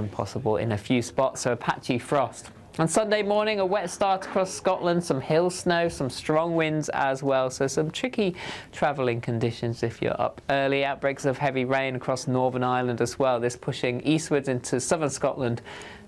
even possible in a few spots, so a patchy frost. On Sunday morning, a wet start across Scotland, some hill snow, some strong winds as well, so some tricky travelling conditions if you're up early. Outbreaks of heavy rain across Northern Ireland as well, this pushing eastwards into southern Scotland,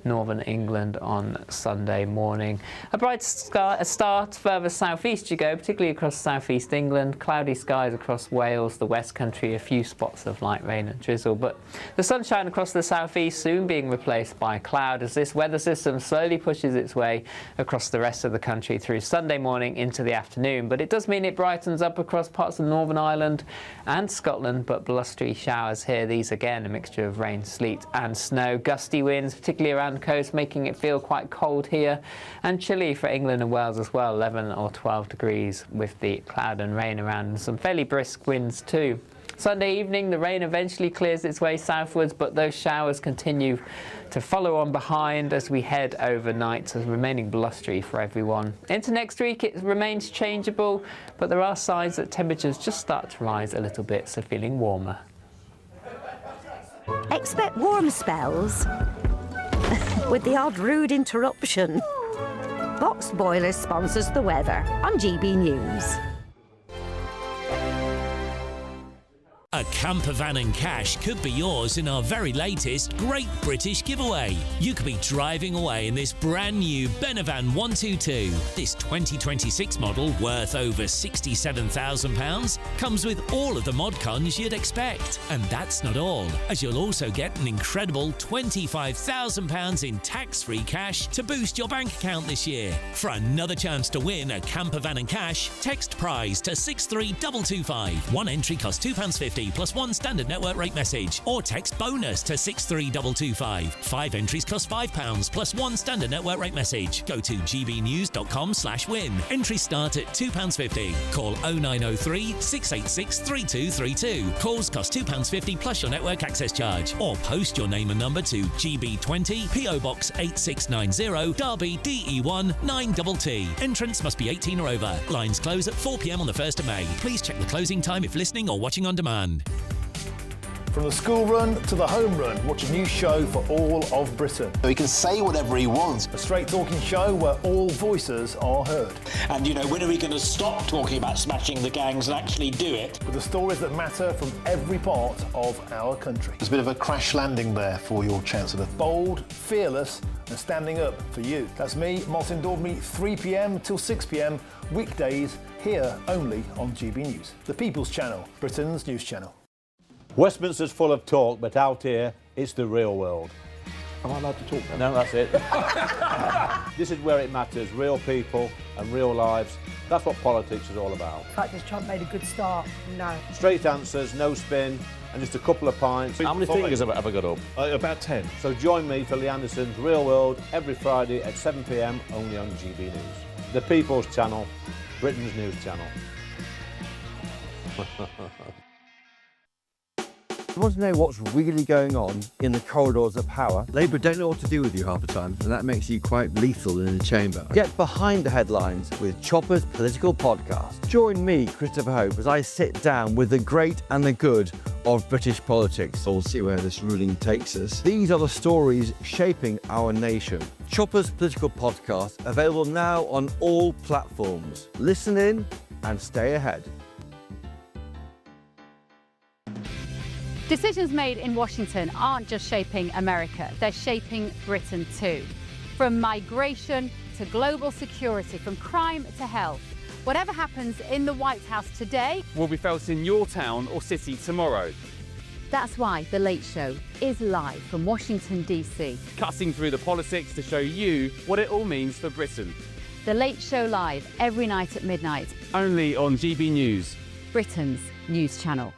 northern England on Sunday morning. A bright start further southeast you go, particularly across southeast England. Cloudy skies across Wales, the West Country, a few spots of light rain and drizzle. But the sunshine across the southeast soon being replaced by cloud as this weather system slowly pushes its way across the rest of the country through Sunday morning into the afternoon. But it does mean it brightens up across parts of Northern Ireland and Scotland, but blustery showers here. These again a mixture of rain, sleet and snow. Gusty winds, particularly around the coast, making it feel quite cold here, and chilly for England and Wales as well, 11 or 12 degrees with the cloud and rain around, and some fairly brisk winds too. Sunday evening, the rain eventually clears its way southwards, but those showers continue to follow on behind as we head overnight, so remaining blustery for everyone. Into next week, it remains changeable, but there are signs that temperatures just start to rise a little bit, so feeling warmer. Expect warm spells with the odd rude interruption. Boxed Boilers sponsors the weather on GB News. A camper van and cash could be yours in our very latest Great British Giveaway. You could be driving away in this brand new Benavan 122. This 2026 model, worth over £67,000, comes with all of the mod cons you'd expect. And that's not all, as you'll also get an incredible £25,000 in tax-free cash to boost your bank account this year. For another chance to win a camper van and cash, text prize to 63225. One entry costs £2.50 plus one standard network rate message, or text bonus to 63225. 5 entries cost £5 plus one standard network rate message. Go to gbnews.com/win. Entries start at £2.50. Call 0903 686 3232. Calls cost £2.50 plus your network access charge, or post your name and number to GB20 PO Box 8690 Derby DE1 9TT. Entrance must be 18 or over. Lines close at 4 p.m. on the 1st of May. Please check the closing time if listening or watching on demand. From the school run to the home run, watch a new show for all of Britain. He can say whatever he wants. A straight-talking show where all voices are heard. And, you know, when are we going to stop talking about smashing the gangs and actually do it? With the stories that matter from every part of our country. There's a bit of a crash landing there for your Chancellor. Bold, fearless and standing up for you. That's me, Martin Daubney, 3 p.m. till 6 p.m, weekdays, here only on GB News. The People's Channel, Britain's news channel. Westminster's full of talk, but out here, it's the real world. Am I allowed to talk now? No, that's it. This is where it matters, real people and real lives. That's what politics is all about. In fact, has Trump made a good start? No. Straight answers, no spin, and just a couple of pints. How many fingers have I got up? About 10. So join me for Lee Anderson's Real World every Friday at 7 p.m, only on GB News. The People's Channel, Britain's news channel. You want to know what's really going on in the corridors of power? Labour don't know what to do with you half the time, and that makes you quite lethal in the chamber. Get behind the headlines with Chopper's Political Podcast. Join me, Christopher Hope, as I sit down with the great and the good of British politics. We'll see where this ruling takes us. These are the stories shaping our nation. Chopper's Political Podcast, available now on all platforms. Listen in and stay ahead. Decisions made in Washington aren't just shaping America, they're shaping Britain too. From migration to global security, from crime to health. Whatever happens in the White House today will be felt in your town or city tomorrow. That's why The Late Show is live from Washington, D.C. Cutting through the politics to show you what it all means for Britain. The Late Show live every night at midnight. Only on GB News, Britain's news channel.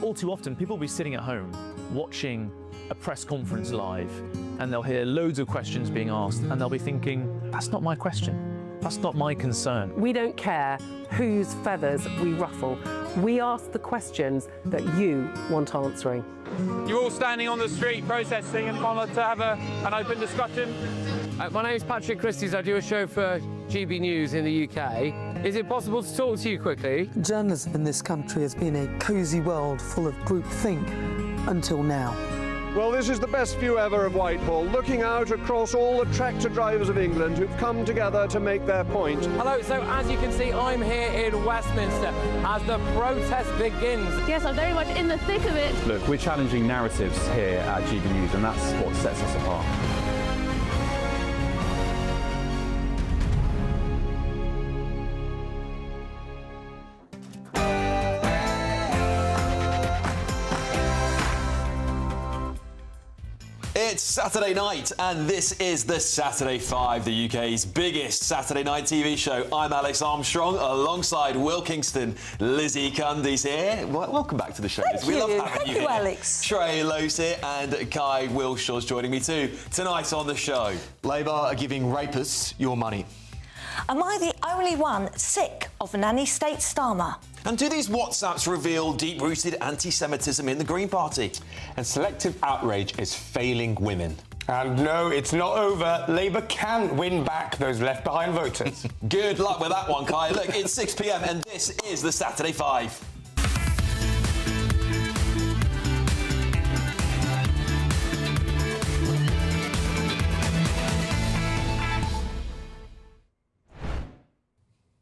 All too often, people will be sitting at home watching a press conference live, and they'll hear loads of questions being asked, and they'll be thinking, that's not my question, that's not my concern. We don't care whose feathers we ruffle. We ask the questions that you want answering. You're all standing on the street protesting and wanted to have an open discussion. My name is Patrick Christie's. I do a show for GB News in the UK. Is it possible to talk to you quickly? Journalism in this country has been a cosy world full of groupthink, until now. Well, this is the best view ever of Whitehall, looking out across all the tractor drivers of England who've come together to make their point. Hello, so as you can see, I'm here in Westminster as the protest begins. Yes, I'm very much in the thick of it. Look, we're challenging narratives here at GB News, and that's what sets us apart. It's Saturday night, and this is the Saturday 5, the UK's biggest Saturday night TV show. I'm Alex Armstrong, alongside Will Kingston. Lizzie Cundy's here. Welcome back to the show. Thank we you. love having Thank you you, here. Alex. Trey Lowe's here, and Kai Wilshaw's joining me too. Tonight on the show, Labour are giving rapists your money. Am I the only one sick of Nanny State Starmer? And do these WhatsApps reveal deep-rooted anti-Semitism in the Green Party? And selective outrage is failing women. And no, it's not over. Labour can win back those left-behind voters. Good luck with that one, Kai. Look, it's 6 p.m. and this is the Saturday 5.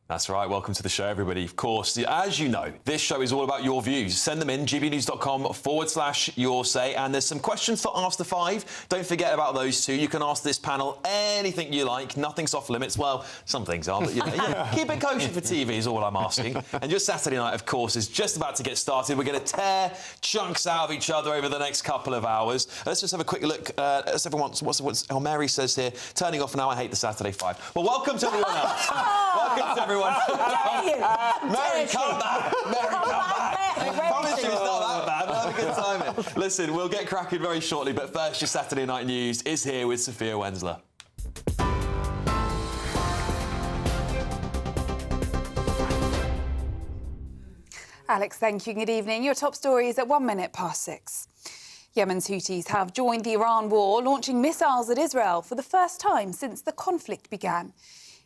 That's right, welcome to the show, everybody. Of course, as you know, this show is all about your views. Send them in, gbnews.com/your say, and there's some questions for Ask the Five. Don't forget about those two. You can ask this panel anything you like, nothing's off limits. well, some things are, but you know, keep it kosher for TV is all I'm asking. And your Saturday night, of course, is just about to get started. We're going to tear chunks out of each other over the next couple of hours. Let's just have a quick look. As everyone, what's Mary says here, turning off now, I hate the Saturday 5. Well, welcome to everyone else. Welcome to everyone. How dare you? Mary, come back! Mary, come back! I promise you it's not that bad. We'll have a good time. Listen, we'll get cracking very shortly, but first, your Saturday Night News is here with Sophia Wensler. Alex, thank you. Good evening. Your top story is at 6:01. Yemen's Houthis have joined the Iran war, launching missiles at Israel for the first time since the conflict began.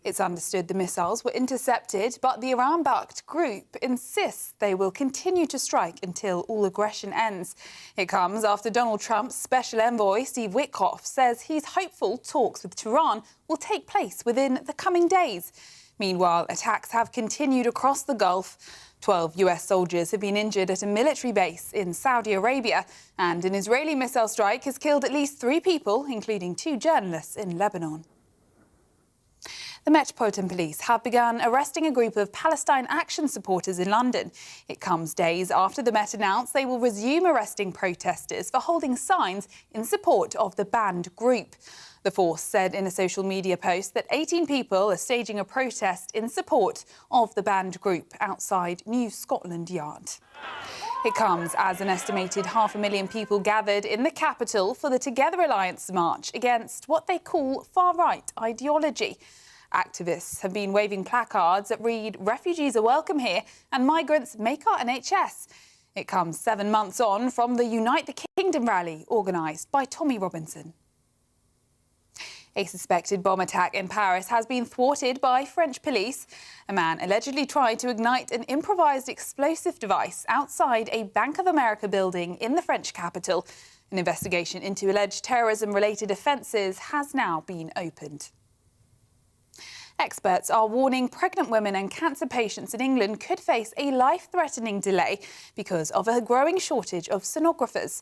It's understood the missiles were intercepted, but the Iran-backed group insists they will continue to strike until all aggression ends. It comes after Donald Trump's special envoy, Steve Witkoff, says he's hopeful talks with Tehran will take place within the coming days. Meanwhile, attacks have continued across the Gulf. 12 US soldiers have been injured at a military base in Saudi Arabia, and an Israeli missile strike has killed at least 3 people, including 2 journalists in Lebanon. The Metropolitan Police have begun arresting a group of Palestine Action supporters in London. It comes days after the Met announced they will resume arresting protesters for holding signs in support of the banned group. The force said in a social media post that 18 people are staging a protest in support of the banned group outside New Scotland Yard. It comes as an estimated 500,000 people gathered in the capital for the Together Alliance march against what they call far-right ideology. Activists have been waving placards that read, "Refugees are welcome here and migrants make our NHS." It comes 7 months on from the Unite the Kingdom rally organised by Tommy Robinson. A suspected bomb attack in Paris has been thwarted by French police. A man allegedly tried to ignite an improvised explosive device outside a Bank of America building in the French capital. An investigation into alleged terrorism-related offences has now been opened. Experts are warning pregnant women and cancer patients in England could face a life-threatening delay because of a growing shortage of sonographers.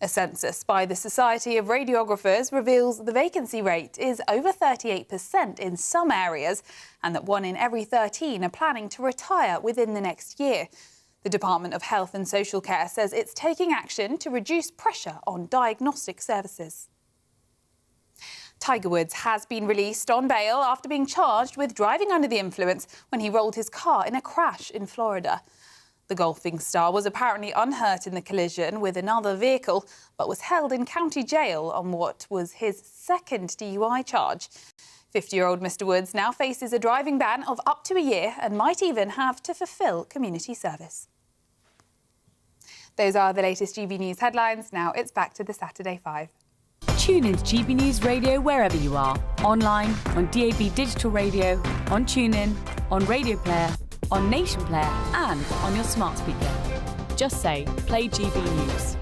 A census by the Society of Radiographers reveals the vacancy rate is over 38% in some areas and that 1 in every 13 are planning to retire within the next year. The Department of Health and Social Care says it's taking action to reduce pressure on diagnostic services. Tiger Woods has been released on bail after being charged with driving under the influence when he rolled his car in a crash in Florida. The golfing star was apparently unhurt in the collision with another vehicle, but was held in county jail on what was his second DUI charge. 50-year-old Mr. Woods now faces a driving ban of up to a year and might even have to fulfil community service. Those are the latest GB News headlines. Now it's back to the Saturday 5. Tune in to GB News Radio wherever you are. Online, on DAB digital radio, on TuneIn, on Radio Player, on Nation Player and on your smart speaker. Just say, play GB News.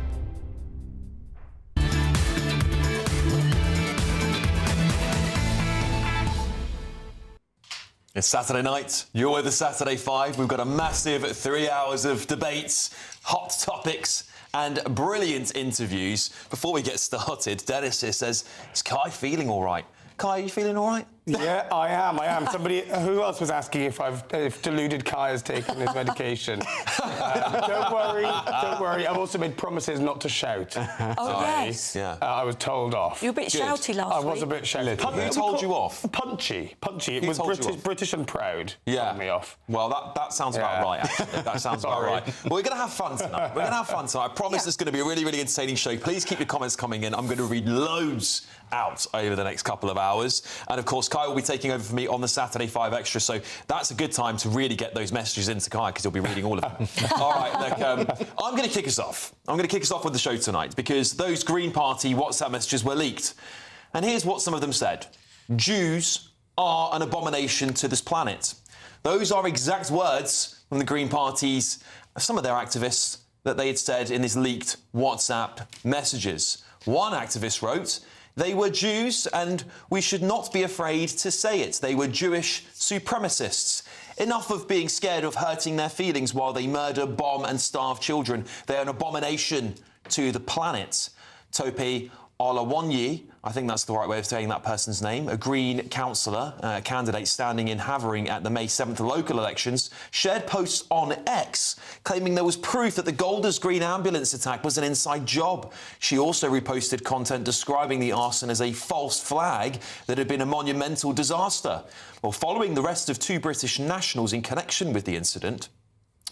It's Saturday night. You're with the Saturday Five. We've got a massive 3 hours of debates, hot topics, and brilliant interviews. Before we get started, Dennis here says, is Kai feeling all right? Kai, are you feeling all right? Yeah, I am. Somebody, who else was asking if deluded Kai has taken his medication? Don't worry. I've also made promises not to shout. Oh, yes. Yeah. I was told off. You were a bit shouty last week. I was a bit shouty. Who told you off? Punchy. It Who was told you off? British and proud. Told me off. Well, that sounds about right, actually. That sounds about right. Well, we're going to have fun tonight. I promise it's going to be a really, really entertaining show. Please keep your comments coming in. I'm going to read loads out over the next couple of hours. And, of course, Kai will be taking over for me on the Saturday 5 Extra, so that's a good time to really get those messages into Kai, because he'll be reading all of them. All right, look, I'm going to kick us off. I'm going to kick us off with the show tonight, because those Green Party WhatsApp messages were leaked. And here's what some of them said. Jews are an abomination to this planet. Those are exact words from the Green Party's, some of their activists, that they had said in these leaked WhatsApp messages. One activist wrote, they were Jews, and we should not be afraid to say it. They were Jewish supremacists. Enough of being scared of hurting their feelings while they murder, bomb and starve children. They are an abomination to the planet. Tope Olawonyi, I think that's the right way of saying that person's name, a Green councillor, candidate standing in Havering at the May 7th local elections, shared posts on X claiming there was proof that the Golders Green ambulance attack was an inside job. She also reposted content describing the arson as a false flag that had been a monumental disaster. Well, following the arrest of 2 British nationals in connection with the incident,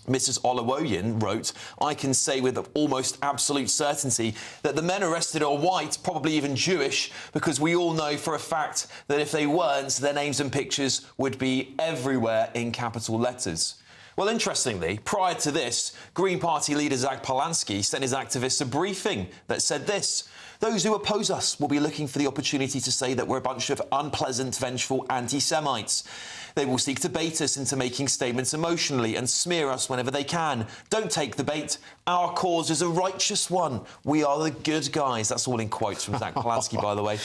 Mrs. Olawoyin wrote, I can say with almost absolute certainty that the men arrested are white, probably even Jewish, because we all know for a fact that if they weren't, their names and pictures would be everywhere in capital letters. Well, interestingly, prior to this, Green Party leader Zach Polanski sent his activists a briefing that said this. Those who oppose us will be looking for the opportunity to say that we're a bunch of unpleasant, vengeful anti-Semites. They will seek to bait us into making statements emotionally and smear us whenever they can. Don't take the bait. Our cause is a righteous one. We are the good guys. That's all in quotes from Zach Polanski, by the way.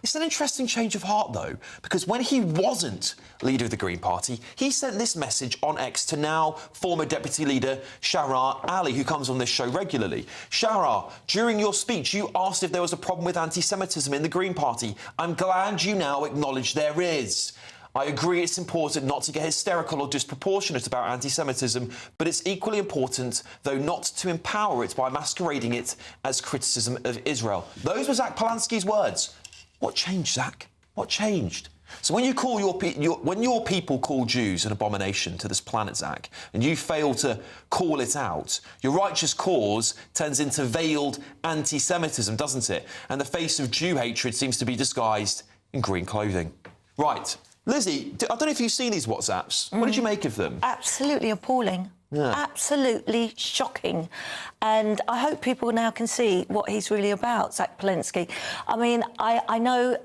It's an interesting change of heart, though, because when he wasn't leader of the Green Party, he sent this message on X to now former Deputy Leader Shahrar Ali, who comes on this show regularly. Shahrar, during your speech, you asked if there was a problem with anti-Semitism in the Green Party. I'm glad you now acknowledge there is. I agree it's important not to get hysterical or disproportionate about anti-Semitism, but it's equally important, though, not to empower it by masquerading it as criticism of Israel. Those were Zach Polanski's words. What changed, Zach? What changed? So when you call when your people call Jews an abomination to this planet, Zach, and you fail to call it out, your righteous cause turns into veiled anti-Semitism, doesn't it? And the face of Jew hatred seems to be disguised in green clothing. Right. Lizzie, I don't know if you've seen these WhatsApps. What did you make of them? Absolutely appalling. Yeah. Absolutely shocking. And I hope people now can see what he's really about, Zach Polanski. I mean, I know,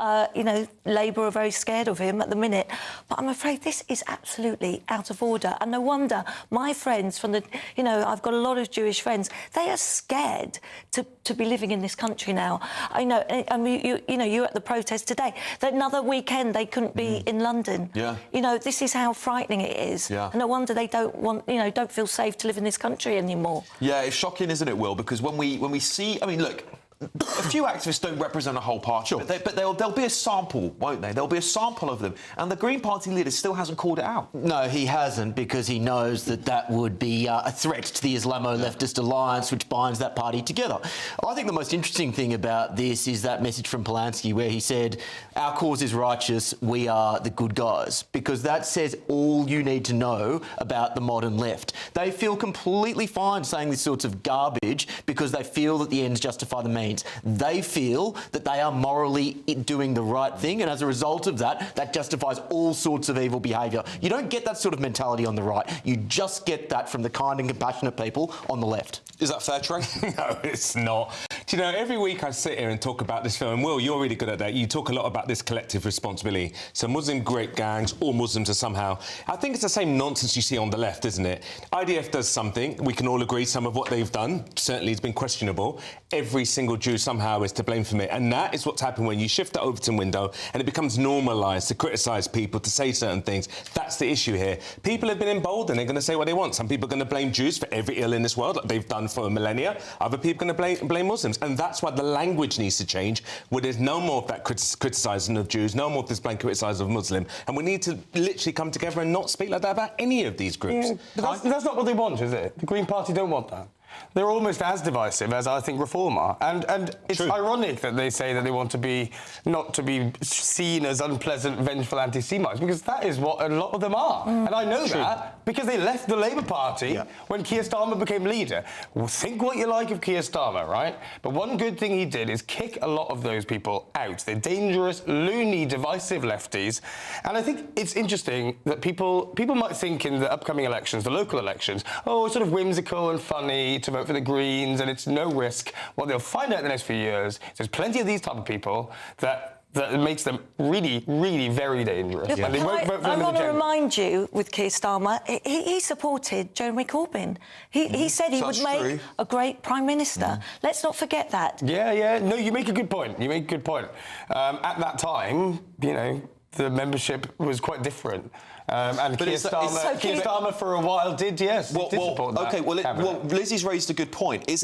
Labour are very scared of him at the minute, but I'm afraid this is absolutely out of order. And no wonder my friends from the, I've got a lot of Jewish friends, they are scared to be living in this country now. I know, you at the protest today, that another weekend they couldn't be in London. Yeah. This is how frightening it is. Yeah. And no wonder they don't want, don't feel safe to live in this country anymore. Yeah, it's shocking, isn't it, Will? Because when we see, I mean, look, a few activists don't represent a whole party, sure. but there'll be a sample, won't they? There'll be a sample of them. And the Green Party leader still hasn't called it out. No, he hasn't, because he knows that would be a threat to the Islamo-leftist alliance, which binds that party together. I think the most interesting thing about this is that message from Polanski where he said, our cause is righteous, we are the good guys, because that says all you need to know about the modern left. They feel completely fine saying this sorts of garbage because they feel that the ends justify the means. They feel that they are morally doing the right thing, and as a result of that, that justifies all sorts of evil behaviour. You don't get that sort of mentality on the right. You just get that from the kind and compassionate people on the left. Is that fair, Trey? No, it's not. Do you know, every week I sit here and talk about this film, and Will, you're really good at that. You talk a lot about this collective responsibility. So Muslim grape gangs, all Muslims are somehow... I think it's the same nonsense you see on the left, isn't it? IDF does something. We can all agree some of what they've done certainly has been questionable. Every single Jew somehow is to blame for it. And that is what's happened when you shift the Overton window and it becomes normalised to criticise people, to say certain things. That's the issue here. People have been emboldened. They're going to say what they want. Some people are going to blame Jews for every ill in this world, like they've done for millennia. Other people are going to blame Muslims. And that's why the language needs to change, where there's no more of that criticising of Jews, no more of this blanket criticising of Muslim. And we need to literally come together and not speak like that about any of these groups. Yeah, but that's not what they want, is it? The Green Party don't want that. They're almost as divisive as I think Reform are. And it's ironic that they say that they want to be not to be seen as unpleasant, vengeful anti-Semites, because that is what a lot of them are. And I know that because they left the Labour Party when Keir Starmer became leader. Well, think what you like of Keir Starmer, right? But one good thing he did is kick a lot of those people out. They're dangerous, loony, divisive lefties. And I think it's interesting that people might think in the upcoming elections, the local elections, oh, it's sort of whimsical and funny to vote for the Greens and it's no risk. What they'll find out in the next few years is there's plenty of these type of people that makes them really, really very dangerous. Yeah, and they won't vote for them I in want the to general. remind you, with Keir Starmer, he supported Jeremy Corbyn. He said he would make a great Prime Minister. Let's not forget that. Yeah. No, you make a good point. At that time, you know, the membership was quite different. And Keir Starmer for a while did support that. OK, well, Lizzie's raised a good point. Is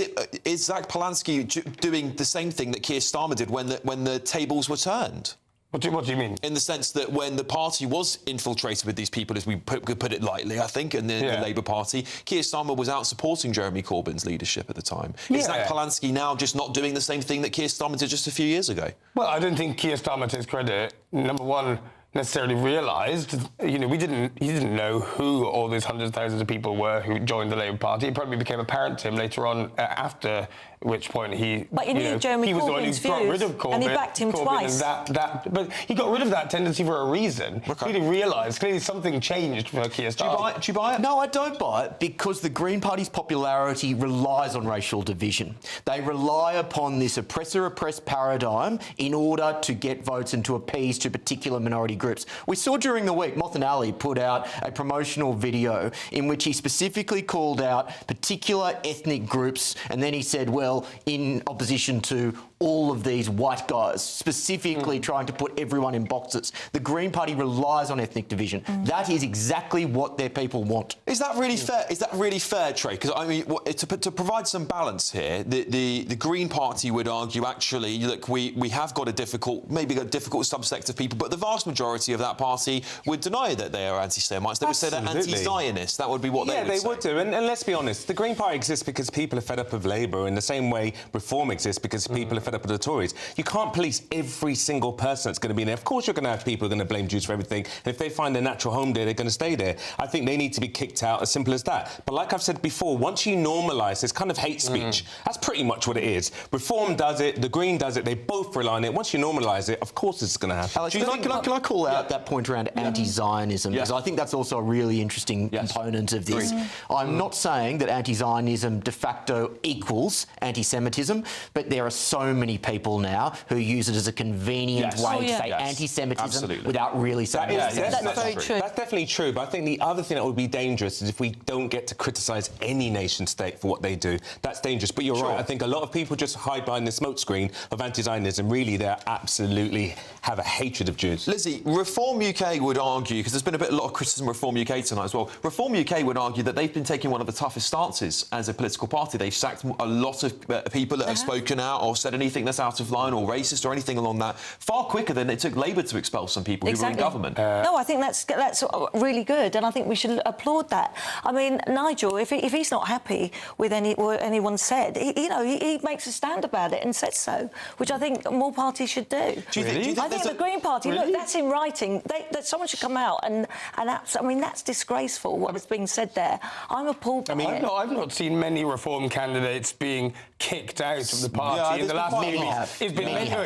Zach Polanski doing the same thing that Keir Starmer did when the tables were turned? What do you mean? In the sense that when the party was infiltrated with these people, as we could put it lightly, I think, in the Labour Party, Keir Starmer was out supporting Jeremy Corbyn's leadership at the time. Is Zach Polanski now just not doing the same thing that Keir Starmer did just a few years ago? Well, I don't think Keir Starmer, to his credit, number one, necessarily realised, you know, he didn't know who all those hundreds of thousands of people were who joined the Labour Party. It probably became apparent to him later on, after which point he... But he knew Jeremy Corbyn's got rid of Corbyn, and he backed him twice. But he got rid of that tendency for a reason. Clearly realised, clearly something changed for Keir Starmer. Do you buy it? No, I don't buy it, because the Green Party's popularity relies on racial division. They rely upon this oppressor-oppressed paradigm in order to get votes and to appease to particular minority groups. We saw during the week, Mothin Ali put out a promotional video in which he specifically called out particular ethnic groups, and then he said, well, in opposition to all of these white guys, specifically trying to put everyone in boxes. The Green Party relies on ethnic division. That is exactly what their people want. Is that really fair? Is that really fair, Trey? Because I mean, to provide some balance here, the Green Party would argue, actually, look, we have got a difficult subsect of people, but the vast majority of that party would deny that they are anti-Semites. They would say they're anti-Zionist. That would be what they would say. Yeah, they would do. And let's be honest, the Green Party exists because people are fed up of Labour in the same way Reform exists because people are fed up with the Tories. You can't police every single person that's going to be in there. Of course you're going to have people who are going to blame Jews for everything, and if they find their natural home there, they're going to stay there. I think they need to be kicked out, as simple as that. But like I've said before, once you normalise this kind of hate speech, that's pretty much what it is. Reform does it, the Green does it, they both rely on it. Once you normalise it, of course it's going to happen. Alex, can I call out that point around anti-Zionism? Because I think that's also a really interesting component of this. I'm not saying that anti-Zionism de facto equals anti-Semitism, but there are so many people now who use it as a convenient way to say anti-Semitism without really saying it. That's very true. That's definitely true, but I think the other thing that would be dangerous is if we don't get to criticise any nation-state for what they do. That's dangerous. But you're right, I think a lot of people just hide behind the smokescreen of anti-Zionism. Really, they absolutely have a hatred of Jews. Lizzie, Reform UK would argue, because there's been a lot of criticism of Reform UK tonight as well, Reform UK would argue that they've been taking one of the toughest stances as a political party. They've sacked a lot of people that have spoken out or said anything that's out of line or racist or anything along that far quicker than it took Labour to expel some people who were in government. No, I think that's really good, and I think we should applaud that. I mean, Nigel, if he's not happy with what anyone said, he makes a stand about it and says so, which I think more parties should do. Do you think I think the Green Party, look, that's in writing. That someone should come out and I mean, that's disgraceful what is being said there. I'm appalled by it. I've not seen many Reform candidates being kicked out of the party in the last few weeks. It's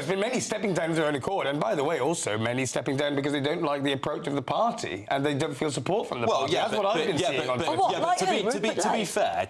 been many stepping down of their own accord, and by the way, also many stepping down because they don't like the approach of the party and they don't feel support from the party. That's what I've been seeing on Twitter. To be fair,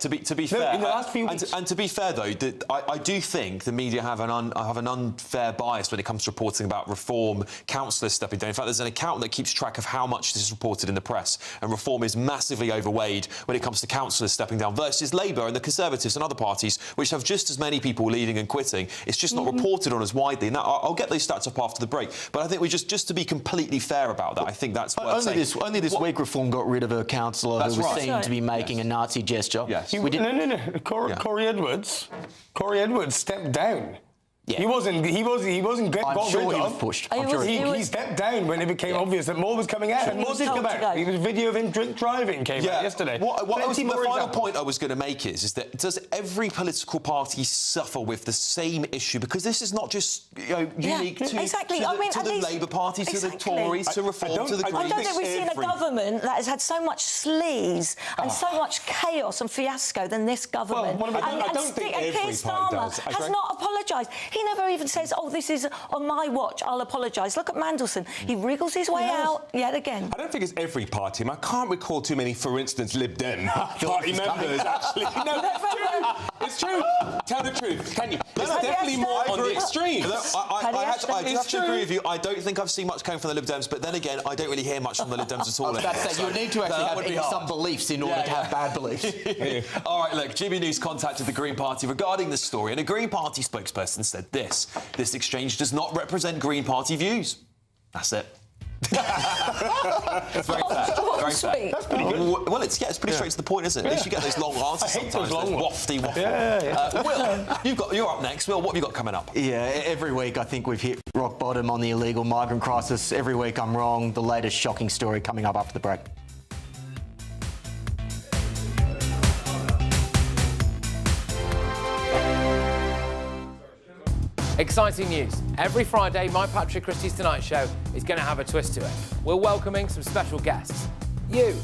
in the last few weeks. And to be fair though, I do think the media have an unfair bias when it comes to reporting about Reform councillors stepping down. In fact, there's an account that keeps track of how much this is reported in the press, and Reform is massively overweighed when it comes to councillors stepping down versus Labour and the Conservatives and other parties which have just as many people leaving and quitting. It's just not reported on as widely. And I'll get those stats up after the break. But I think we just to be completely fair about that, I think that's worth saying. Only this week, Reform got rid of a councillor who was seen to be making a Nazi gesture. Yes. No. Corey Edwards stepped down. Yeah. He wasn't I'm sure he was pushed. He stepped down when it became obvious that more was coming out. More did come out. He was video of him drink driving came out yesterday. The final point I was going to make is that does every political party suffer with the same issue? Because this is not just unique to the Labour Party, to the Tories, to Reform, to the Greens. I don't think we've seen a government that has had so much sleaze and so much chaos and fiasco than this government. I don't think every Keir Starmer does. has not apologised. He never even says, oh, this is on my watch, I'll apologise. Look at Mandelson. He wriggles his way out yet again. I don't think it's every party. I can't recall too many, for instance, Lib Dem party members, actually. No, it's true. Tell the truth, can you? There's definitely more on the extremes. I have to agree with you. I don't think I've seen much coming from the Lib Dems, but then again, I don't really hear much from the Lib Dems at all. I was about to say, you need to actually have some beliefs in order to have bad beliefs. All right, look, GB News contacted the Green Party regarding this story, and a Green Party spokesperson said this exchange does not represent Green Party views. That's it. It's very fair. Very fair. That's pretty good. Well, it's pretty straight to the point, isn't it? At least you get those long answers sometimes. Those long wafty. Will, you're up next. Will, what have you got coming up? Yeah, every week I think we've hit rock bottom on the illegal migrant crisis. Every week I'm wrong. The latest shocking story coming up after the break. Exciting news. Every Friday, my Patrick Christie's Tonight Show is going to have a twist to it. We're welcoming some special guests. You.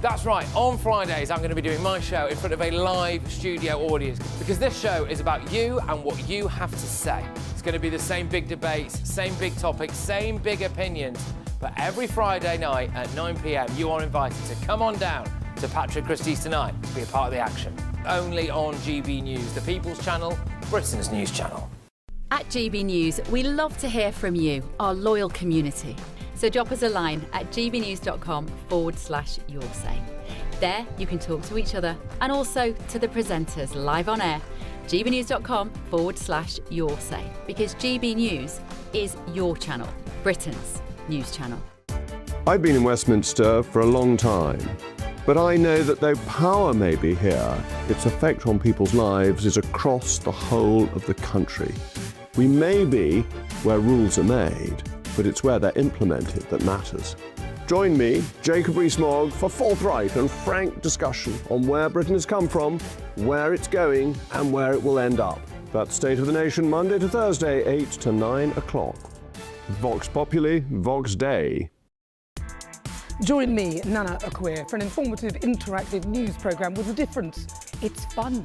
That's right, on Fridays I'm going to be doing my show in front of a live studio audience because this show is about you and what you have to say. It's going to be the same big debates, same big topics, same big opinions, but every Friday night at 9 p.m. you are invited to come on down to Patrick Christie's Tonight to be a part of the action. Only on GB News, the People's Channel, Britain's news channel. At GB News, we love to hear from you, our loyal community. So drop us a line at gbnews.com/yoursay. There you can talk to each other and also to the presenters live on air. gbnews.com/yoursay, because GB News is your channel, Britain's news channel. I've been in Westminster for a long time, but I know that though power may be here, its effect on people's lives is across the whole of the country. We may be where rules are made, but it's where they're implemented that matters. Join me, Jacob Rees-Mogg, for forthright and frank discussion on where Britain has come from, where it's going, and where it will end up. That's State of the Nation, Monday to Thursday, 8 to 9 o'clock. Vox Populi, Vox Dei. Join me, Nana Akwe, for an informative, interactive news programme with a difference. It's fun.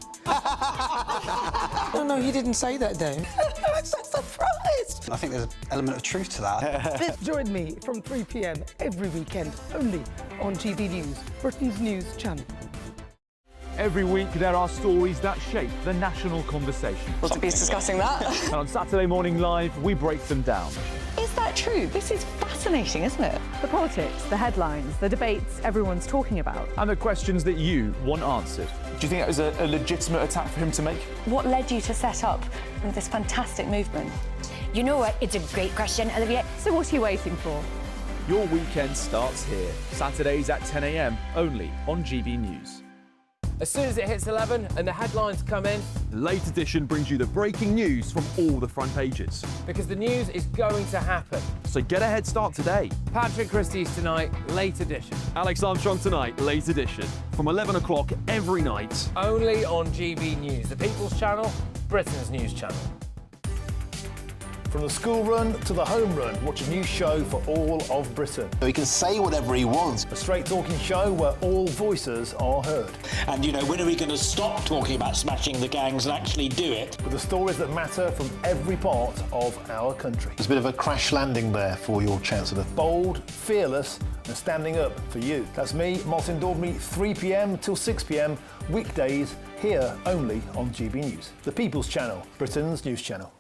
No, he didn't say that, Dave. I'm so surprised. I think there's an element of truth to that. Join me from 3 p.m. every weekend, only on GB News, Britain's news channel. Every week there are stories that shape the national conversation. Well, to be discussing that. And on Saturday Morning Live, we break them down. Is that true? This is fascinating, isn't it? The politics, the headlines, the debates everyone's talking about. And the questions that you want answered. Do you think that was a legitimate attack for him to make? What led you to set up this fantastic movement? You know what? It's a great question, Olivia. So what are you waiting for? Your weekend starts here. Saturdays at 10 a.m, only on GB News. As soon as it hits 11 and the headlines come in, The Late Edition brings you the breaking news from all the front pages. because the news is going to happen. So get a head start today. Patrick Christie's Tonight, Late Edition. Alex Armstrong Tonight, Late Edition. From 11 o'clock every night. Only on GB News, the People's Channel, Britain's news channel. From the school run to the home run, watch a new show for all of Britain. He can say whatever he wants. A straight-talking show where all voices are heard. And, you know, when are we going to stop talking about smashing the gangs and actually do it? With the stories that matter from every part of our country. There's a bit of a crash landing there for your Chancellor. Bold, fearless and standing up for you. That's me, Martin Daubney, 3 p.m. till 6 p.m, weekdays, here only on GB News. The People's Channel, Britain's news channel.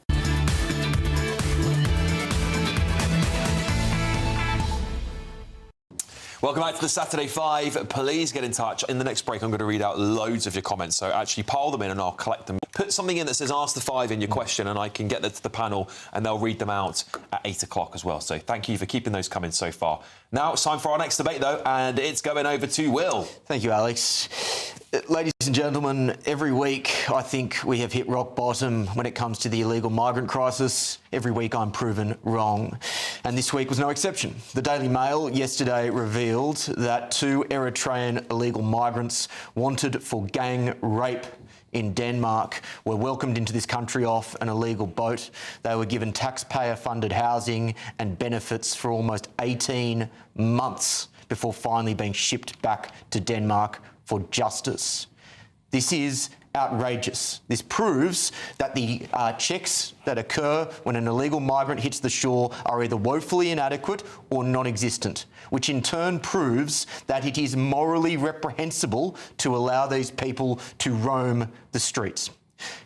Welcome back to the Saturday 5. Please get in touch. In the next break, I'm going to read out loads of your comments, so actually pile them in and I'll collect them. Put something in that says Ask the 5 in your question and I can get that to the panel and they'll read them out at 8 o'clock as well. So thank you for keeping those coming so far. Now it's time for our next debate, though, and it's going over to Will. Thank you, Alex. Ladies and gentlemen, every week I think we have hit rock bottom when it comes to the illegal migrant crisis. Every week I'm proven wrong. And this week was no exception. The Daily Mail yesterday revealed that 2 Eritrean illegal migrants wanted for gang rape in Denmark were welcomed into this country off an illegal boat. They were given taxpayer-funded housing and benefits for almost 18 months before finally being shipped back to Denmark for justice. This is outrageous. This proves that the checks that occur when an illegal migrant hits the shore are either woefully inadequate or non-existent, which in turn proves that it is morally reprehensible to allow these people to roam the streets.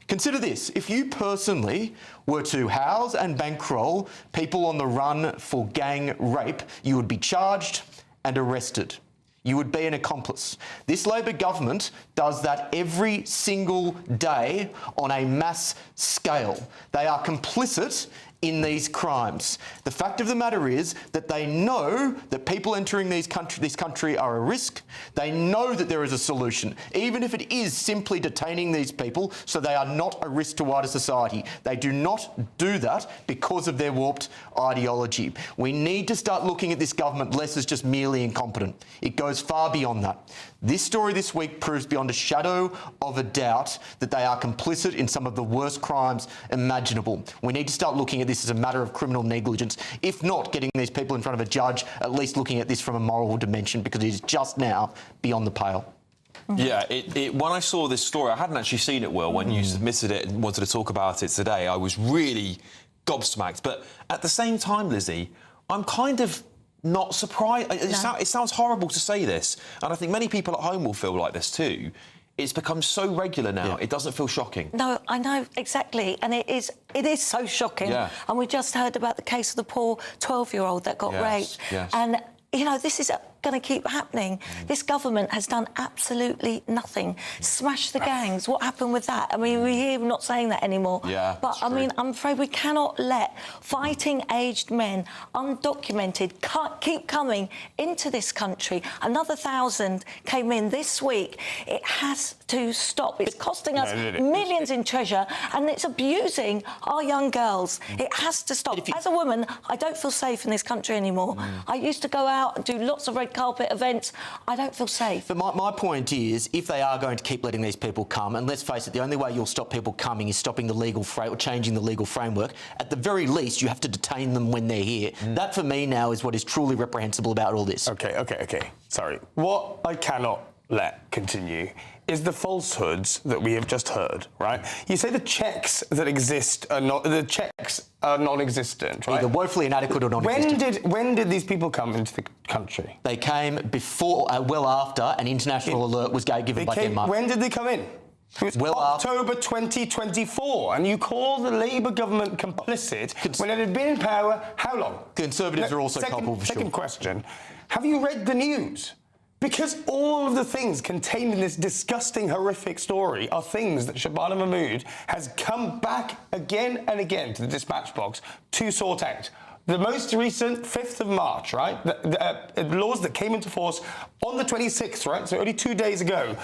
Consider this: if you personally were to house and bankroll people on the run for gang rape, you would be charged and arrested. You would be an accomplice. This Labor government does that every single day on a mass scale. They are complicit in these crimes. The fact of the matter is that they know that people entering this country are a risk. They know that there is a solution, even if it is simply detaining these people so they are not a risk to wider society. They do not do that because of their warped ideology. We need to start looking at this government less as just merely incompetent. It goes far beyond that. This story this week proves beyond a shadow of a doubt that they are complicit in some of the worst crimes imaginable. We need to start looking at this as a matter of criminal negligence, if not getting these people in front of a judge, at least looking at this from a moral dimension, because it is just now beyond the pale. Yeah, when I saw this story, I hadn't actually seen it, Will, when you submitted it and wanted to talk about it today. I was really gobsmacked. But at the same time, Lizzie, I'm kind of not surprised. It sounds horrible to say this, and I think many people at home will feel like this too. It's become so regular now, it doesn't feel shocking. No, I know, exactly. And it is so shocking. Yeah. And we just heard about the case of the poor 12-year-old that got raped. Yes. And, you know, this is going to keep happening. This government has done absolutely nothing. Smash the gangs. What happened with that? I mean, we hear him not saying that anymore. Yeah, but, I mean, I'm afraid we cannot let fighting-aged men, undocumented, keep coming into this country. Another 1,000 came in this week. It has to stop. It's costing us millions in treasure, and it's abusing our young girls. It has to stop. As a woman, I don't feel safe in this country anymore. I used to go out and do lots of red carpet events. I don't feel safe. But my point is, if they are going to keep letting these people come, and let's face it, the only way you'll stop people coming is stopping the legal or changing the legal framework. At the very least, you have to detain them when they're here. That, for me, now is what is truly reprehensible about all this. OK. Sorry. What I cannot let continue is the falsehoods that we have just heard, right? You say the checks that exist are not... The checks are non-existent, right? Either woefully inadequate or non-existent. When did these people come into the country? They came before, well after, an international alert was given by Denmark. When did they come in? It was October 2024, and you call the Labour government complicit when it had been in power how long? Conservatives are also culpable, for sure. Second question. Have you read the news? Because all of the things contained in this disgusting, horrific story are things that Shabana Mahmood has come back again and again to the dispatch box to sort out. The most recent 5th of March, right? The laws that came into force on the 26th, right? So only 2 days ago.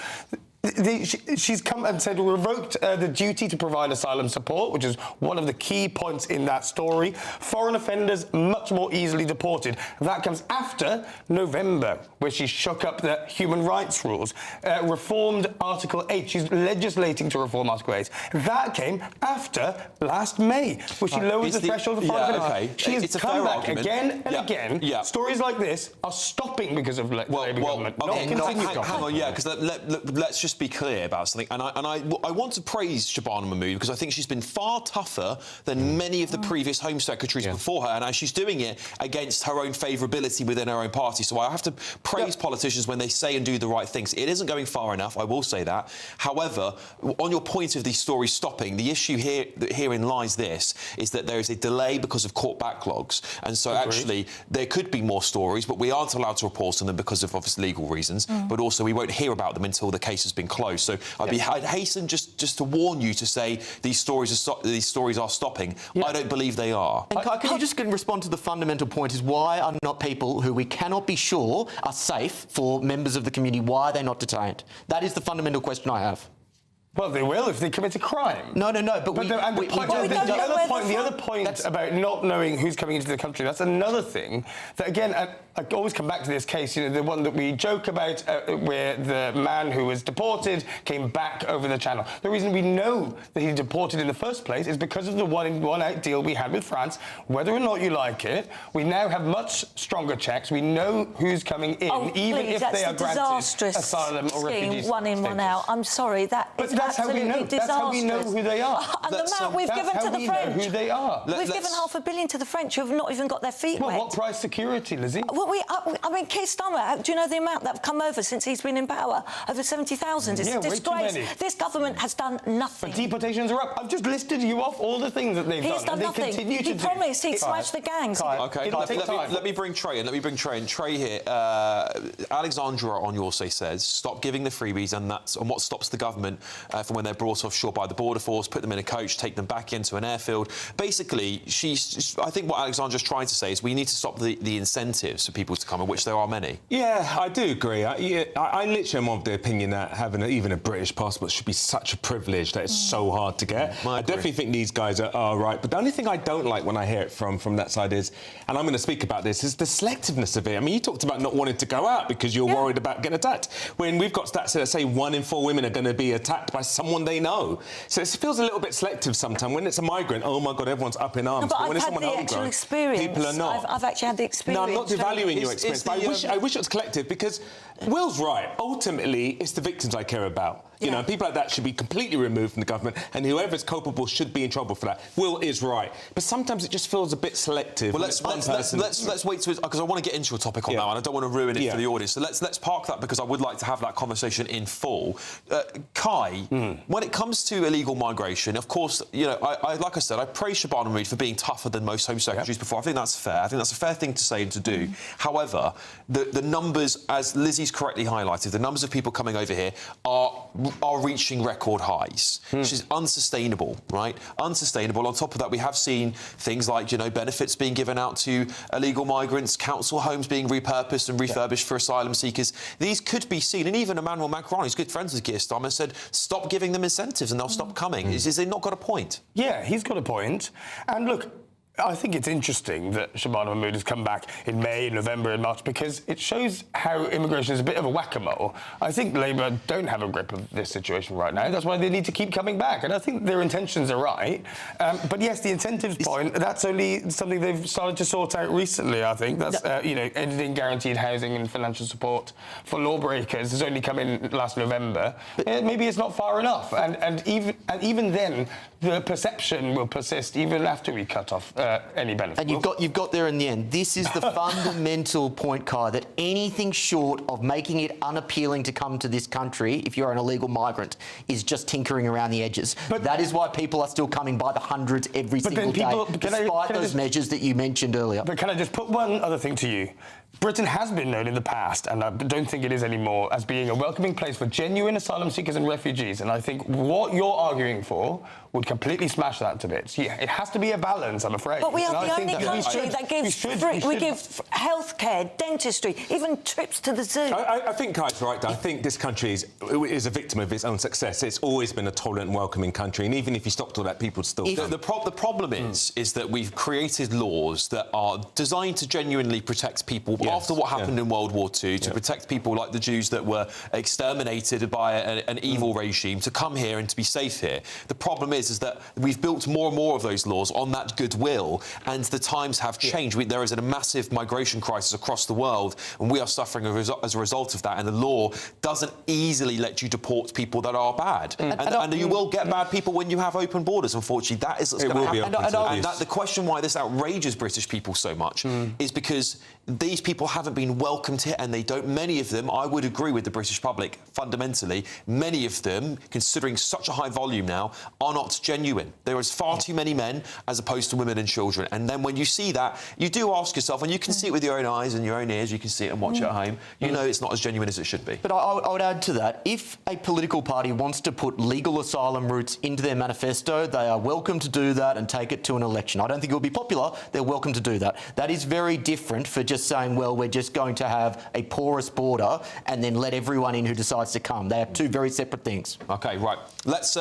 she's come and said revoked the duty to provide asylum support, which is one of the key points in that story. Foreign offenders much more easily deported. That comes after November, where she shook up the human rights rules, reformed Article 8. She's legislating to reform Article 8. That came after last May, where she lowered the threshold of foreign offenders. She has come back again and again. Stories like this are stopping because of Labour government. Hang on, because let's just be clear about something. And I want to praise Shabana Mahmood because I think she's been far tougher than many of the previous Home Secretaries before her, and she's doing it against her own favourability within her own party. So I have to praise politicians when they say and do the right things. It isn't going far enough, I will say that. However, on your point of these stories stopping, the issue herein lies this, is that there is a delay because of court backlogs. And so actually, there could be more stories, but we aren't allowed to report on them because of obvious legal reasons. But also, we won't hear about them until the case has been closed. So I'd hasten just to warn you to say these stories are stopping. I don't believe they are. And can you just respond to the fundamental point, is why are not people who we cannot be sure are safe for members of the community, why are they not detained? That is the fundamental question I have. Well, they will if they commit a crime. No, but the other point about not knowing who's coming into the country, that's another thing that, again, I always come back to this case, the one that we joke about where the man who was deported came back over the channel. The reason we know that he's deported in the first place is because of the one-in, one-out deal we had with France. Whether or not you like it, we now have much stronger checks. We know who's coming in, even if they are granted asylum or refugee one in, one out. I'm sorry, that's how we know. Disastrous. That's how we know who they are. And the amount we've given to the French. Know who they are. We've given £500 million to the French who have not even got their feet wet. What price security, Lizzie? Well, I mean, Keir Starmer, do you know the amount that have come over since he's been in power? Over 70,000. It's a disgrace. This government has done nothing. But deportations are up. I've just listed you off all the things that they've done. He's done nothing. He promised he'd smash the gangs. OK, let me bring Trey in. Trey here. Alexandra on your say says, stop giving the freebies, and what stops the government from when they're brought offshore by the border force, put them in a coach, take them back into an airfield. Basically, I think what Alexandra's trying to say is we need to stop the incentives for people to come, of which there are many. Yeah, I do agree. I literally am of the opinion that having even a British passport should be such a privilege that it's so hard to get. I definitely think these guys are right. But the only thing I don't like when I hear it from that side is, and I'm going to speak about this, is the selectiveness of it. I mean, you talked about not wanting to go out because you're worried about getting attacked, when we've got stats that say 1 in 4 women are going to be attacked by someone they know. So it feels a little bit selective sometimes. When it's a migrant, oh my God, everyone's up in arms. No, but when I've it's had someone the actual homegrown, experience. people are not. I've actually had the experience. No, I'm not devaluing your experience, but I wish it was collective, because Will's right. Ultimately, it's the victims I care about. You know, people like that should be completely removed from the government, and whoever's culpable should be in trouble for that. Will is right, but sometimes it just feels a bit selective. Well, let's wait because I want to get into a topic on that one. I don't want to ruin it for the audience. So let's park that, because I would like to have that conversation in full. Kai, when it comes to illegal migration, of course, like I said, I praise Shabana Mahmood for being tougher than most Home Secretaries before. I think that's fair. I think that's a fair thing to say and to do. However, the numbers, as Lizzie's correctly highlighted, the numbers of people coming over here are reaching record highs, which is unsustainable, right? Unsustainable. On top of that, we have seen things like, benefits being given out to illegal migrants, council homes being repurposed and refurbished for asylum seekers. These could be seen, and even Emmanuel Macron, who's good friends with Keir Starmer, said, stop giving them incentives and they'll stop coming. Is they not got a point? Yeah, he's got a point. And look, I think it's interesting that Shabana Mahmood has come back in May, November and March, because it shows how immigration is a bit of a whack-a-mole. I think Labour don't have a grip of this situation right now. That's why they need to keep coming back. And I think their intentions are right. But yes, the incentives point, that's only something they've started to sort out recently, I think. That's, ending guaranteed housing and financial support for lawbreakers has only come in last November. Maybe it's not far enough. And even then, the perception will persist even after we cut off any benefit. And you've got there in the end. This is the fundamental point, Kai, that anything short of making it unappealing to come to this country, if you're an illegal migrant, is just tinkering around the edges. But that is why people are still coming by the hundreds every single day, despite those measures that you mentioned earlier. But can I just put one other thing to you? Britain has been known in the past, and I don't think it is anymore, as being a welcoming place for genuine asylum seekers and refugees. And I think what you're arguing for would completely smash that to bits. Yeah, it has to be a balance, I'm afraid. But we are And the I think only country that gives we give healthcare, dentistry, even trips to the zoo. I think Kai's right. I think this country is a victim of its own success. It's always been a tolerant and welcoming country, and even if you stopped all that, people would still come. The problem is that we've created laws that are designed to genuinely protect people after what happened in World War II, to protect people like the Jews that were exterminated by an evil regime, to come here and to be safe here. The problem is that we've built more and more of those laws on that goodwill, and the times have changed. There is a massive migration crisis across the world, and we are suffering as a result of that, and the law doesn't easily let you deport people that are bad. And you will get bad people when you have open borders, unfortunately. That is what's going to happen. And the question why this outrages British people so much is because these people haven't been welcomed here, and many of them, I would agree with the British public, fundamentally, many of them, considering such a high volume now, are not genuine. There is far too many men as opposed to women and children. And then when you see that, you do ask yourself, and you can see it with your own eyes and your own ears, you can see it and watch it at home, you know it's not as genuine as it should be. But I would add to that, if a political party wants to put legal asylum routes into their manifesto, they are welcome to do that and take it to an election. I don't think it will be popular, they're welcome to do that. That is very different for just saying, well, we're just going to have a porous border and then let everyone in who decides to come. They are two very separate things. OK, right. Let's...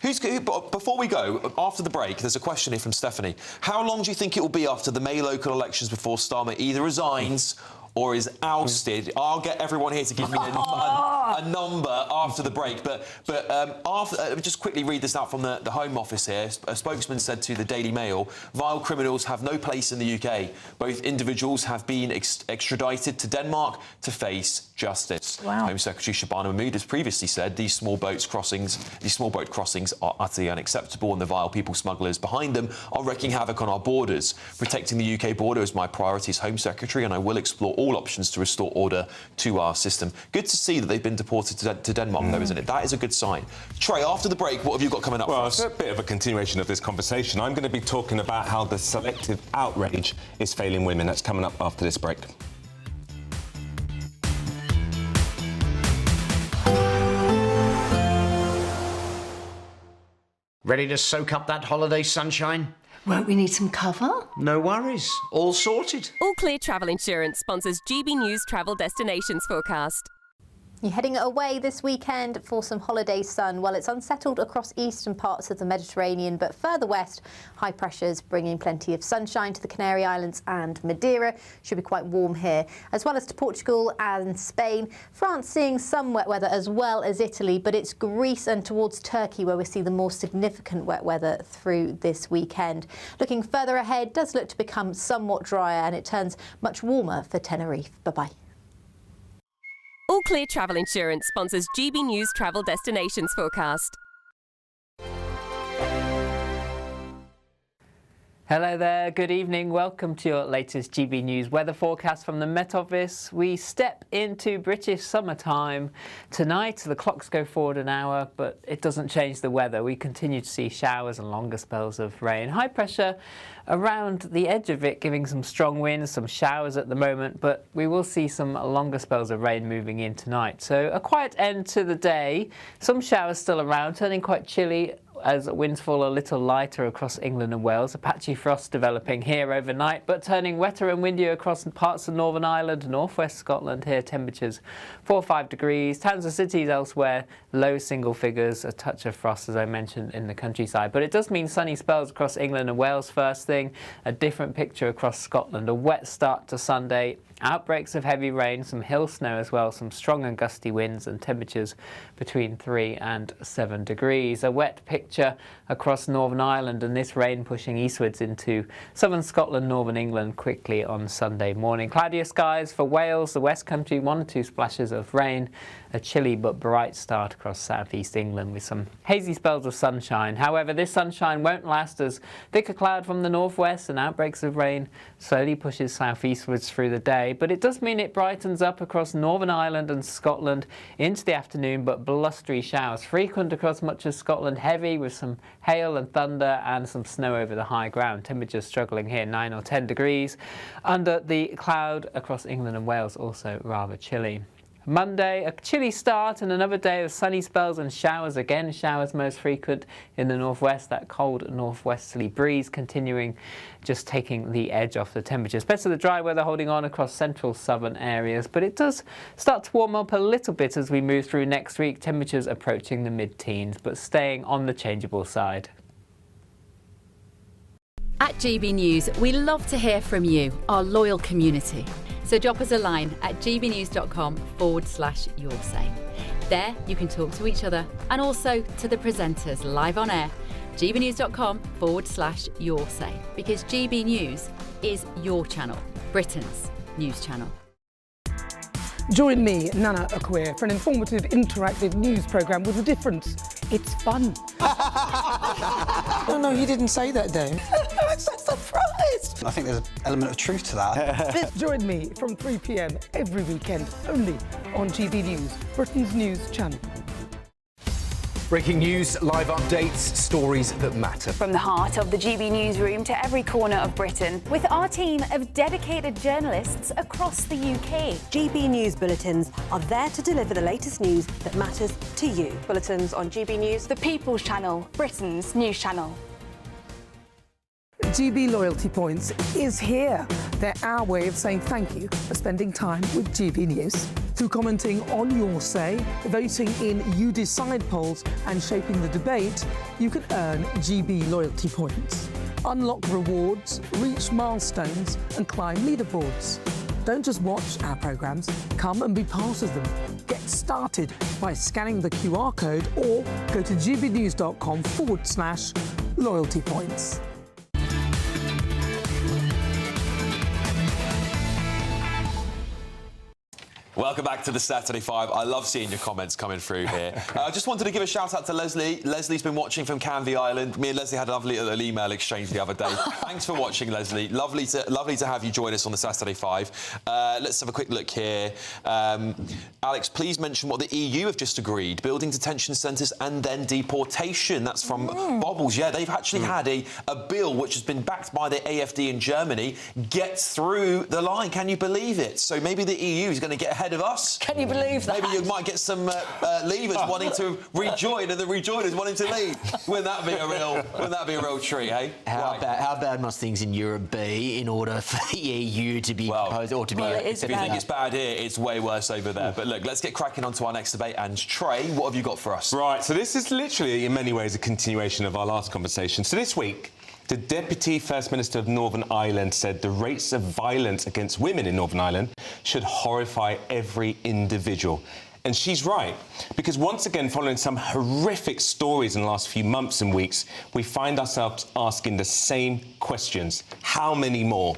before we go, after the break, there's a question here from Stephanie. How long do you think it will be after the May local elections before Starmer either resigns or is ousted? I'll get everyone here to give me a number after the break. But just quickly read this out from the Home Office here. A spokesman said to the Daily Mail, vile criminals have no place in the UK. Both individuals have been extradited to Denmark to face justice. Wow. Home Secretary Shabana Mahmood has previously said these small boat crossings are utterly unacceptable, and the vile people smugglers behind them are wreaking havoc on our borders. Protecting the UK border is my priority as Home Secretary, and I will explore all options to restore order to our system. Good to see that they've been deported to Denmark, though, isn't it? That is a good sign. Trey, after the break, what have you got coming up for us? Well, it's a bit of a continuation of this conversation. I'm going to be talking about how the selective outrage is failing women. That's coming up after this break. Ready to soak up that holiday sunshine? Won't we need some cover? No worries. All sorted. All Clear Travel Insurance sponsors GB News travel destinations forecast. You're heading away this weekend for some holiday sun. Well, it's unsettled across eastern parts of the Mediterranean, but further west, high pressures bringing plenty of sunshine to the Canary Islands and Madeira. Should be quite warm here, as well as to Portugal and Spain. France seeing some wet weather as well as Italy, but it's Greece and towards Turkey where we see the more significant wet weather through this weekend. Looking further ahead, does look to become somewhat drier, and it turns much warmer for Tenerife. Bye-bye. All Clear Travel Insurance sponsors GB News travel destinations forecast. Hello there, good evening. Welcome to your latest GB News weather forecast from the Met Office. We step into British summertime. Tonight, the clocks go forward an hour, but it doesn't change the weather. We continue to see showers and longer spells of rain. High pressure around the edge of it, giving some strong winds, some showers at the moment, but we will see some longer spells of rain moving in tonight. So a quiet end to the day. Some showers still around, turning quite chilly as winds fall a little lighter across England and Wales. A patchy frost developing here overnight, but turning wetter and windier across parts of Northern Ireland, northwest Scotland. Here temperatures 4 or 5 degrees. Towns and cities elsewhere, low single figures, a touch of frost as I mentioned in the countryside. But it does mean sunny spells across England and Wales first thing, a different picture across Scotland. A wet start to Sunday. Outbreaks of heavy rain, some hill snow as well, some strong and gusty winds, and temperatures between 3 and 7 degrees. A wet picture across Northern Ireland, and this rain pushing eastwards into southern Scotland, northern England quickly on Sunday morning. Cloudier skies for Wales, the West Country, 1 or 2 splashes of rain. A chilly but bright start across southeast England with some hazy spells of sunshine. However, this sunshine won't last as thicker cloud from the northwest and outbreaks of rain slowly pushes southeastwards through the day. But it does mean it brightens up across Northern Ireland and Scotland into the afternoon, but blustery showers frequent across much of Scotland, heavy with with some hail and thunder and some snow over the high ground. Temperatures struggling here, 9 or 10 degrees. Under the cloud across England and Wales, also rather chilly. Monday, a chilly start and another day of sunny spells and showers. Again, showers most frequent in the northwest. That cold northwesterly breeze continuing, just taking the edge off the temperatures. Better the dry weather holding on across central southern areas, but it does start to warm up a little bit as we move through next week. Temperatures approaching the mid-teens, but staying on the changeable side. At GB News, we love to hear from you, our loyal community. So drop us a line at gbnews.com/yoursay. There you can talk to each other and also to the presenters live on air. gbnews.com/yoursay, because GB News is your channel, Britain's news channel. Join me, Nana Akweer, for an informative, interactive news programme with a difference. It's fun. No, he didn't say that, Dave. I'm so surprised. I think there's an element of truth to that. Join me from 3 p.m. every weekend, only on GB News, Britain's news channel. Breaking news, live updates, stories that matter. From the heart of the GB newsroom to every corner of Britain, with our team of dedicated journalists across the UK. GB News bulletins are there to deliver the latest news that matters to you. Bulletins on GB News, the People's Channel, Britain's news channel. GB Loyalty Points is here. They're our way of saying thank you for spending time with GB News. Through commenting on Your Say, voting in You Decide polls and shaping the debate, you can earn GB Loyalty Points. Unlock rewards, reach milestones and climb leaderboards. Don't just watch our programmes, come and be part of them. Get started by scanning the QR code or go to gbnews.com/loyalty points. Welcome back to the Saturday 5. I love seeing your comments coming through here. I just wanted to give a shout out to Leslie. Leslie's been watching from Canvey Island. Me and Leslie had a lovely little email exchange the other day. Thanks for watching, Leslie. Lovely to have you join us on the Saturday 5. Let's have a quick look here. Alex, please mention what the EU have just agreed. Building detention centres and then deportation. That's from Bobbles. Yeah, they've actually had a bill which has been backed by the AfD in Germany get through the line. Can you believe it? So maybe the EU is going to get ahead of us. Can you believe that? Maybe you might get some leavers wanting to rejoin and the rejoiners wanting to leave. Wouldn't that be a real treat, eh? How bad must things in Europe be in order for the EU to be proposed or to be? If you think it's bad here, it's way worse over there. But look, let's get cracking on to our next debate. And Trey, what have you got for us? Right, so this is literally, in many ways, a continuation of our last conversation. So this week, the Deputy First Minister of Northern Ireland said the rates of violence against women in Northern Ireland should horrify every individual. And she's right, because once again, following some horrific stories in the last few months and weeks, we find ourselves asking the same questions. How many more?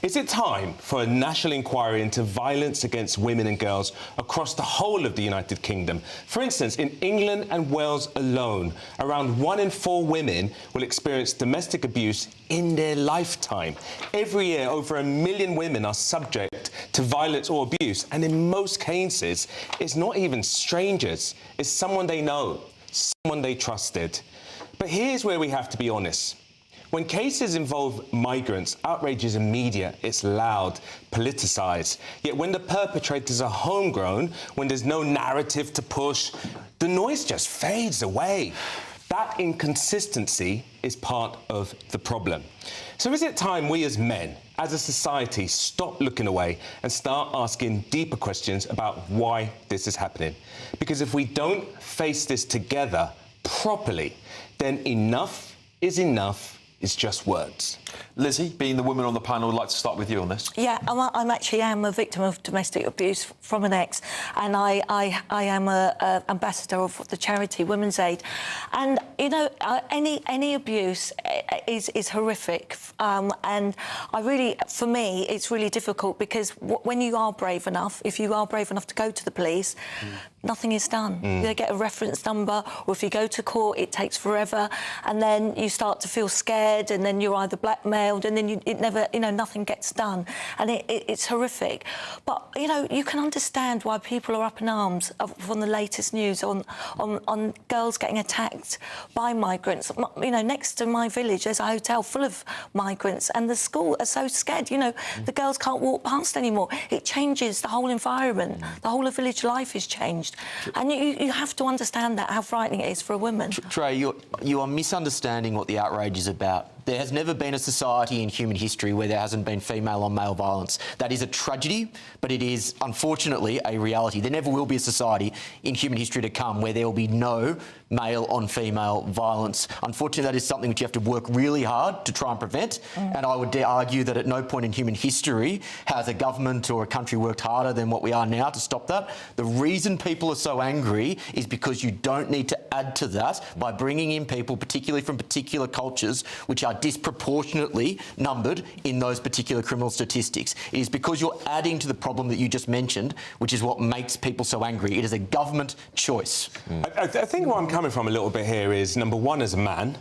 Is it time for a national inquiry into violence against women and girls across the whole of the United Kingdom? For instance, in England and Wales alone, around 1 in 4 women will experience domestic abuse in their lifetime. Every year, over 1 million women are subject to violence or abuse, and in most cases, it's not even strangers. It's someone they know, someone they trusted. But here's where we have to be honest. When cases involve migrants, outrage is immediate, it's loud, politicised. Yet when the perpetrators are homegrown, when there's no narrative to push, the noise just fades away. That inconsistency is part of the problem. So is it time we as men, as a society, stop looking away and start asking deeper questions about why this is happening? Because if we don't face this together properly, then enough is enough. It's just words. Lizzie, being the woman on the panel, I'd like to start with you on this. Yeah, I'm actually a victim of domestic abuse from an ex, and I am an ambassador of the charity Women's Aid. And, you know, any abuse is horrific. And for me, it's really difficult because when you are brave enough, if you are brave enough to go to the police, nothing is done. You get a reference number, or if you go to court, it takes forever, and then you start to feel scared, and then you're either blackmailed blackmailed, and then it never, nothing gets done, and it's horrific. But you can understand why people are up in arms from the latest news on girls getting attacked by migrants. Next to my village, there's a hotel full of migrants, and the school are so scared. The girls can't walk past anymore. It changes the whole environment. The whole of village life is changed, and you have to understand that, how frightening it is for a woman. Trey, you are misunderstanding what the outrage is about. There has never been a society in human history where there hasn't been female-on-male violence. That is a tragedy, but it is, unfortunately, a reality. There never will be a society in human history to come where there will be no male-on-female violence. Unfortunately, that is something which you have to work really hard to try and prevent, and I would argue that at no point in human history has a government or a country worked harder than what we are now to stop that. The reason people are so angry is because you don't need to add to that by bringing in people, particularly from particular cultures, which are disproportionately numbered in those particular criminal statistics. It is because you're adding to the problem that you just mentioned, which is what makes people so angry. It is a government choice. I think where I'm coming from a little bit here is, number one, as a man,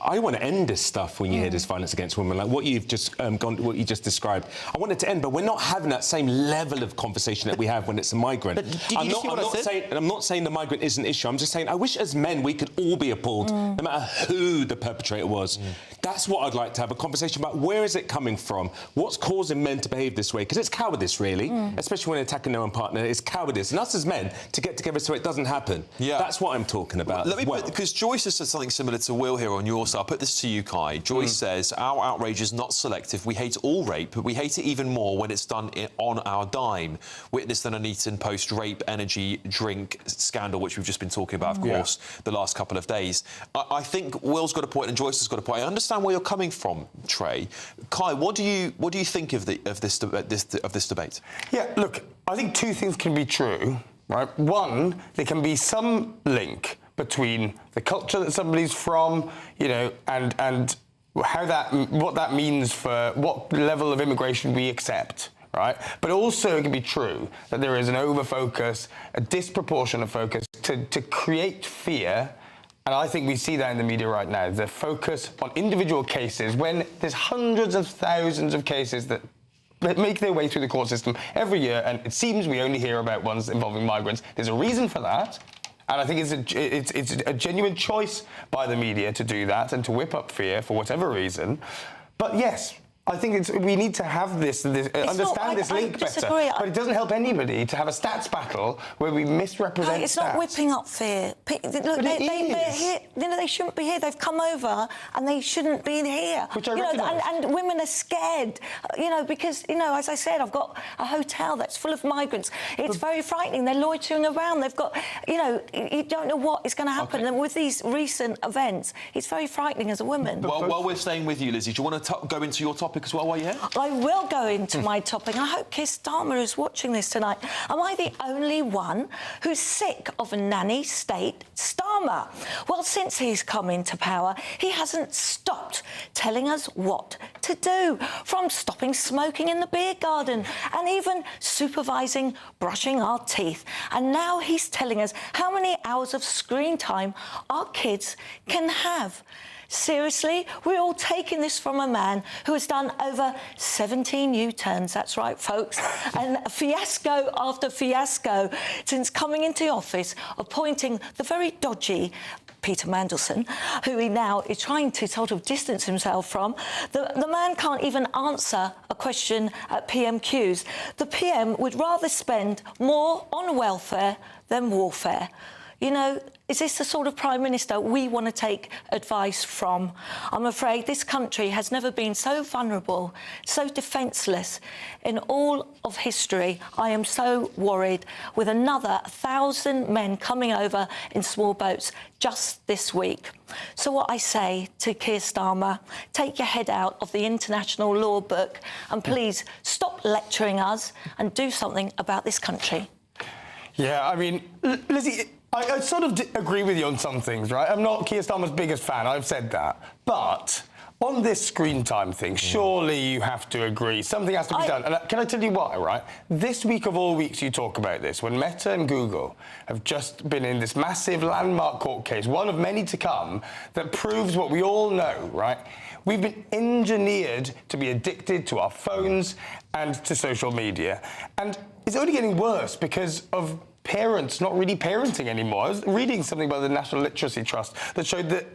I want to end this stuff when you hear this violence against women, like what you've just what you just described. I want it to end, but we're not having that same level of conversation that we have when it's a migrant. But did you see what I said? I'm not saying the migrant is an issue. I'm just saying I wish as men we could all be appalled, no matter who the perpetrator was. That's what I'd like to have a conversation about. Where is it coming from? What's causing men to behave this way? Because it's cowardice, really, especially when attacking their own partner. It's cowardice, and us as men to get together so it doesn't happen. Yeah, that's what I'm talking about. Let me because Joyce has said something similar to Will here on your side. I'll put this to you, Kai. Joyce says, our outrage is not selective. We hate all rape, but we hate it even more when it's done on our dime. Witness the Nuneaton post-rape energy drink scandal, which we've just been talking about, of course, the last couple of days. I think Will's got a point and Joyce has got a point. I understand where you're coming from, Trey. Kai, what do you think of this debate? Yeah, look, I think two things can be true, right? One, there can be some link between the culture that somebody's from, and what that means for what level of immigration we accept, right? But also it can be true that there is an over-focus, a disproportionate focus to create fear. And I think we see that in the media right now, the focus on individual cases when there's hundreds of thousands of cases that make their way through the court system every year, and it seems we only hear about ones involving migrants. There's a reason for that. And I think it's a genuine choice by the media to do that and to whip up fear for whatever reason. But yes, I think we need to have understand this link better. But it doesn't help anybody to have a stats battle where we misrepresent it's not whipping up fear. Look, they shouldn't be here. They've come over and they shouldn't be here. Which I recognise. And women are scared, because, as I said, I've got a hotel that's full of migrants. It's very frightening. They're loitering around. They've got, you don't know what is going to happen. And with these recent events, it's very frightening as a woman. While we're staying with you, Lizzie, do you want to go into your topic as well while you're here? I will go into my topic. I hope Keir Starmer is watching this tonight. Am I the only one who's sick of a nanny state Starmer? Well, since he's come into power, he hasn't stopped telling us what to do, from stopping smoking in the beer garden and even supervising brushing our teeth. And now he's telling us how many hours of screen time our kids can have. Seriously, we're all taking this from a man who has done over 17 U-turns, that's right, folks, and fiasco after fiasco since coming into office, appointing the very dodgy Peter Mandelson, who he now is trying to sort of distance himself from. The man can't even answer a question at PMQs. The PM would rather spend more on welfare than warfare. Is this the sort of Prime Minister we want to take advice from? I'm afraid this country has never been so vulnerable, so defenceless in all of history. I am so worried, with another 1,000 men coming over in small boats just this week. So what I say to Keir Starmer, take your head out of the international law book and please stop lecturing us and do something about this country. Yeah, I mean, Lizzie, I sort of agree with you on some things, right? I'm not Keir Starmer's biggest fan, I've said that. But on this screen time thing, surely you have to agree. Something has to be done. And can I tell you why, right? This week of all weeks you talk about this, when Meta and Google have just been in this massive landmark court case, one of many to come, that proves what we all know, right? We've been engineered to be addicted to our phones and to social media. And it's only getting worse because of parents not really parenting anymore. I was reading something by the National Literacy Trust that showed that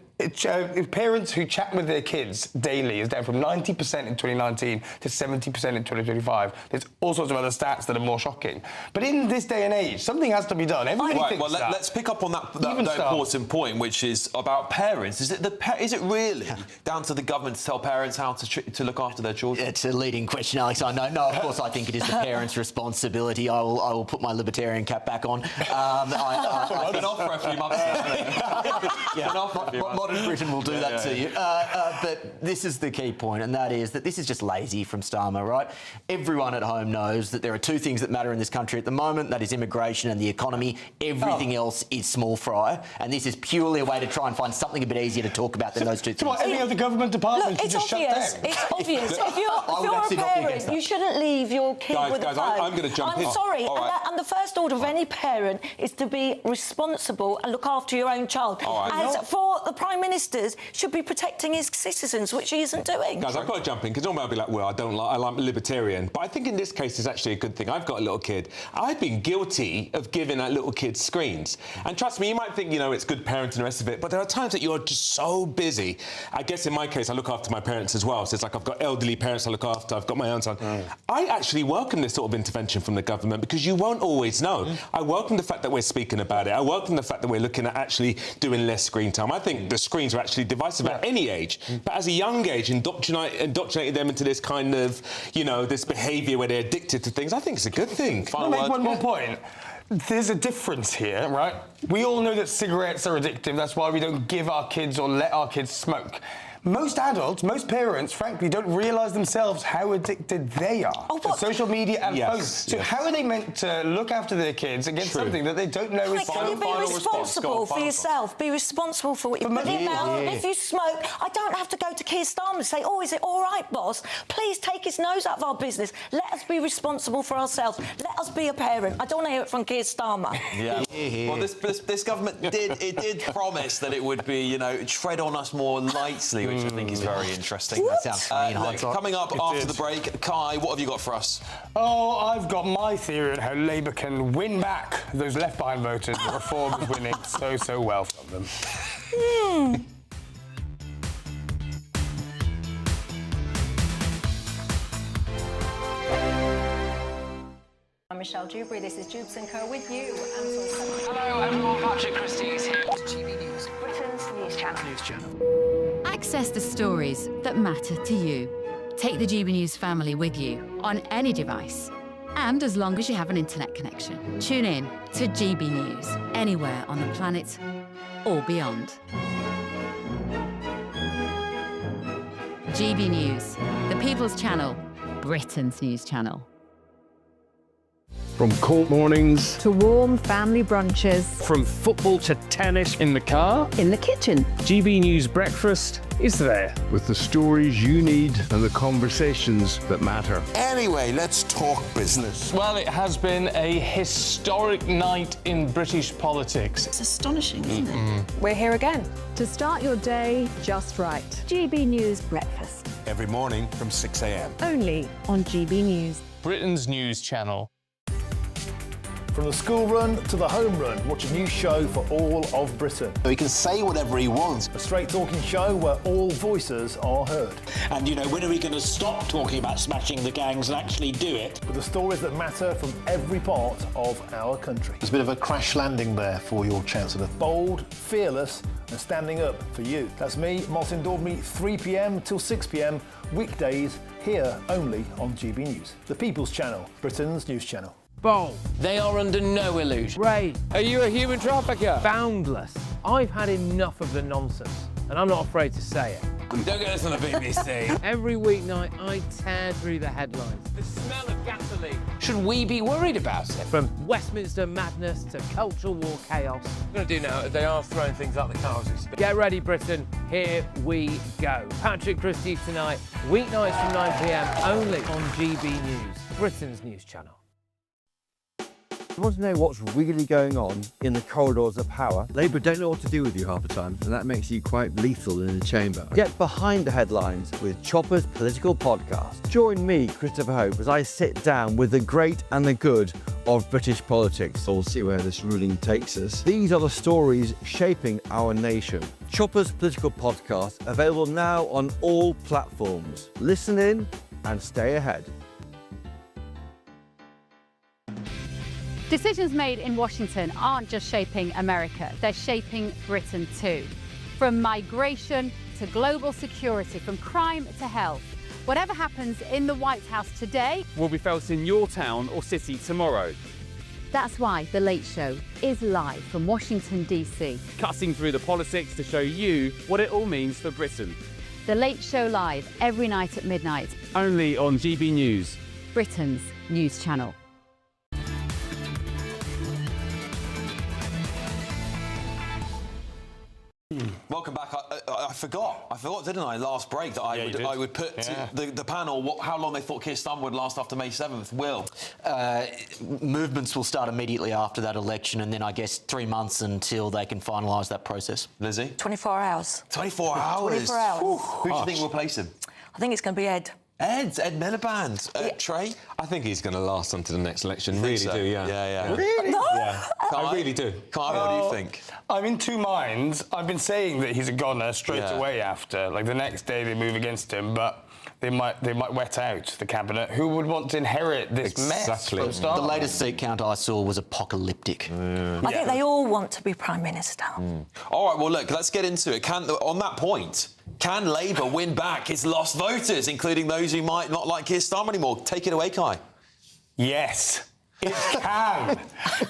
parents who chat with their kids daily is down from 90% in 2019 to 70% in 2025. There's all sorts of other stats that are more shocking. But in this day and age, something has to be done. Everybody thinks well, that. let's pick up on that important point, which is about parents. Is it really down to the government to tell parents how to look after their children? It's a leading question, Alex. I know. No, of course, I think it is the parents' responsibility. I will put my libertarian cap back on. I've been off for a few months now. Modern Britain will do that to you. But this is the key point, and that is that this is just lazy from Starmer, right? Everyone at home knows that there are two things that matter in this country at the moment. That is immigration and the economy. Everything else is small fry, and this is purely a way to try and find something a bit easier to talk about than those two things. Any other government department should just shut down. It's obvious. If you're a parent, you shouldn't leave your kid with a phone. I'm going to jump in. I'm sorry, Right. and the first order of any parent is to be responsible and look after your own child. As for the Prime Minister's, should be protecting his citizens, which he isn't doing. Guys, I've got to jump in, because normally I'll be like, well, I'm libertarian. But I think in this case it's actually a good thing. I've got a little kid. I've been guilty of giving that little kid screens. And trust me, you might think, it's good parenting and the rest of it, but there are times that you're just so busy. I guess in my case, I look after my parents as well. So it's like I've got elderly parents I look after, I've got my own son. I actually welcome this sort of intervention from the government, because you won't always know. I welcome the fact that we're speaking about it. I welcome the fact that we're looking at actually doing less screen time. I think the screens are actually divisive at any age, but as a young age, indoctrinating them into this kind of, this behaviour where they're addicted to things, I think it's a good thing. I'll make one more point. There's a difference here, right? We all know that cigarettes are addictive. That's why we don't give our kids or let our kids smoke. Most adults, most parents, frankly, don't realise themselves how addicted they are to social media and phones. So how are they meant to look after their kids against something that they don't know is Can you be responsible for yourself? Be responsible for what you put in your mouth. If you smoke, I don't have to go to Keir Starmer and say, is it all right, boss? Please take his nose out of our business. Let us be responsible for ourselves. Let us be a parent. I don't want to hear it from Keir Starmer. Well, this government did promise that it would be, tread on us more lightly, which I think is very interesting. That sounds funny. Coming up after the break, Kai, what have you got for us? I've got my theory on how Labour can win back those left-behind voters that Reform is winning so well from them. I'm Michelle Dewberry. This is Jubes & Co. with you. Hello everyone, Patrick Christie is here. GB News, Britain's news channel. Access the stories that matter to you. Take the GB News family with you on any device. And as long as you have an internet connection, tune in to GB News anywhere on the planet or beyond. GB News, the People's Channel, Britain's news channel. From cold mornings to warm family brunches, from football to tennis in the car, in the kitchen. GB News Breakfast is there. With the stories you need and the conversations that matter. Anyway, let's talk business. Well, it has been a historic night in British politics. It's astonishing, isn't it? We're here again to start your day just right. GB News Breakfast. Every morning from 6 a.m. Only on GB News. Britain's news channel. From the school run to the home run, watch a new show for all of Britain. He can say whatever he wants. A straight-talking show where all voices are heard. And, when are we going to stop talking about smashing the gangs and actually do it? With the stories that matter from every part of our country. There's a bit of a crash landing there for your Chancellor. Bold, fearless and standing up for you. That's me, Martin Daubney, 3 p.m. till 6 p.m, weekdays, here only on GB News. The People's Channel, Britain's news channel. Bold. They are under no illusion. Ray. Are you a human trafficker? Boundless. I've had enough of the nonsense, and I'm not afraid to say it. Don't get us on the BBC. Every weeknight, I tear through the headlines. The smell of gasoline. Should we be worried about it? From Westminster madness to cultural war chaos. What I'm going to do now is they are throwing things out the cars. Get ready, Britain. Here we go. Patrick Christie tonight, weeknights from 9 p.m, only on GB News, Britain's news channel. You want to know what's really going on in the corridors of power? Labour don't know what to do with you half the time, and that makes you quite lethal in the chamber. Get behind the headlines with Chopper's Political Podcast. Join me, Christopher Hope, as I sit down with the great and the good of British politics. We'll see where this ruling takes us. These are the stories shaping our nation. Chopper's Political Podcast, available now on all platforms. Listen in and stay ahead. Decisions made in Washington aren't just shaping America, they're shaping Britain too. From migration to global security, from crime to health. Whatever happens in the White House today will be felt in your town or city tomorrow. That's why The Late Show is live from Washington, D.C. Cutting through the politics to show you what it all means for Britain. The Late Show live every night at midnight. Only on GB News, Britain's news channel. Welcome back. I forgot, didn't I, last break, that I would put to the panel how long they thought Keir Starmer would last after May 7th. Will? Movements will start immediately after that election, and then I guess 3 months until they can finalise that process. Lizzie? 24 hours. 24 hours? 24 hours. Who do you think will replace him? I think it's going to be Ed. Ed Miliband. Trey? I think he's going to last until the next election. Really do, yeah. Yeah. Really? No. Yeah. I really do. What do you think? I'm in two minds. I've been saying that he's a goner straight away after. Like, the next day they move against him, but they might wet out the cabinet. Who would want to inherit this mess from Starmer? The latest seat count I saw was apocalyptic. I think they all want to be Prime Minister. All right, well, look, let's get into it. On that point, can Labour win back its lost voters, including those who might not like Keir Starmer anymore? Take it away, Kai. Yes. It can.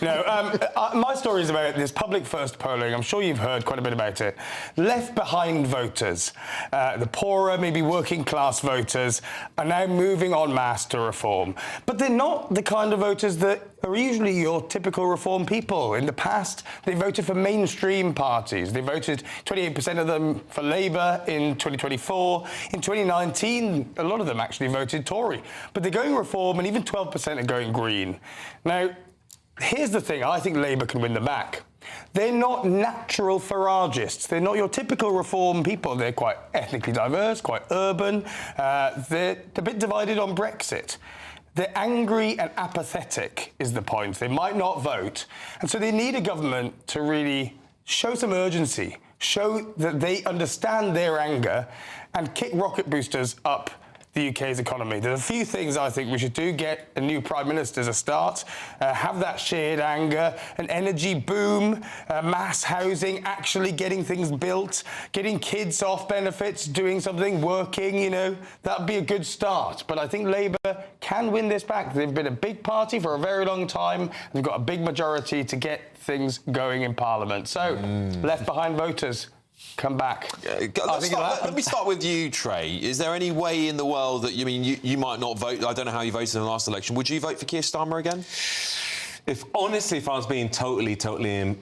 My story is about this public first polling. I'm sure you've heard quite a bit about it. Left behind voters, the poorer, maybe working class voters, are now moving en masse to reform. But they're not the kind of voters that are usually your typical reform people. In the past, they voted for mainstream parties. They voted 28% of them for Labour in 2024. In 2019, a lot of them actually voted Tory. But they're going reform, and even 12% are going Green. Now, here's the thing. I think Labour can win them back. They're not natural Faragists. They're not your typical reform people. They're quite ethnically diverse, quite urban. They're a bit divided on Brexit. They're angry and apathetic is the point. They might not vote. And so they need a government to really show some urgency, show that they understand their anger, and kick rocket boosters up the UK's economy. There's a few things I think we should do. Get a new Prime Minister as a start, have that shared anger, an energy boom, mass housing, actually getting things built, getting kids off benefits, doing something, working, that'd be a good start. But I think Labour can win this back. They've been a big party for a very long time. They've got a big majority to get things going in Parliament. So, left behind voters, come back. Let me start with you, Trey. Is there any way in the world that, you might not vote? I don't know how you voted in the last election. Would you vote for Keir Starmer again? If I was being totally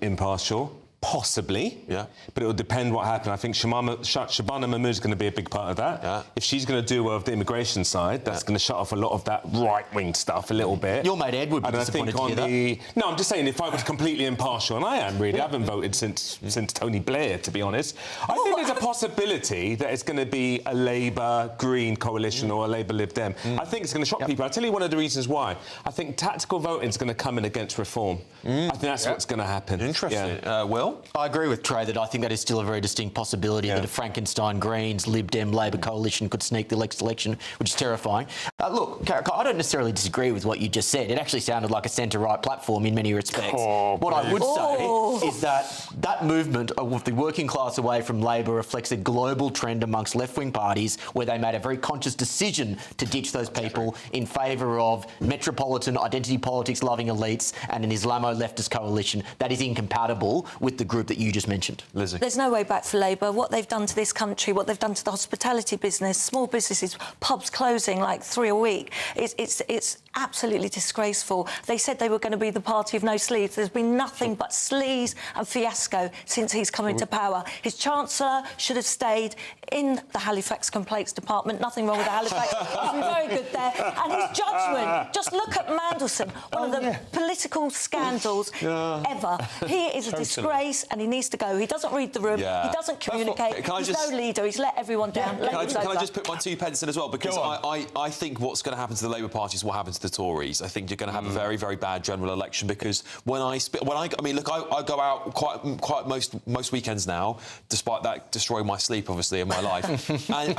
impartial, possibly. Yeah. But it would depend what happened. I think Shabana Mahmood is going to be a big part of that. Yeah. If she's going to do well with the immigration side, that's going to shut off a lot of that right-wing stuff a little bit. Your mate Ed would be disappointed to hear that. No, I'm just saying, if I was completely impartial, and I am really, I haven't voted since Tony Blair, to be honest. I think there's a possibility that it's going to be a Labour-Green coalition or a Labour-Lib Dem. I think it's going to shock people. I'll tell you one of the reasons why. I think tactical voting is going to come in against reform. I think that's what's going to happen. Interesting. Will? I agree with Trey that I think that is still a very distinct possibility that a Frankenstein Greens, Lib Dem, Labor coalition could sneak the next election, which is terrifying. Look, I don't necessarily disagree with what you just said. It actually sounded like a centre-right platform in many respects. What I would say is that movement of the working class away from Labor reflects a global trend amongst left-wing parties where they made a very conscious decision to ditch those people in favour of metropolitan identity politics loving elites and an Islamo-leftist coalition that is incompatible with the group that you just mentioned. Lizzie? There's no way back for Labour. What they've done to this country, what they've done to the hospitality business, small businesses, pubs closing like 3 a week, it's absolutely disgraceful. They said they were going to be the party of no sleeves. There's been nothing but sleaze and fiasco since he's come into power. His Chancellor should have stayed in the Halifax Complaints Department. Nothing wrong with the Halifax. He's been very good there. And his judgment, just look at Mandelson, one of the political scandals ever. He is a disgrace and he needs to go. He doesn't read the room. He doesn't communicate. He's no leader. He's let everyone down. Can I just put my 2 pence in as well? Because I think what's going to happen to the Labour Party is what happens to the Tories. I think you're going to have a very, very bad general election because I mean, look, I go out quite most weekends now, despite that destroying my sleep, obviously, in my life. and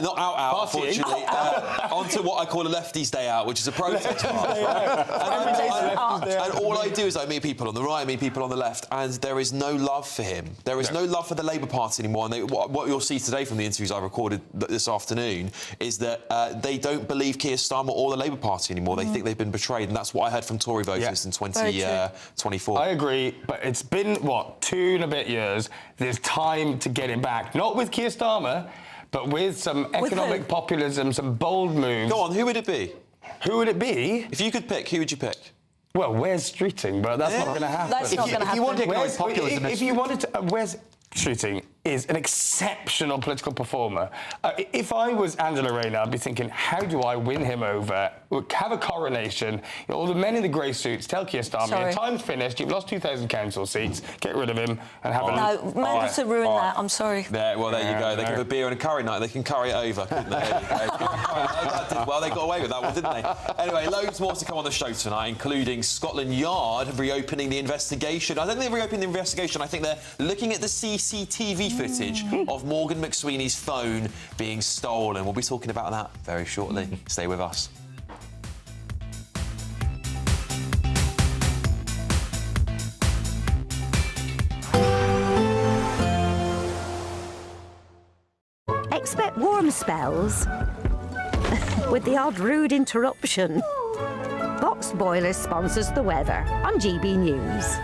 not out, unfortunately, onto what I call a lefties' day out, which is a protest march. And all I do is I meet people on the right, I meet people on the left, and there is no love for him. There is no love for the Labour Party anymore. And what you'll see today from the interviews I recorded this afternoon is that they don't believe Keir Starmer or the Labour Party anymore. They think they've been betrayed, and that's what I heard from Tory voters in 2024. I agree, but it's been, 2 and a bit years. There's time to get it back. Not with Keir Starmer, but with some economic populism, some bold moves. Go on, who would it be? Who would it be? If you could pick, who would you pick? Well, where's Streeting? But that's not going to happen. That's not going to happen. If you want economic populism... If you wanted to... Where's Streeting is an exceptional political performer. If I was Angela Rayner, I'd be thinking, how do I win him over? Have a coronation. All the men in the grey suits tell Keir Starmer, your time's finished, you've lost 2,000 council seats, get rid of him and have a... No, Mandelson ruined that, I'm sorry. There you go. They give a beer and a curry night. They can curry it over, couldn't they? Well, they got away with that one, didn't they? Anyway, loads more to come on the show tonight, including Scotland Yard reopening the investigation. I don't think they're reopening the investigation. I think they're looking at the CCTV footage of Morgan McSweeney's phone being stolen. We'll be talking about that very shortly. Stay with us. Expect warm spells with the odd rude interruption. Box Boiler sponsors the weather on GB News.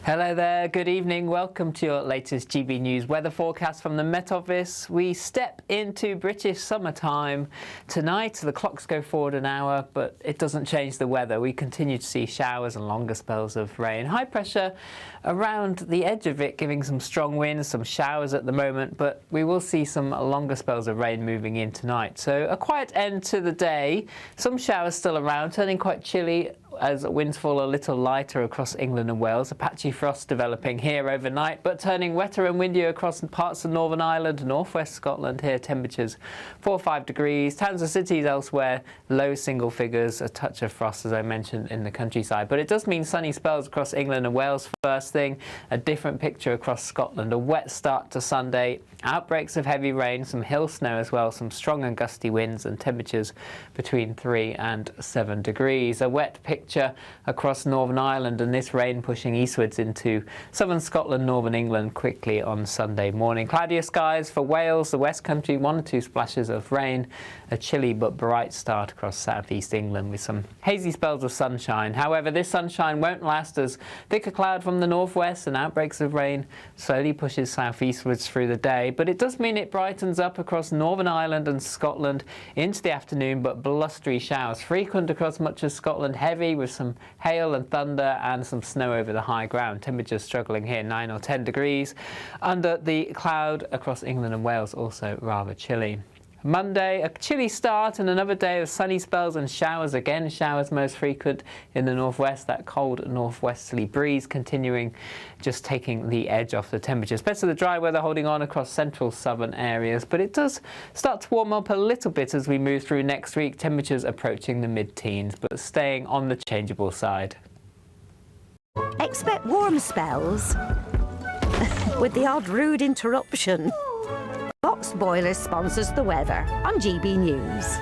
Hello there, good evening. Welcome to your latest GB News weather forecast from the Met Office. We step into British summertime tonight. The clocks go forward an hour, but it doesn't change the weather. We continue to see showers and longer spells of rain. High pressure around the edge of it, giving some strong winds, some showers at the moment, but we will see some longer spells of rain moving in tonight. So a quiet end to the day. Some showers still around, turning quite chilly as winds fall a little lighter across England and Wales. A patchy frost developing here overnight, but turning wetter and windier across parts of Northern Ireland, northwest Scotland. Here temperatures 4 or 5 degrees. Towns and cities elsewhere, low single figures, a touch of frost, as I mentioned, in the countryside. But it does mean sunny spells across England and Wales first thing. A different picture across Scotland. A wet start to Sunday. Outbreaks of heavy rain, some hill snow as well, some strong and gusty winds, and temperatures between 3 and 7 degrees. A wet picture across Northern Ireland, and this rain pushing eastwards into southern Scotland, northern England quickly on Sunday morning. Cloudier skies for Wales, the West Country, 1 or 2 splashes of rain. A chilly but bright start across southeast England with some hazy spells of sunshine. However, this sunshine won't last as thicker cloud from the northwest and outbreaks of rain slowly pushes southeastwards through the day. But it does mean it brightens up across Northern Ireland and Scotland into the afternoon, but blustery showers frequent across much of Scotland, heavy with some hail and thunder and some snow over the high ground. Temperatures struggling here, 9 or 10 degrees. Under the cloud across England and Wales, also rather chilly. Monday, a chilly start and another day of sunny spells and showers. Again, showers most frequent in the northwest. That cold northwesterly breeze continuing, just taking the edge off the temperatures. Best of the dry weather holding on across central southern areas, but it does start to warm up a little bit as we move through next week. Temperatures approaching the mid-teens, but staying on the changeable side. Expect warm spells with the odd rude interruption. Box Boiler sponsors the weather on GB News.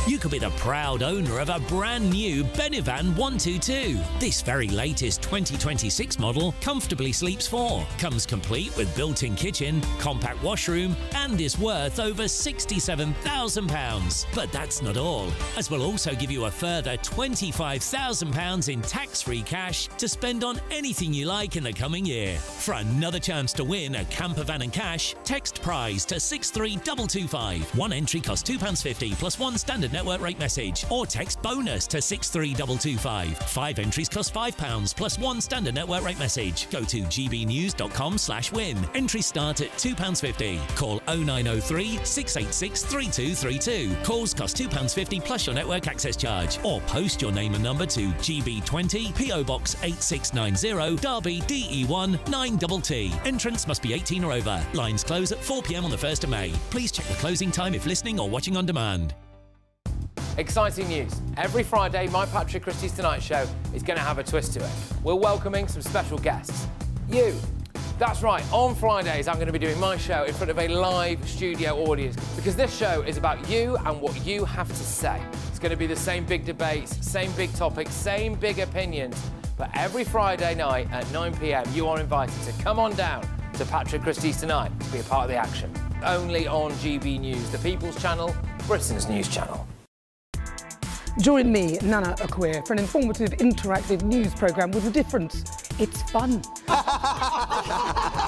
You you could be the proud owner of a brand new Benevan 122. This very latest 2026 model comfortably sleeps 4, comes complete with built-in kitchen, compact washroom, and is worth over £67,000. But that's not all, as we'll also give you a further £25,000 in tax-free cash to spend on anything you like in the coming year. For another chance to win a camper van and cash, text prize to 63225. One entry costs £2.50 plus one standard network rate message, or text bonus to 63225. 5 entries cost £5 plus one standard network rate message. Go to gbnews.com/win. Entries start at £2.50. Call 0903 686 3232. Calls cost £2.50 plus your network access charge, or post your name and number to GB20 PO Box 8690 Derby DE1 9TT. Entrance must be 18 or over. Lines close at 4 p.m. on the 1st of May. Please check the closing time if listening or watching on demand. Exciting news. Every Friday, my Patrick Christie's Tonight Show is going to have a twist to it. We're welcoming some special guests. You. That's right, on Fridays I'm going to be doing my show in front of a live studio audience, because this show is about you and what you have to say. It's going to be the same big debates, same big topics, same big opinions. But every Friday night at 9 p.m, you are invited to come on down to Patrick Christie's Tonight to be a part of the action. Only on GB News, the People's Channel, Britain's news channel. Join me, Nana Akweer, for an informative, interactive news programme with a difference. It's fun.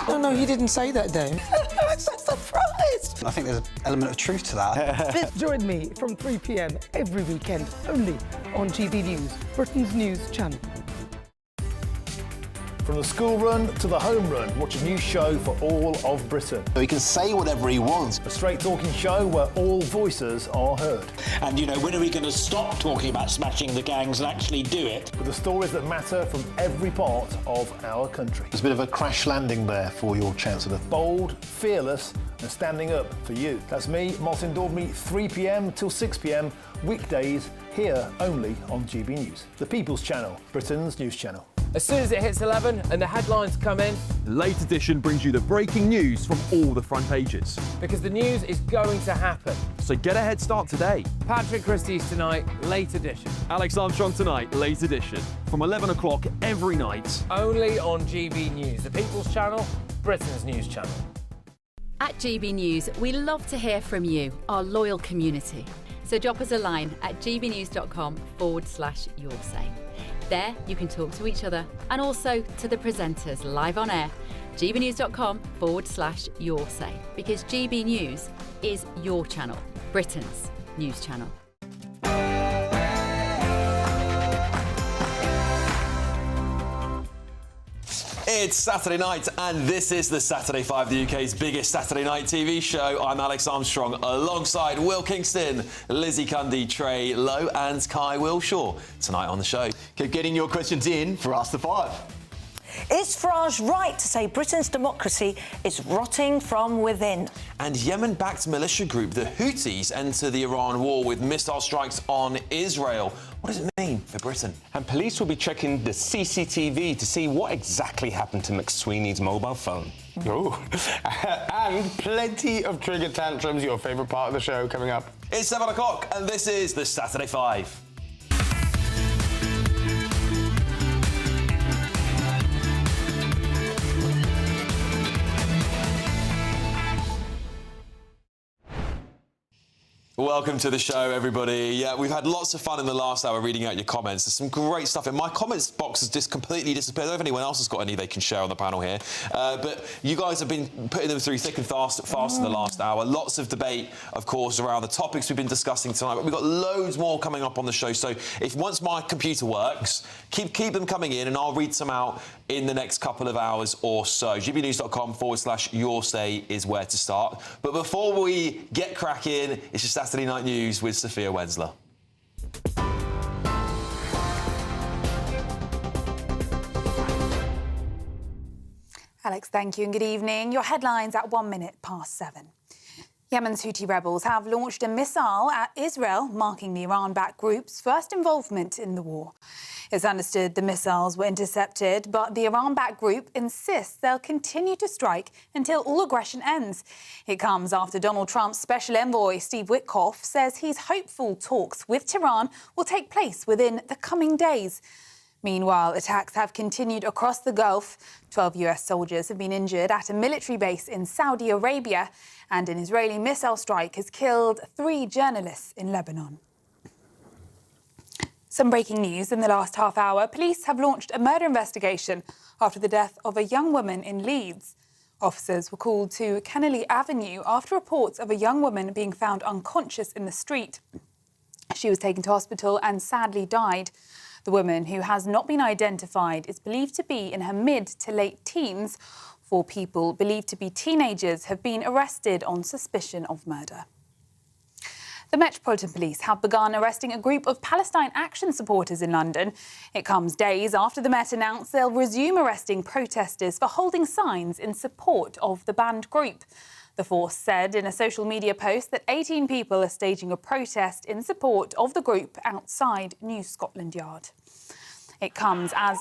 No, he didn't say that, Dave. I'm so surprised. I think there's an element of truth to that. Join me from 3 p.m. every weekend, only on GB News, Britain's news channel. From the school run to the home run, watch a new show for all of Britain. So he can say whatever he wants. A straight talking show where all voices are heard. And, you know, when are we going to stop talking about smashing the gangs and actually do it? With the stories that matter from every part of our country. There's a bit of a crash landing there for your Chancellor. Bold, fearless and standing up for you. That's me, Martin Daubney, 3 p.m. till 6 p.m, weekdays, here only on GB News. The People's Channel, Britain's news channel. As soon as it hits 11 and the headlines come in, the Late Edition brings you the breaking news from all the front pages. Because the news is going to happen. So get a head start today. Patrick Christie's Tonight, Late Edition. Alex Armstrong Tonight, Late Edition. From 11 o'clock every night. Only on GB News, the People's Channel, Britain's news channel. At GB News, we love to hear from you, our loyal community. So drop us a line at gbnews.com/yoursay. There, you can talk to each other and also to the presenters live on air. gbnews.com/yoursay, because GB News is your channel, Britain's news channel. It's Saturday night, and this is the Saturday 5, the UK's biggest Saturday night TV show. I'm Alex Armstrong, alongside Will Kingston, Lizzie Cundy, Trey Lowe, and Kai Wilshaw. Tonight on the show, keep getting your questions in for Ask the Five. Is Farage right to say Britain's democracy is rotting from within? And Yemen-backed militia group the Houthis enter the Iran war with missile strikes on Israel. What does it mean for Britain? And police will be checking the CCTV to see what exactly happened to McSweeney's mobile phone. Oh, and plenty of trigger tantrums, your favourite part of the show, coming up. It's 7 o'clock, and this is the Saturday 5. Welcome to the show, everybody. Yeah, we've had lots of fun in the last hour reading out your comments. There's some great stuff in my comments box has just completely disappeared. I don't know if anyone else has got any they can share on the panel here. But you guys have been putting them through thick and fast in the last hour. Lots of debate, of course, around the topics we've been discussing tonight. But we've got loads more coming up on the show. So if once my computer works, keep them coming in, and I'll read some out in the next couple of hours or so. gbnews.com/yoursay is where to start. But before we get cracking, it's your Saturday Night News with Sophia Wensler. Alex, thank you and good evening. Your headlines at 1 minute past 7. Yemen's Houthi rebels have launched a missile at Israel, marking the Iran-backed group's first involvement in the war. It's understood the missiles were intercepted, but the Iran-backed group insists they'll continue to strike until all aggression ends. It comes after Donald Trump's special envoy, Steve Witkoff, says he's hopeful talks with Tehran will take place within the coming days. Meanwhile, attacks have continued across the Gulf. 12 US soldiers have been injured at a military base in Saudi Arabia, and an Israeli missile strike has killed 3 journalists in Lebanon. Some breaking news in the last half hour. Police have launched a murder investigation after the death of a young woman in Leeds. Officers were called to Kennelly Avenue after reports of a young woman being found unconscious in the street. She was taken to hospital and sadly died. The woman, who has not been identified, is believed to be in her mid to late teens. 4 people believed to be teenagers have been arrested on suspicion of murder. The Metropolitan Police have begun arresting a group of Palestine Action supporters in London. It comes days after the Met announced they'll resume arresting protesters for holding signs in support of the banned group. The force said in a social media post that 18 people are staging a protest in support of the group outside New Scotland Yard. It comes as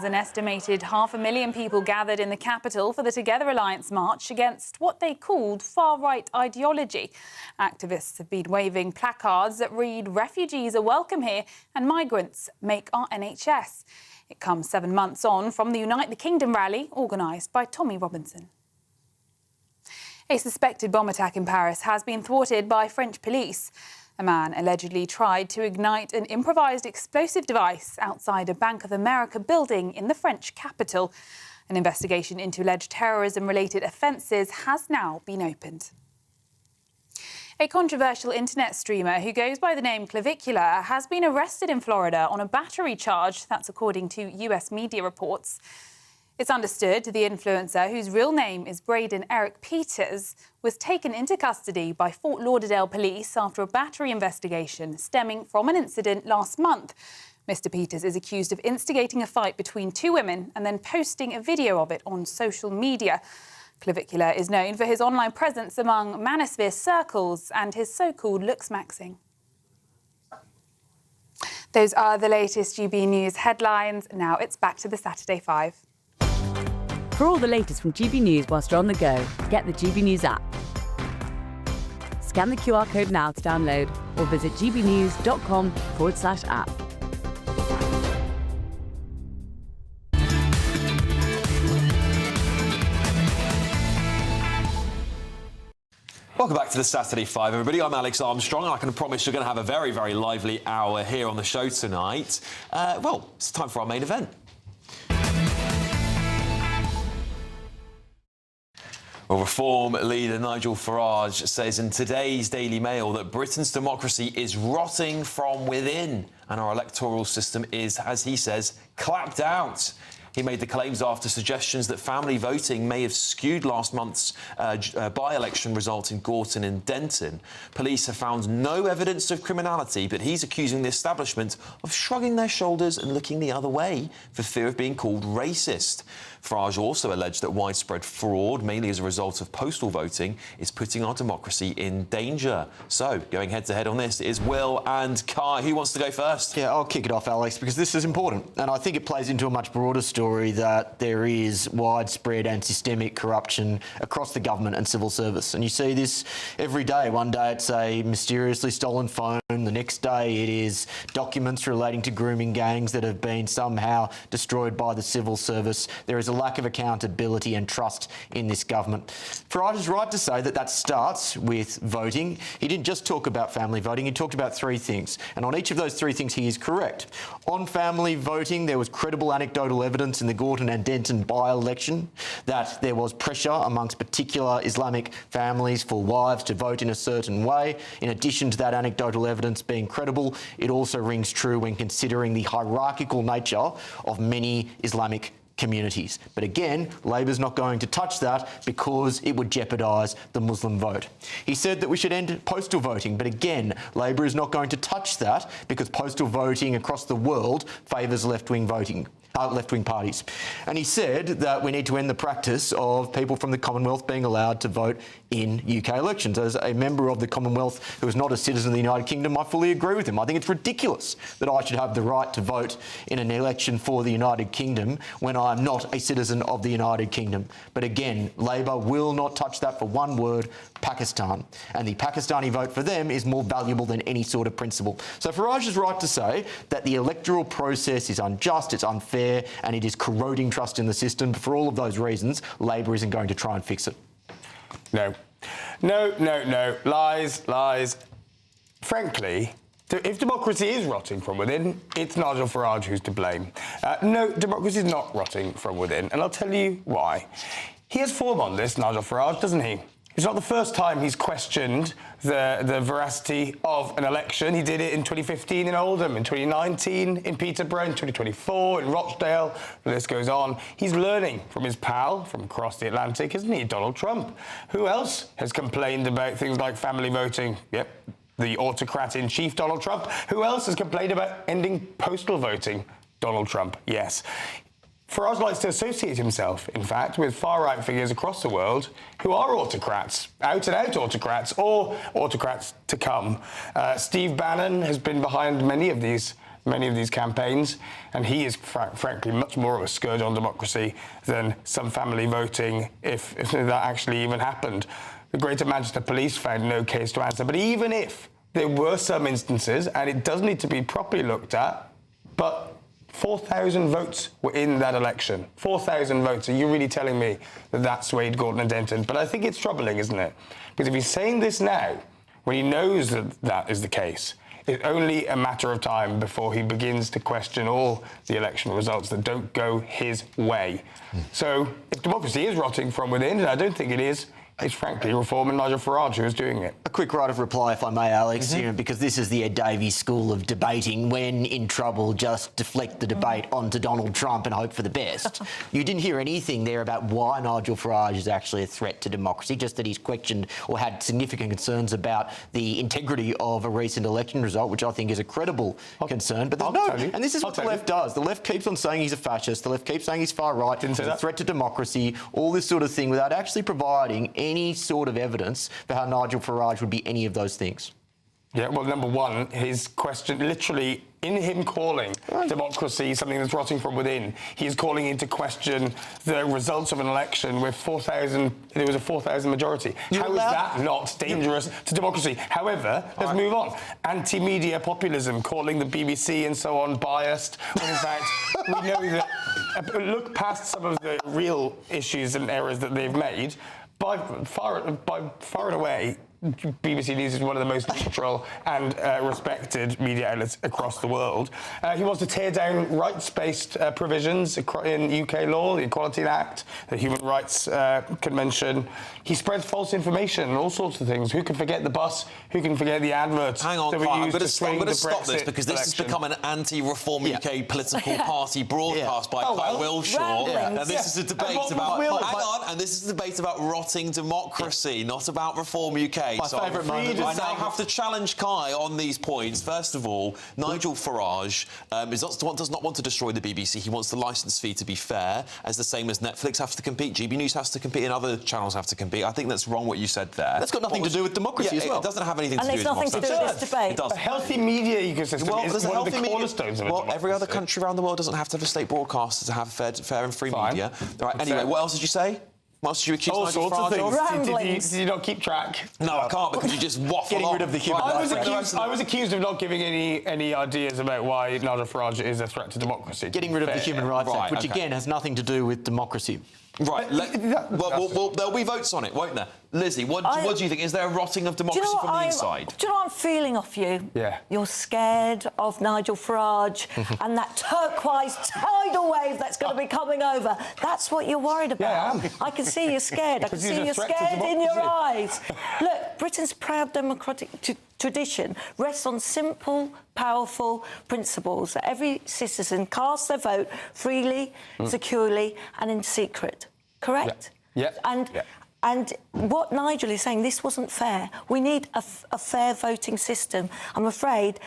an estimated 500,000 people gathered in the capital for the Together Alliance march against what they called far-right ideology. Activists have been waving placards that read, "Refugees are welcome here and migrants make our NHS." It comes 7 months on from the Unite the Kingdom rally organised by Tommy Robinson. A suspected bomb attack in Paris has been thwarted by French police. A man allegedly tried to ignite an improvised explosive device outside a Bank of America building in the French capital. An investigation into alleged terrorism-related offences has now been opened. A controversial internet streamer who goes by the name Clavicula has been arrested in Florida on a battery charge. That's according to US media reports. It's understood the influencer, whose real name is Braden Eric Peters, was taken into custody by Fort Lauderdale police after a battery investigation stemming from an incident last month. Mr. Peters is accused of instigating a fight between 2 women and then posting a video of it on social media. Clavicula is known for his online presence among manosphere circles and his so-called looksmaxing. Those are the latest GB News headlines. Now it's back to the Saturday 5. For all the latest from GB News whilst you're on the go, get the GB News app. Scan the QR code now to download or visit gbnews.com/app. Welcome back to the Saturday 5, everybody. I'm Alex Armstrong, and I can promise you're going to have a very, very lively hour here on the show tonight. Well, it's time for our main event. Well, Reform leader Nigel Farage says in today's Daily Mail that Britain's democracy is rotting from within and our electoral system is, as he says, clapped out. He made the claims after suggestions that family voting may have skewed last month's by-election result in Gorton and Denton. Police have found no evidence of criminality, but he's accusing the establishment of shrugging their shoulders and looking the other way for fear of being called racist. Farage also alleged that widespread fraud, mainly as a result of postal voting, is putting our democracy in danger. So, going head-to-head on this is Will and Kai. Who wants to go first? Yeah, I'll kick it off, Alex, because this is important. And I think it plays into a much broader story that there is widespread and systemic corruption across the government and civil service. And you see this every day. One day it's a mysteriously stolen phone. The next day it is documents relating to grooming gangs that have been somehow destroyed by the civil service. There is a lack of accountability and trust in this government. Farage is right to say that that starts with voting. He didn't just talk about family voting, he talked about 3 things. And on each of those 3 things, he is correct. On family voting, there was credible anecdotal evidence in the Gorton and Denton by-election that there was pressure amongst particular Islamic families for wives to vote in a certain way. In addition to that anecdotal evidence being credible, it also rings true when considering the hierarchical nature of many Islamic communities. But again, Labor's not going to touch that because it would jeopardise the Muslim vote. He said that we should end postal voting, but again, Labor is not going to touch that because postal voting across the world favours left-wing voting. left-wing parties. And he said that we need to end the practice of people from the Commonwealth being allowed to vote in UK elections. As a member of the Commonwealth who is not a citizen of the United Kingdom, I fully agree with him. I think it's ridiculous that I should have the right to vote in an election for the United Kingdom when I'm not a citizen of the United Kingdom. But again, Labor will not touch that for one word, Pakistan. And the Pakistani vote for them is more valuable than any sort of principle. So Farage is right to say that the electoral process is unjust, it's unfair, and it is corroding trust in the system. But for all of those reasons, Labor isn't going to try and fix it. No. No. Lies. Frankly, if democracy is rotting from within, it's Nigel Farage who's to blame. No, democracy is not rotting from within, and I'll tell you why. He has form on this, Nigel Farage, doesn't he? It's not the first time he's questioned the veracity of an election. He did it in 2015 in Oldham, in 2019 in Peterborough, in 2024 in Rochdale. The list goes on. He's learning from his pal from across the Atlantic, isn't he? Donald Trump. Who else has complained about things like family voting? Yep, the autocrat-in-chief, Donald Trump. Who else has complained about ending postal voting? Donald Trump, yes. Farage likes to associate himself, in fact, with far-right figures across the world who are autocrats, out-and-out autocrats, or autocrats to come. Steve Bannon has been behind many of these campaigns, and he is, frankly, much more of a scourge on democracy than some family voting, if that actually even happened. The Greater Manchester Police found no case to answer, but even if there were some instances, and it does need to be properly looked at, but 4,000 votes were in that election. 4,000 votes. Are you really telling me that that swayed Gordon and Denton? But I think it's troubling, isn't it? Because if he's saying this now, when he knows that that is the case, it's only a matter of time before he begins to question all the election results that don't go his way. So if democracy is rotting from within, and I don't think it is, it's frankly Reform and Nigel Farage who is doing it. A quick right of reply, if I may, Alex, because this is the Ed Davies school of debating. When in trouble, just deflect the debate onto Donald Trump and hope for the best. You didn't hear anything there about why Nigel Farage is actually a threat to democracy, just that he's questioned or had significant concerns about the integrity of a recent election result, which I think is a credible concern. But there's and this is what the left does. The left keeps on saying he's a fascist. The left keeps saying he's far right. He's a threat to democracy, all this sort of thing, without actually providing any sort of evidence for how Nigel Farage would be any of those things. Yeah, well, number one, his question, literally, in him calling democracy something that's rotting from within, he is calling into question the results of an election where there was a 4,000 majority. How is that not dangerous to democracy? However, let's move on. Anti-media populism, calling the BBC and so on biased, when in fact, we know that, look past some of the real issues and errors that they've made, by far and away, BBC News is one of the most neutral and respected media outlets across the world. He wants to tear down rights-based provisions in UK law, the Equality Act, the Human Rights Convention. He spreads false information and all sorts of things. Who can forget the bus? Who can forget the adverts? Hang on, that I'm used going to swing to the stop this Brexit because this has election? become an anti-Reform UK political party broadcast by Kyle Wilshaw. And this is a debate about... Hang on, and this is a debate about rotting democracy, not about Reform UK. My favourite moment. I now have to challenge Kai on these points. First of all, Nigel Farage does not want to destroy the BBC. He wants the licence fee to be fair, as the same as Netflix have to compete, GB News has to compete, and other channels have to compete. I think that's wrong what you said there. That's got nothing to do with democracy as well. It doesn't have anything to do with democracy. And it's nothing to do with this debate. It does. A healthy media ecosystem is one of the cornerstones of a democracy. Every other country around the world doesn't have to have a state broadcaster to have fair and free media. All right, anyway, what else did you say? What else did you accuse Nigel Farage of? Did you not keep track? No, I can't, because you just waffle Getting on. rid of the human rights. I was accused of not giving any ideas about why Nigel Farage is a threat to democracy. Getting rid of the Human Rights Act, which again has nothing to do with democracy. Right, well, there'll be votes on it, won't there? Lizzie, what do you think? Is there a rotting of democracy from the inside? Do you know what I'm feeling off you? Yeah. You're scared of Nigel Farage and that turquoise tidal wave that's going to be coming over. That's what you're worried about. Yeah, I am. I can see you're scared. I can see you're scared in your eyes. Look, Britain's proud democratic tradition rests on simple, powerful principles that every citizen casts their vote freely, securely and in secret. Correct? Yeah. And what Nigel is saying, this wasn't fair. We need a fair voting system. I'm afraid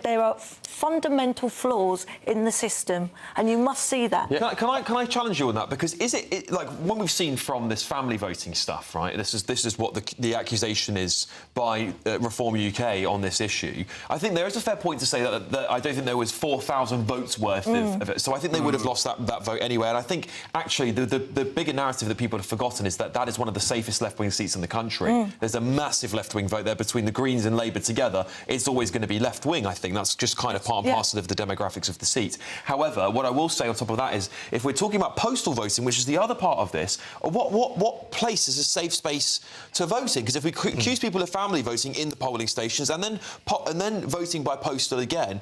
There are fundamental flaws in the system, and you must see that. Yeah. Can I challenge you on that? Because is it like what we've seen from this family voting stuff, right? This is what the accusation is by Reform UK on this issue. I think there is a fair point to say that I don't think there was 4,000 votes worth of it. So I think they would have lost that vote anyway. And I think actually the bigger narrative that people have forgotten is that is one of the safest left-wing seats in the country. There's a massive left-wing vote there between the Greens and Labour together. It's always going to be left-wing. I think that's just kind of part and parcel of the demographics of the seat. However, what I will say on top of that is, if we're talking about postal voting, which is the other part of this, what place is a safe space to vote in? Because if we accuse people of family voting in the polling stations and then voting by postal again,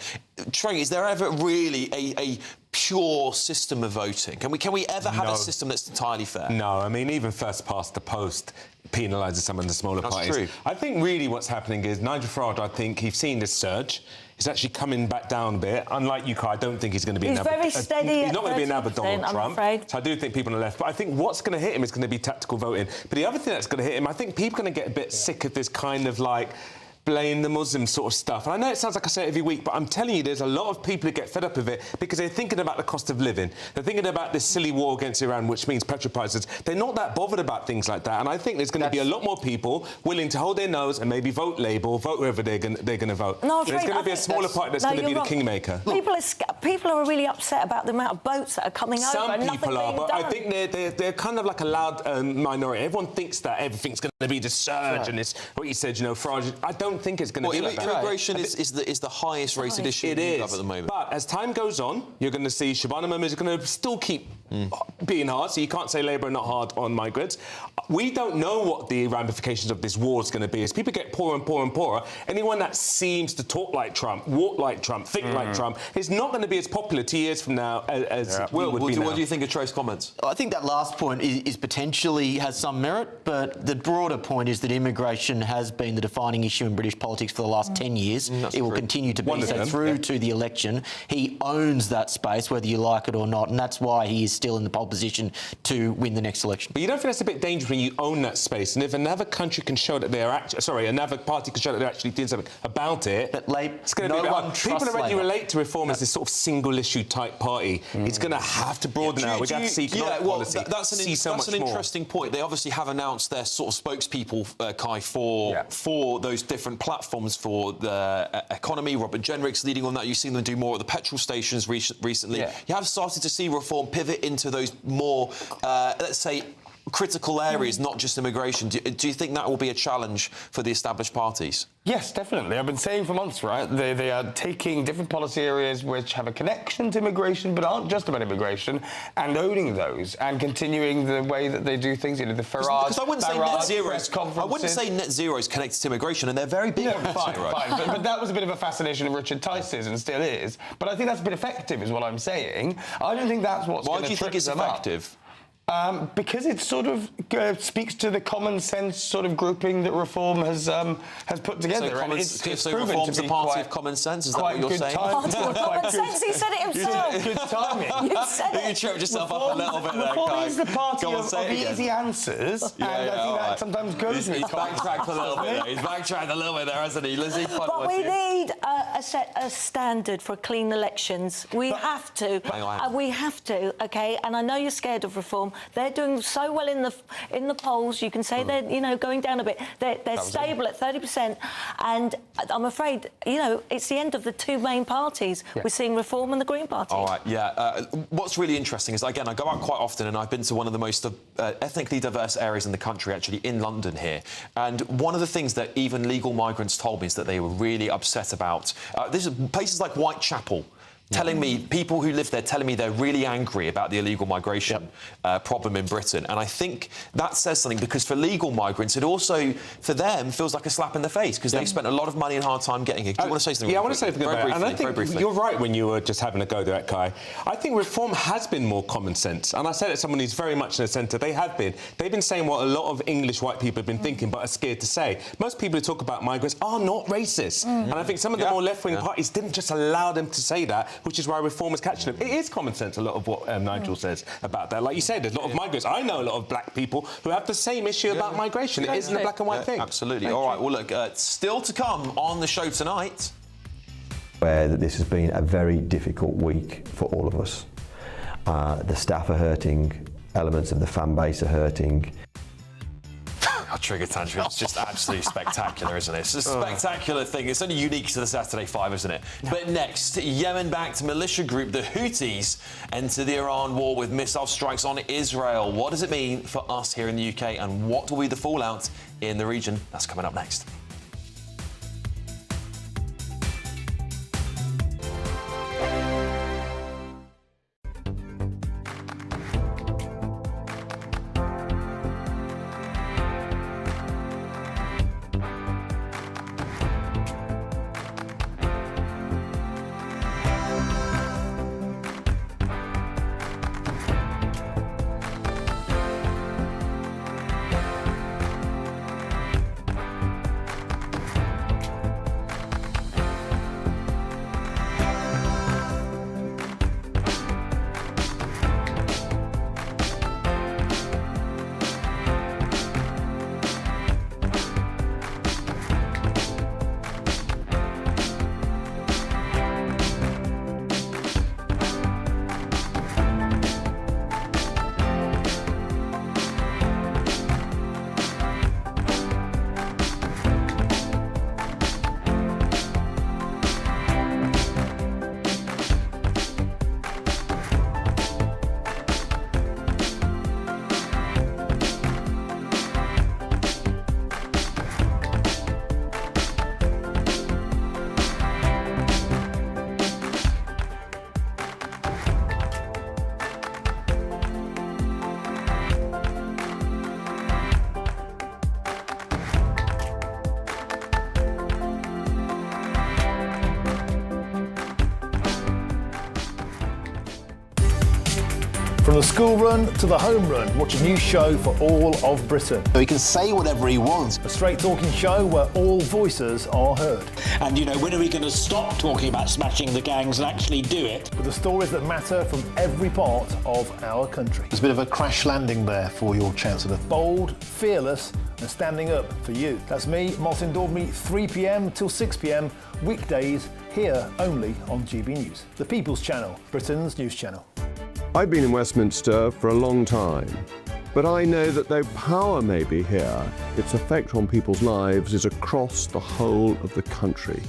Trent, is there ever really a pure system of voting? Can we ever have a system that's entirely fair? No, I mean, even first past the post penalises some of the smaller parties. True. I think really what's happening is Nigel Farage, I think he's seen this surge. He's actually coming back down a bit. Unlike you, Kai, I don't think he's going to be another... very steady. He's not going to be another Donald Trump. I'm afraid. So I do think people on the left... But I think what's going to hit him is going to be tactical voting. But the other thing that's going to hit him, I think people are going to get a bit sick of this kind of, like, blame the Muslims sort of stuff. And I know it sounds like I say it every week, but I'm telling you, there's a lot of people who get fed up with it because they're thinking about the cost of living. They're thinking about this silly war against Iran, which means petrol prices. They're not that bothered about things like that. And I think there's going to be a lot more people willing to hold their nose and maybe vote Labour, vote whoever they're going to vote. No, there's going to be a smaller party that's going to be the kingmaker. People are really upset about the amount of boats that are coming over. Some people are, but done. I think they're kind of like a loud minority. Everyone thinks that everything's going to be the surge and it's what you said, you know, Farage. I don't think it's going to be like that. Immigration is the highest rated issue it we is have at the moment. But as time goes on, you're going to see Shabana Mahmood is going to still keep being hard, so you can't say Labour are not hard on migrants. We don't know what the ramifications of this war is going to be. As people get poorer and poorer and poorer, anyone that seems to talk like Trump, walk like Trump, think like Trump, is not going to be as popular 2 years from now as Will, would be now. What do you think of Troy's comments? I think that last point is potentially has some merit, but the broader point is that immigration has been the defining issue in British politics for the last 10 years. It will continue to be so through to the election. He owns that space, whether you like it or not, and that's why he is still in the pole position to win the next election. But you don't think that's a bit dangerous when you own that space, and if another country can show that they're another party can show that they're actually doing something about it, it's going to be a bit hard. People already relate to Reform as this sort of single-issue type party. It's going to have to broaden out. We're going to have to see economic policy. That's an interesting point. They obviously have announced their sort of spokespeople, Kai, for those different platforms for the economy. Robert Jenrick's leading on that. You've seen them do more at the petrol stations recently. You have started to see Reform pivot into those more, let's say, critical areas, not just immigration. Do you think that will be a challenge for the established parties? Yes, definitely. I've been saying for months, right? They are taking different policy areas which have a connection to immigration but aren't just about immigration and owning those and continuing the way that they do things. You know, the Farage... Because I wouldn't say net zero. I wouldn't say net zero is connected to immigration, and they're very big on net zero. Fine. But that was a bit of a fascination of Richard Tice's and still is. But I think that's been effective, is what I'm saying. I don't think that's what's going to trip them up. Why do you think it's effective? Because it sort of speaks to the common sense sort of grouping that Reform has put together. So Reform's a party of common sense? Is that what you're saying? Party of common sense? He said it himself. Good timing. You said it. You tripped yourself up a little bit there, Reform is the party of easy answers, and I think that sometimes goes with He's backtracked a little bit there. He's backtracked a little bit there, hasn't he, Lizzie? But we need a standard for clean elections. We have to. We have to, OK? And I know you're scared of Reform. They're doing so well in the polls. You can say they're going down a bit. They're stable at 30%, and I'm afraid it's the end of the two main parties. We're seeing Reform and the Green Party. All right, what's really interesting is, again, I go out quite often, and I've been to one of the most ethnically diverse areas in the country, actually, in London here. And one of the things that even legal migrants told me is that they were really upset about. This is places like Whitechapel. Telling me, people who live there telling me they're really angry about the illegal migration problem in Britain. And I think that says something, because for legal migrants, it also, for them, feels like a slap in the face, because they've spent a lot of money and hard time getting here. Do you want to say something? Yeah, I want to say something about it. And I think you're right when you were just having a go there, Kai. I think Reform has been more common sense. And I said it to someone who's very much in the centre. They have been. They've been saying what a lot of English white people have been thinking but are scared to say. Most people who talk about migrants are not racist. And I think some of the more left-wing parties didn't just allow them to say that, which is why Reform is catching them. It is common sense, a lot of what Nigel says about that. Like you said, there's a lot of migrants. I know a lot of black people who have the same issue about migration. It isn't a black and white thing. Absolutely. All right, well, look, still to come on the show tonight. Where that this has been a very difficult week for all of us. The staff are hurting, elements of the fan base are hurting. Our trigger tantrum is just absolutely spectacular, isn't it? It's a spectacular thing. It's only unique to the Saturday Five, isn't it? But next, Yemen-backed militia group, the Houthis, enter the Iran war with missile strikes on Israel. What does it mean for us here in the UK, and what will be the fallout in the region? That's coming up next. From the school run to the home run, watch a new show for all of Britain. So he can say whatever he wants. A straight talking show where all voices are heard. And, you know, when are we going to stop talking about smashing the gangs and actually do it? With the stories that matter from every part of our country. There's a bit of a crash landing there for your Chancellor. Bold, fearless and standing up for you. That's me, Martin Daubney, 3 p.m. till 6 p.m, weekdays, here only on GB News. The People's Channel, Britain's news channel. I've been in Westminster for a long time, but I know that though power may be here, its effect on people's lives is across the whole of the country.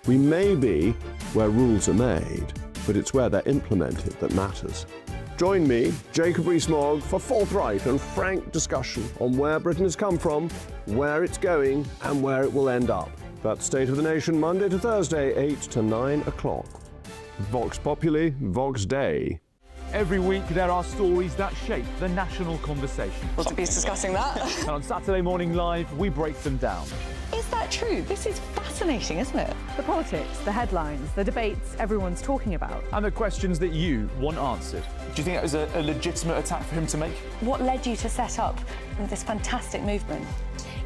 We may be where rules are made, but it's where they're implemented that matters. Join me, Jacob Rees-Mogg, for forthright and frank discussion on where Britain has come from, where it's going, and where it will end up. That's State of the Nation, Monday to Thursday, 8 to 9 o'clock. Vox Populi, Vox Dei. Every week there are stories that shape the national conversation. Well, to be discussing that. And on Saturday Morning Live, we break them down. Is that true? This is fascinating, isn't it? The politics, the headlines, the debates everyone's talking about. And the questions that you want answered. Do you think that was a legitimate attack for him to make? What led you to set up this fantastic movement?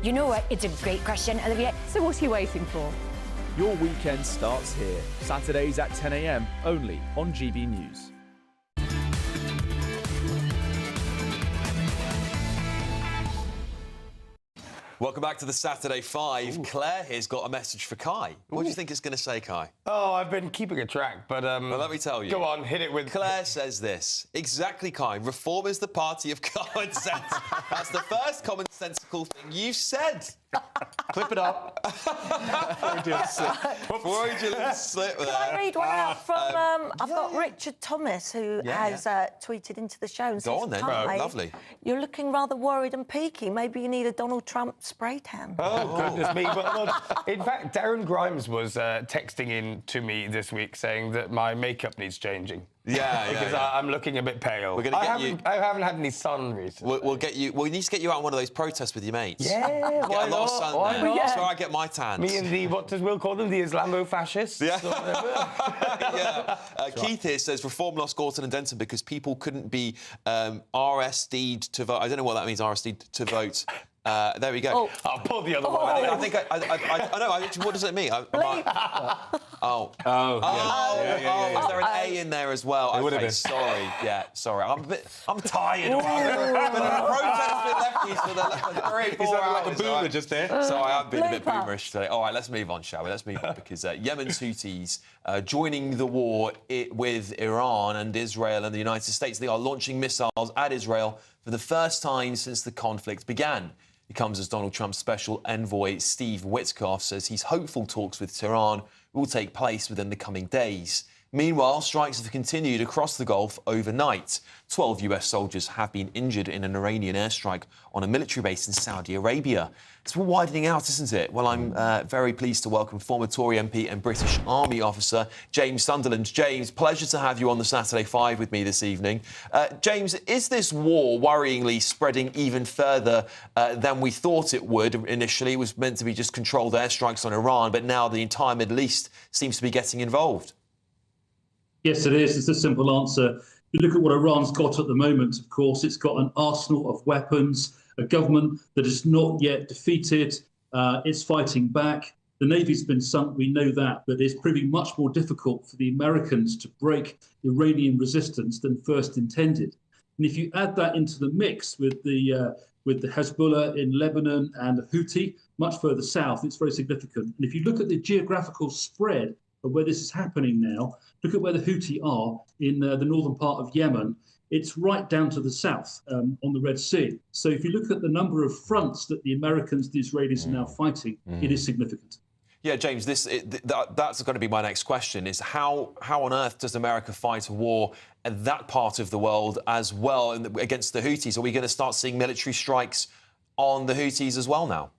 You know what? It's a great question, Olivia. So what are you waiting for? Your weekend starts here. Saturdays at 10 a.m, only on GB News. Welcome back to the Saturday Five. Ooh. Claire here's got a message for Kai. What do you think it's going to say, Kai? Oh, I've been keeping a track, but... well, let me tell you. Go on, hit it with... Claire says this. Exactly, Kai. Reform is the party of common sense. That's the first commonsensical thing you've said. Clip it up. Freudian slip there. Can I read one out from... I've got Richard Thomas, who has tweeted into the show and says, go on then. Lovely. You're looking rather worried and peaky. Maybe you need a Donald Trump spray tan. Oh, goodness me. But, in fact, Darren Grimes was texting in to me this week saying that my makeup needs changing. Yeah, because I'm looking a bit pale. We're gonna get you. I haven't had any sun recently. We'll get you. We need to get you out on one of those protests with your mates. Yeah, get a lot of sun there. Not? That's where I get my tans. Me and the, what does Will call them, the Islamo-fascists? Yeah. Keith here says reform lost Gorton and Denton because people couldn't be RSD'd to vote. I don't know what that means, RSD'd to vote. There we go. I'll pull the other one. I think I know. What does it mean? Is there an A in there as well? It would have been. Sorry. Yeah, sorry. I'm tired. Protest for lefties for the 3 or 4 hours. Like a boomer just there. Sorry, I've been a bit boomerish today. All right, let's move on, shall we? Let's move on because Yemen's Houthis joining the war with Iran and Israel and the United States. They are launching missiles at Israel for the first time since the conflict began. It comes as Donald Trump's special envoy, Steve Witkoff, says he's hopeful talks with Tehran will take place within the coming days. Meanwhile, strikes have continued across the Gulf overnight. 12 US soldiers have been injured in an Iranian airstrike on a military base in Saudi Arabia. It's all widening out, isn't it? Well, I'm very pleased to welcome former Tory MP and British Army officer James Sunderland. James, pleasure to have you on the Saturday 5 with me this evening. James, is this war worryingly spreading even further than we thought it would initially? It was meant to be just controlled airstrikes on Iran, but now the entire Middle East seems to be getting involved. Yes, it is. It's a simple answer. If you look at what Iran's got at the moment, of course, it's got an arsenal of weapons, a government that is not yet defeated. It's fighting back. The Navy's been sunk, we know that, but it's proving much more difficult for the Americans to break Iranian resistance than first intended. And if you add that into the mix with the Hezbollah in Lebanon and the Houthi much further south, it's very significant. And if you look at the geographical spread of where this is happening now, look at where the Houthi are in the northern part of Yemen. It's right down to the south on the Red Sea. So if you look at the number of fronts that the Americans, the Israelis are now fighting, it is significant. Yeah, James, that's going to be my next question, is how on earth does America fight a war in that part of the world as well against the Houthis? Are we going to start seeing military strikes on the Houthis as well now?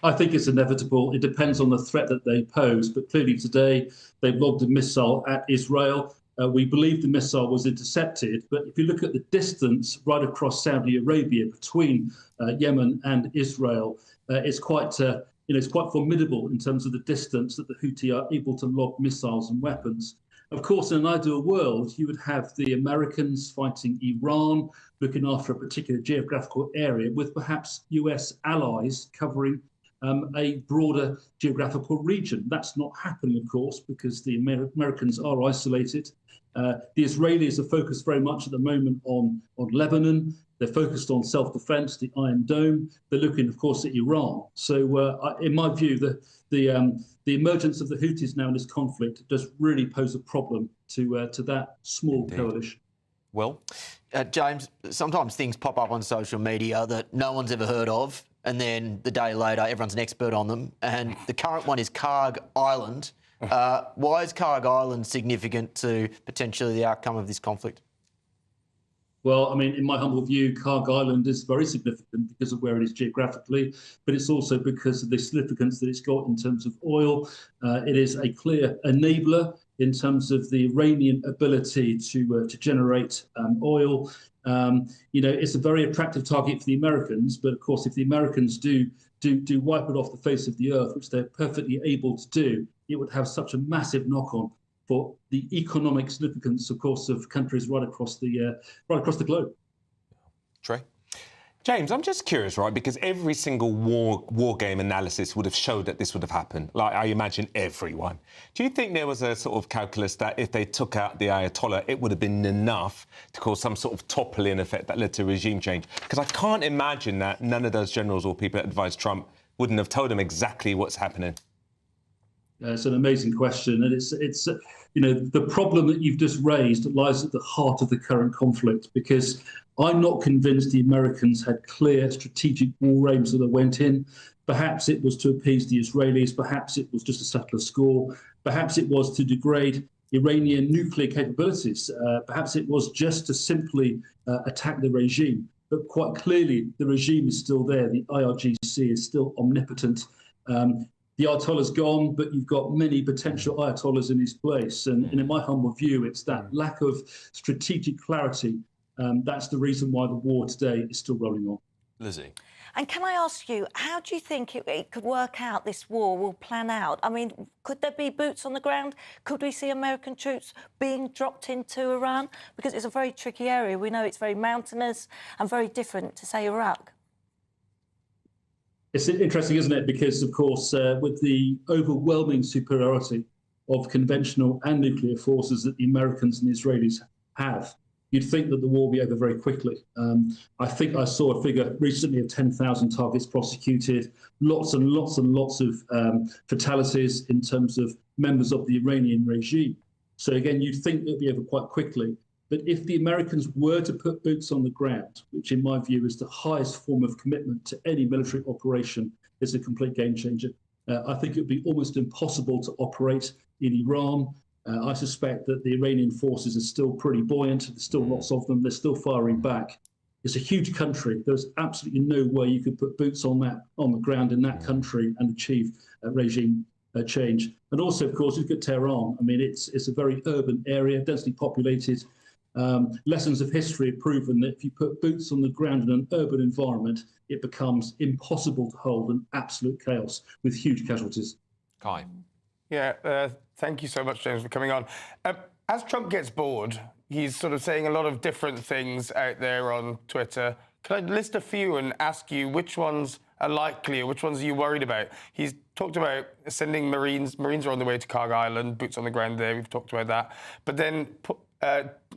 I think it's inevitable. It depends on the threat that they pose. But clearly today, they've lobbed a missile at Israel. We believe the missile was intercepted. But if you look at the distance right across Saudi Arabia between Yemen and Israel, it's quite formidable in terms of the distance that the Houthi are able to lob missiles and weapons. Of course, in an ideal world, you would have the Americans fighting Iran, looking after a particular geographical area with perhaps US allies covering a broader geographical region. That's not happening, of course, because the Americans are isolated. The Israelis are focused very much at the moment on Lebanon. They're focused on self-defense, the Iron Dome. They're looking, of course, at Iran. So, in my view, the emergence of the Houthis now in this conflict does really pose a problem to that small coalition. Will? James, sometimes things pop up on social media that no one's ever heard of, and then the day later, everyone's an expert on them. And the current one is Karg Island. Why is Karg Island significant to potentially the outcome of this conflict? Well, I mean, in my humble view, Karg Island is very significant because of where it is geographically, but it's also because of the significance that it's got in terms of oil. It is a clear enabler in terms of the Iranian ability to generate oil. It's a very attractive target for the Americans, but of course, if the Americans do wipe it off the face of the earth, which they're perfectly able to do, it would have such a massive knock-on for the economic significance, of course, of countries right across the globe. Trey? James, I'm just curious, right, because every single war game analysis would have showed that this would have happened. Like, I imagine everyone. Do you think there was a sort of calculus that if they took out the Ayatollah, it would have been enough to cause some sort of toppling effect that led to regime change? Because I can't imagine that none of those generals or people that advised Trump wouldn't have told him exactly what's happening. It's an amazing question, and it's the problem that you've just raised lies at the heart of the current conflict, because I'm not convinced the Americans had clear strategic war aims that they went in. Perhaps it was to appease the Israelis, perhaps it was just to settle a score, perhaps it was to degrade Iranian nuclear capabilities, perhaps it was just to simply attack the regime. But quite clearly, the regime is still there. The IRGC is still omnipotent. The Ayatollah's gone, but you've got many potential Ayatollahs in his place. And in my humble view, it's that lack of strategic clarity. That's the reason why the war today is still rolling on. Lizzie. And can I ask you, how do you think it could work out, this war will plan out? I mean, could there be boots on the ground? Could we see American troops being dropped into Iran? Because it's a very tricky area. We know it's very mountainous and very different to, say, Iraq. It's interesting, isn't it? Because, of course, with the overwhelming superiority of conventional and nuclear forces that the Americans and the Israelis have, you'd think that the war will be over very quickly. I think I saw a figure recently of 10,000 targets prosecuted, lots and lots and lots of fatalities in terms of members of the Iranian regime. So again, you'd think it would be over quite quickly. But if the Americans were to put boots on the ground, which in my view is the highest form of commitment to any military operation, is a complete game changer. I think it would be almost impossible to operate in Iran. I suspect that the Iranian forces are still pretty buoyant. There's still lots of them. They're still firing back. It's a huge country. There's absolutely no way you could put boots on the ground in that country and achieve a regime change. And also, of course, look at Tehran. I mean, it's a very urban area, densely populated. Lessons of history have proven that if you put boots on the ground in an urban environment, it becomes impossible to hold an absolute chaos with huge casualties. Kai. Yeah, thank you so much, James, for coming on. As Trump gets bored, he's sort of saying a lot of different things out there on Twitter. Can I list a few and ask you which ones are likely or which ones are you worried about? He's talked about sending Marines. Marines are on the way to Kharg Island, boots on the ground there. We've talked about that. But then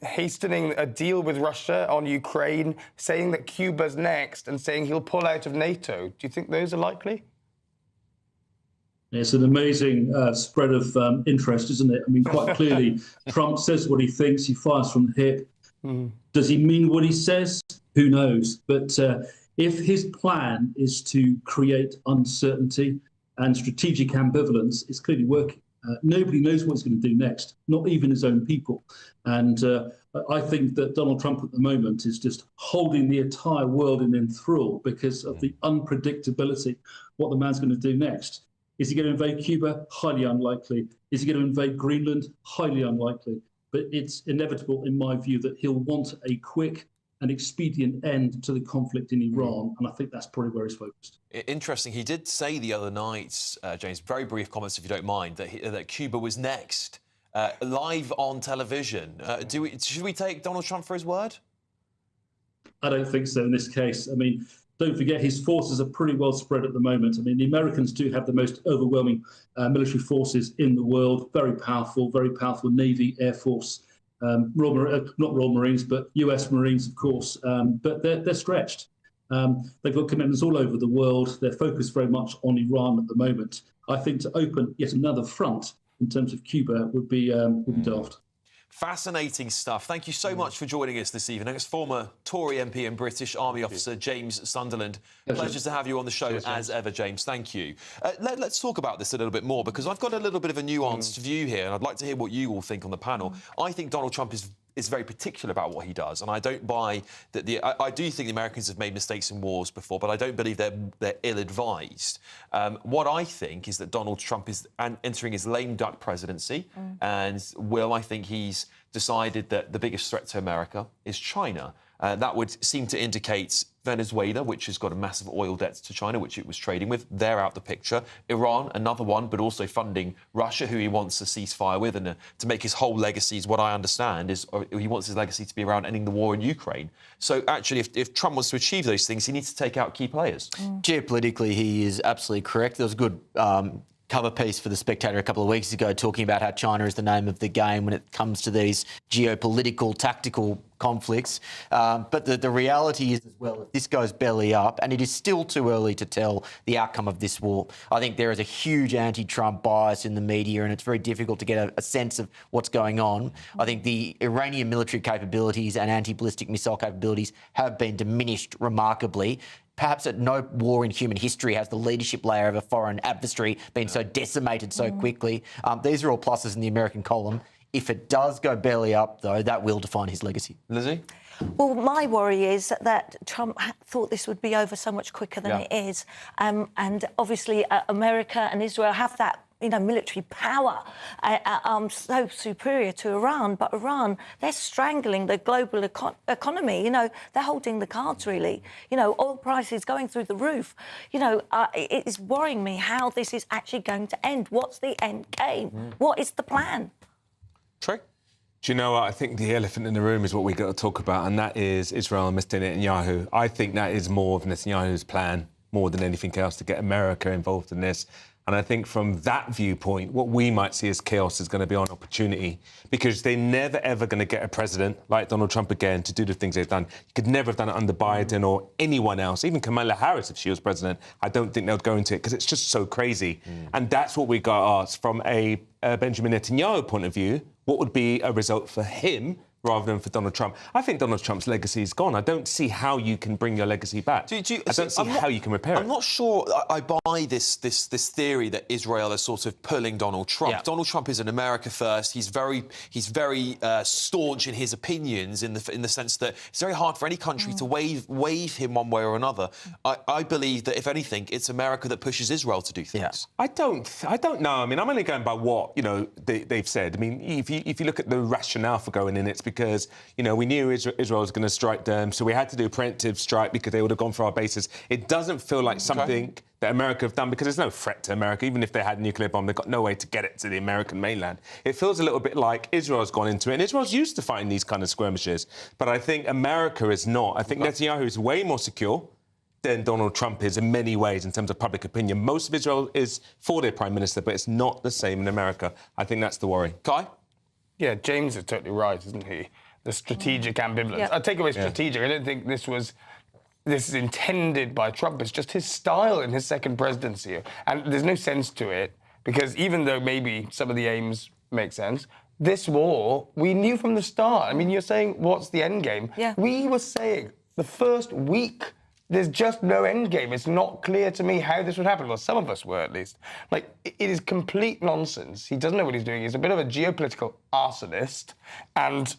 hastening a deal with Russia on Ukraine, saying that Cuba's next and saying he'll pull out of NATO. Do you think those are likely? It's an amazing spread of interest, isn't it? I mean, quite clearly, Trump says what he thinks, he fires from the hip. Does he mean what he says? Who knows? But if his plan is to create uncertainty and strategic ambivalence, it's clearly working. Nobody knows what he's going to do next, not even his own people. And I think that Donald Trump at the moment is just holding the entire world in enthrall because of the unpredictability, what the man's going to do next. Is he going to invade Cuba? Highly unlikely. Is he going to invade Greenland? Highly unlikely. But it's inevitable, in my view, that he'll want a quick and expedient end to the conflict in Iran, and I think that's probably where he's focused. Interesting. He did say the other night, James, very brief comments if you don't mind, that Cuba was next, live on television. Should we take Donald Trump for his word? I don't think so in this case. I mean, don't forget his forces are pretty well spread at the moment. I mean, the Americans do have the most overwhelming military forces in the world, very powerful Navy, Air Force, not Royal Marines, but US Marines, of course, but they're stretched. They've got commitments all over the world. They're focused very much on Iran at the moment. I think to open yet another front in terms of Cuba would be daft. Fascinating stuff. Thank you so much for joining us this evening. It's former Tory MP and British Army officer James Sunderland. Pleasure to have you on the show as ever, James. Thank you. Let's talk about this a little bit more because I've got a little bit of a nuanced view here and I'd like to hear what you all think on the panel. I think Donald Trump is very particular about what he does, and I don't buy that. I do think the Americans have made mistakes in wars before, but I don't believe they're ill-advised. What I think is that Donald Trump is entering his lame duck presidency, and I think he's decided that the biggest threat to America is China. That would seem to indicate Venezuela, which has got a massive oil debt to China, which it was trading with. They're out the picture. Iran, another one, but also funding Russia, who he wants a ceasefire with, and to make his whole legacy, is what I understand, is he wants his legacy to be around ending the war in Ukraine. So actually, if Trump wants to achieve those things, he needs to take out key players. Geopolitically, he is absolutely correct. There was a good cover piece for The Spectator a couple of weeks ago talking about how China is the name of the game when it comes to these geopolitical, tactical conflicts. But the reality is as well, if this goes belly up, and it is still too early to tell the outcome of this war. I think there is a huge anti-Trump bias in the media and it's very difficult to get a sense of what's going on. I think the Iranian military capabilities and anti-ballistic missile capabilities have been diminished remarkably. Perhaps at no war in human history has the leadership layer of a foreign adversary been so decimated so quickly. These are all pluses in the American column. If it does go belly up, though, that will define his legacy. Lizzie? Well, my worry is that Trump thought this would be over so much quicker than it is. And obviously, America and Israel have that military power so superior to Iran. But Iran, they're strangling the global economy. They're holding the cards, really. Oil prices going through the roof. It is worrying me how this is actually going to end. What's the end game? What is the plan? True. Do you know what? I think the elephant in the room is what we got to talk about, and that is Israel and Mr. Netanyahu. I think that is more of Netanyahu's plan more than anything else to get America involved in this. And I think from that viewpoint, what we might see as chaos is going to be an opportunity, because they're never, ever going to get a president like Donald Trump again to do the things they've done. You could never have done it under Biden or anyone else, even Kamala Harris, if she was president. I don't think they'll go into it because it's just so crazy. And that's what we got asked from a Benjamin Netanyahu point of view. What would be a result for him rather than for Donald Trump? I think Donald Trump's legacy is gone. I don't see how you can bring your legacy back. I don't see how you can repair it. I'm not sure I buy this theory that Israel is sort of pulling Donald Trump. Yeah. Donald Trump is an America first. He's very staunch in his opinions in the sense that it's very hard for any country to wave him one way or another. I believe that if anything, it's America that pushes Israel to do things. I don't know. I mean, I'm only going by what they've said. I mean, if you look at the rationale for going in, it's because we knew Israel was going to strike them, so we had to do a preemptive strike because they would have gone for our bases. It doesn't feel like something that America have done, because there's no threat to America. Even if they had a nuclear bomb, they've got no way to get it to the American mainland. It feels a little bit like Israel's gone into it, and Israel's used to fighting these kind of skirmishes. But I think America is not. I think Netanyahu is way more secure than Donald Trump is in many ways in terms of public opinion. Most of Israel is for their Prime Minister, but it's not the same in America. I think that's the worry. Kai? Yeah, James is totally right, isn't he? The strategic ambivalence. Yeah. I take away strategic. I don't think this is intended by Trump. It's just his style in his second presidency. And there's no sense to it, because even though maybe some of the aims make sense, this war, we knew from the start. I mean, you're saying, what's the end game? Yeah. We were saying the first week, there's just no end game. It's not clear to me how this would happen. Well, some of us were, at least. Like, it is complete nonsense. He doesn't know what he's doing. He's a bit of a geopolitical arsonist, and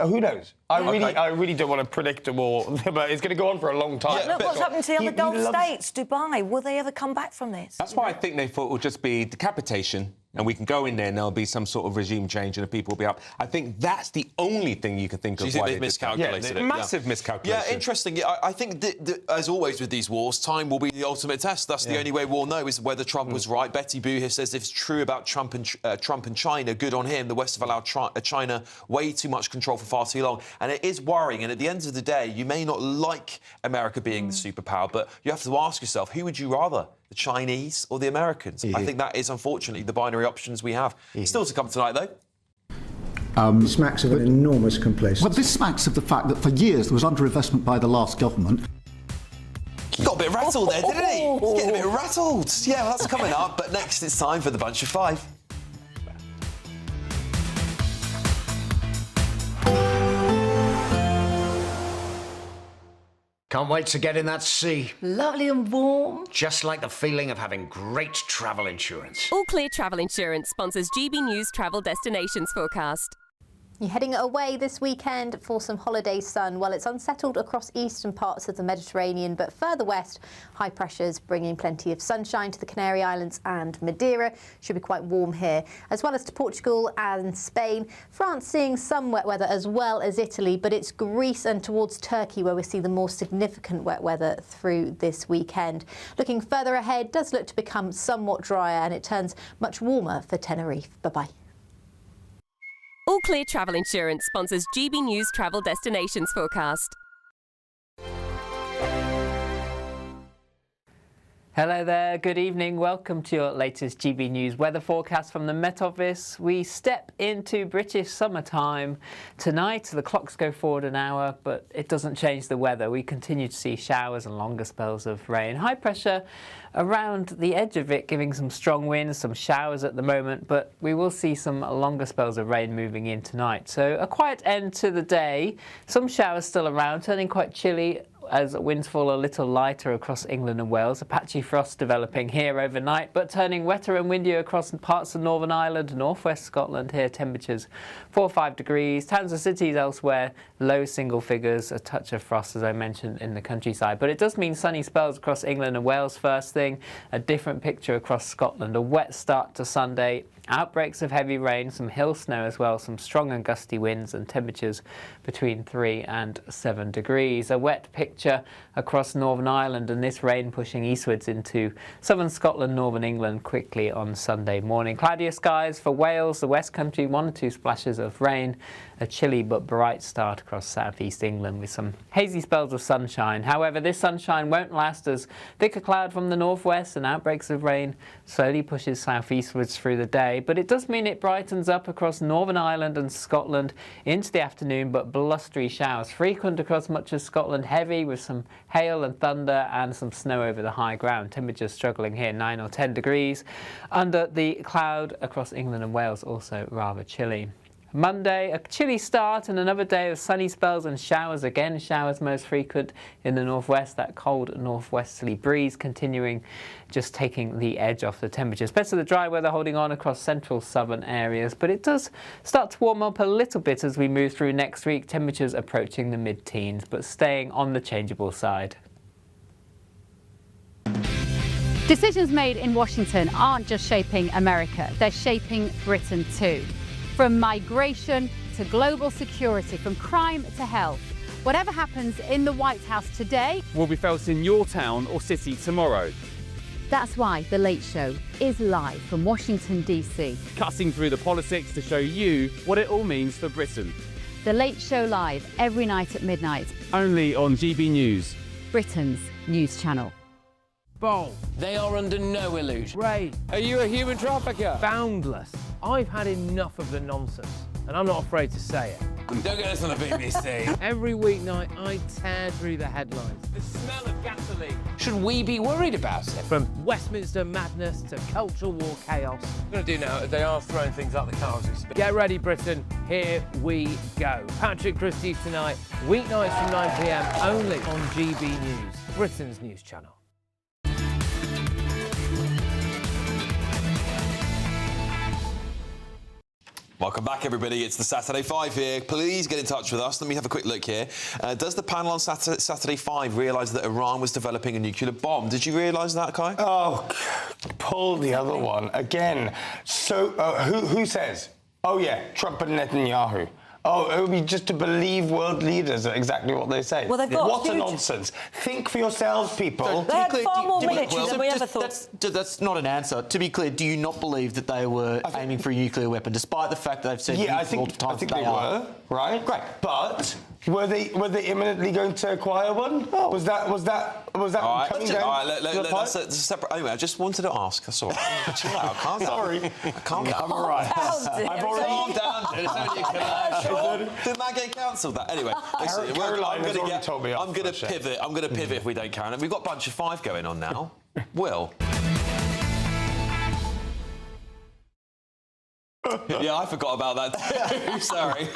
who knows? I really don't want to predict a war, but it's going to go on for a long time. Look what's happened to the other Gulf states, Dubai. Will they ever come back from this? That's why I think they thought it would just be decapitation, and we can go in there and there'll be some sort of regime change and the people will be up. I think that's the only thing you can think of. Do you think why they've miscalculated it? Massive miscalculation. Yeah, interesting. Yeah, I think, as always with these wars, time will be the ultimate test. That's the only way we'll know is whether Trump was right. Betty Boo here says if it's true about Trump and China, good on him. The West have allowed China way too much control for far too long. And it is worrying. And at the end of the day, you may not like America being the superpower, but you have to ask yourself, who would you rather? The Chinese or the Americans? I think that is, unfortunately, the binary options we have. Still to come tonight, though. Smacks of an enormous complacency. Well, this smacks of the fact that for years there was underinvestment by the last government. He got a bit rattled there, didn't he? He's getting a bit rattled. Yeah, well, that's coming up. But next, it's time for the Bunch of Five. Can't wait to get in that sea. Lovely and warm. Just like the feeling of having great travel insurance. All Clear Travel Insurance sponsors GB News Travel Destinations Forecast. You're heading away this weekend for some holiday sun. Well, it's unsettled across eastern parts of the Mediterranean, but further west, high pressures bringing plenty of sunshine to the Canary Islands and Madeira. Should be quite warm here, as well as to Portugal and Spain. France seeing some wet weather as well as Italy, but it's Greece and towards Turkey where we see the more significant wet weather through this weekend. Looking further ahead, does look to become somewhat drier and it turns much warmer for Tenerife. Bye-bye. All Clear Travel Insurance sponsors GB News Travel Destinations Forecast. Hello there, good evening. Welcome to your latest GB News weather forecast from the Met Office. We step into British summertime tonight. The clocks go forward an hour, but it doesn't change the weather. We continue to see showers and longer spells of rain. High pressure around the edge of it, giving some strong winds, some showers at the moment, but we will see some longer spells of rain moving in tonight. So a quiet end to the day. Some showers still around, turning quite chilly as winds fall a little lighter across England and Wales. A patchy frost developing here overnight, but turning wetter and windier across parts of Northern Ireland, northwest Scotland. Here temperatures 4 or 5 degrees. Towns and cities elsewhere, low single figures, a touch of frost as I mentioned in the countryside. But it does mean sunny spells across England and Wales first thing, a different picture across Scotland. A wet start to Sunday. Outbreaks of heavy rain, some hill snow as well, some strong and gusty winds and temperatures between 3 and 7 degrees. A wet picture picture across Northern Ireland, and this rain pushing eastwards into southern Scotland, northern England quickly on Sunday morning. Cloudier skies for Wales, the West Country, 1 or 2 splashes of rain. A chilly but bright start across southeast England with some hazy spells of sunshine. However, this sunshine won't last as thicker cloud from the northwest and outbreaks of rain slowly pushes southeastwards through the day. But it does mean it brightens up across Northern Ireland and Scotland into the afternoon, but blustery showers frequent across much of Scotland, heavy with some hail and thunder and some snow over the high ground. Temperatures struggling here, 9 or 10 degrees. Under the cloud across England and Wales, also rather chilly. Monday, a chilly start and another day of sunny spells and showers. Again, showers most frequent in the northwest. That cold northwesterly breeze continuing, just taking the edge off the temperatures. Best of the dry weather holding on across central southern areas, but it does start to warm up a little bit as we move through next week. Temperatures approaching the mid-teens, but staying on the changeable side. Decisions made in Washington aren't just shaping America, they're shaping Britain too. From migration to global security, from crime to health. Whatever happens in the White House today will be felt in your town or city tomorrow. That's why The Late Show is live from Washington, D.C. Cutting through the politics to show you what it all means for Britain. The Late Show live every night at midnight. Only on GB News, Britain's news channel. Bold. They are under no illusion. Ray, are you a human trafficker? Boundless. I've had enough of the nonsense, and I'm not afraid to say it. Don't get us on the BBC. Every weeknight, I tear through the headlines. The smell of gasoline. Should we be worried about it? From Westminster madness to cultural war chaos. What we're going to do now is they are throwing things up the car as we speak. Get ready, Britain. Here we go. Patrick Christie's tonight, weeknights from 9 p.m, only on GB News, Britain's news channel. Welcome back, everybody. It's the Saturday 5 here. Please get in touch with us. Let me have a quick look here. Does the panel on Saturday 5 realise that Iran was developing a nuclear bomb? Did you realise that, Kai? Oh, pull the other one. Again. So, who says? Oh, yeah, Trump and Netanyahu. Oh, it would be just to believe world leaders are exactly what they say. Well, they've got what a nonsense. Think for yourselves, people. They had far more military than we ever thought. That's not an answer. To be clear, do you not believe that they were aiming for a nuclear weapon, despite the fact that they've said multiple times I think that they were, right? Great. But were they imminently going to acquire one? Oh. Was that coming down? All right, that's a separate. Anyway, I just wanted to ask. That's all right. Chill out. Calm down. Sorry. Calm down. I'm all right. I've already calmed down. It's only a commercial. Did that get cancelled? That anyway. Listen, I'm going to pivot. I'm going to pivot if we don't, Karen. We've got Bunch of Five going on now. Will. Yeah, I forgot about that too. Sorry.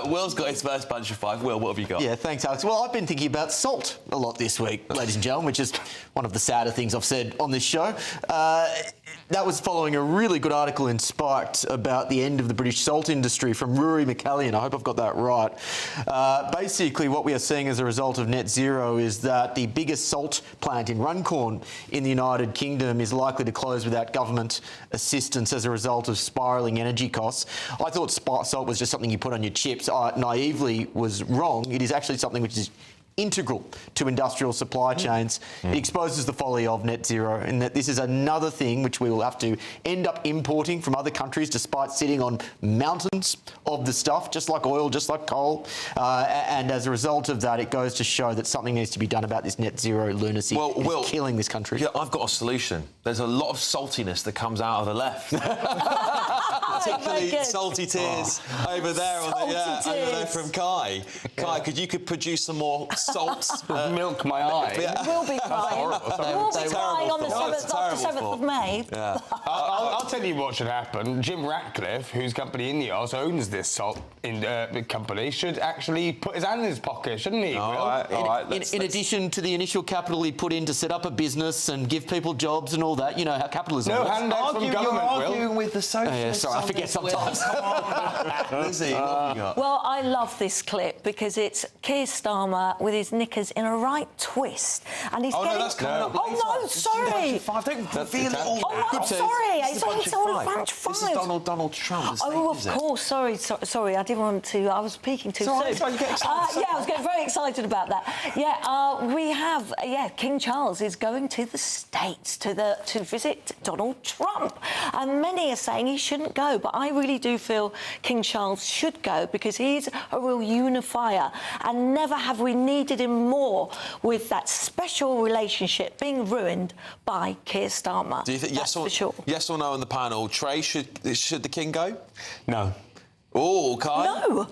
Will's got his first Bunch of Five. Will, what have you got? Yeah, thanks, Alex. Well, I've been thinking about salt a lot this week, ladies and gentlemen, which is one of the sadder things I've said on this show. That was following a really good article in Sparked about the end of the British salt industry from Rory McCallion. I hope I've got that right. Basically, what we are seeing as a result of net zero is that the biggest salt plant in Runcorn in the United Kingdom is likely to close without government assistance as a result of spiralling energy costs. I thought salt was just something you put on your chips. I naively was wrong. It is actually something which is integral to industrial supply chains. It exposes the folly of net zero, and that this is another thing which we will have to end up importing from other countries despite sitting on mountains of the stuff, just like oil, just like coal. And as a result of that, it goes to show that something needs to be done about this net zero lunacy. Well, it's killing this country. Yeah, I've got a solution. There's a lot of saltiness that comes out of the left. Particularly salty tears over there over there from Kai. Kai, you could produce some more salt. Milk my eye. Yeah. We'll be crying. We'll be crying on the 7th of May. Yeah. I'll tell you what should happen. Jim Ratcliffe, whose company INEOS owns this salt company, should actually put his hand in his pocket, shouldn't he? In addition to the initial capital he put in to set up a business and give people jobs and all that, you know how capitalism works. No handouts from government, You're arguing with the socialists. Sorry, I forget sometimes. Lizzie, what have you got? Well, I love this clip because it's Keir Starmer with his knickers in a right twist. And he's getting... no, that's coming up later. Oh, no, sorry. Don't feel it all. Oh, I'm sorry. It's all bunch five. This is Donald Trump. Oh, of course. Sorry. I didn't want to... I was peeking too soon. It's all right, you get excited. Yeah, I was getting very excited about that. Yeah, we have... King Charles is going to the States to visit Donald Trump. And many are saying he shouldn't go, but I really do feel King Charles should go because he's a real unifier, and never have we needed him more with that special relationship being ruined by Keir Starmer. Do you think yes or no on the panel? Trey, should the King go? No. Oh, Kai? No.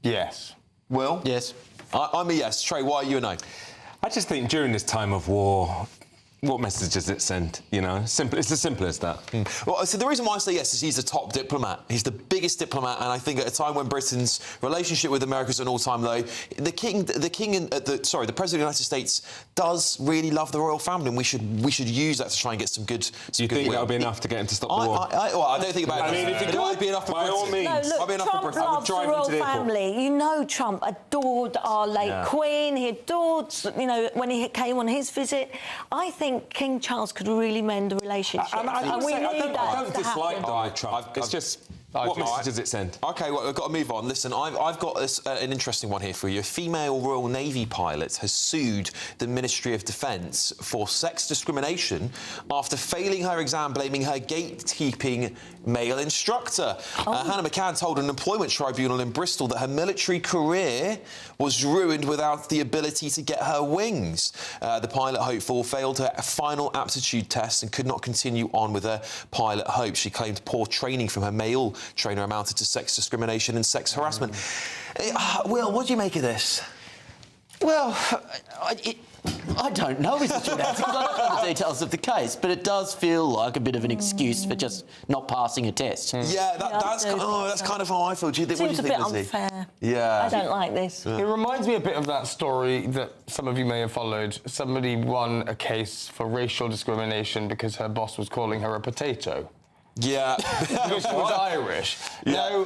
Yes. Will? Yes. I'm a yes. Trey, why are you a no? I just think during this time of war, what message does it send? You know, simple. It's as simple as that. Well, so the reason why I say yes is he's the top diplomat. He's the biggest diplomat, and I think at a time when Britain's relationship with America is at an all-time low, the President of the United States does really love the royal family, and we should use that to try and get some good. Do you think that would be enough to get him to stop the war? I don't think about it. I mean, if it might be enough for by all Britain. means. No, look, Trump loves the royal family. You know, Trump adored our late Queen. He adored, when he came on his visit. I think King Charles could really mend the relationship. I don't dislike Donald Trump. It's just... What message does it send? OK, well, we've got to move on. Listen, I've got an interesting one here for you. A female Royal Navy pilot has sued the Ministry of Defence for sex discrimination after failing her exam, blaming her gatekeeping male instructor. Hannah McCann told an employment tribunal in Bristol that her military career was ruined without the ability to get her wings. The pilot hopeful failed her final aptitude test and could not continue on with her pilot hopes. She claimed poor training from her male trainer amounted to sex discrimination and sex harassment. Will, what do you make of this? Well, I don't know is the short answer, because I don't know the details of the case, but it does feel like a bit of an excuse for just not passing a test. Yeah, that's kind of how I feel. What do you think, Seems a bit unfair. Yeah. I don't like this. It reminds me a bit of that story that some of you may have followed. Somebody won a case for racial discrimination because her boss was calling her a potato. Yeah. Because she was Irish. Yeah.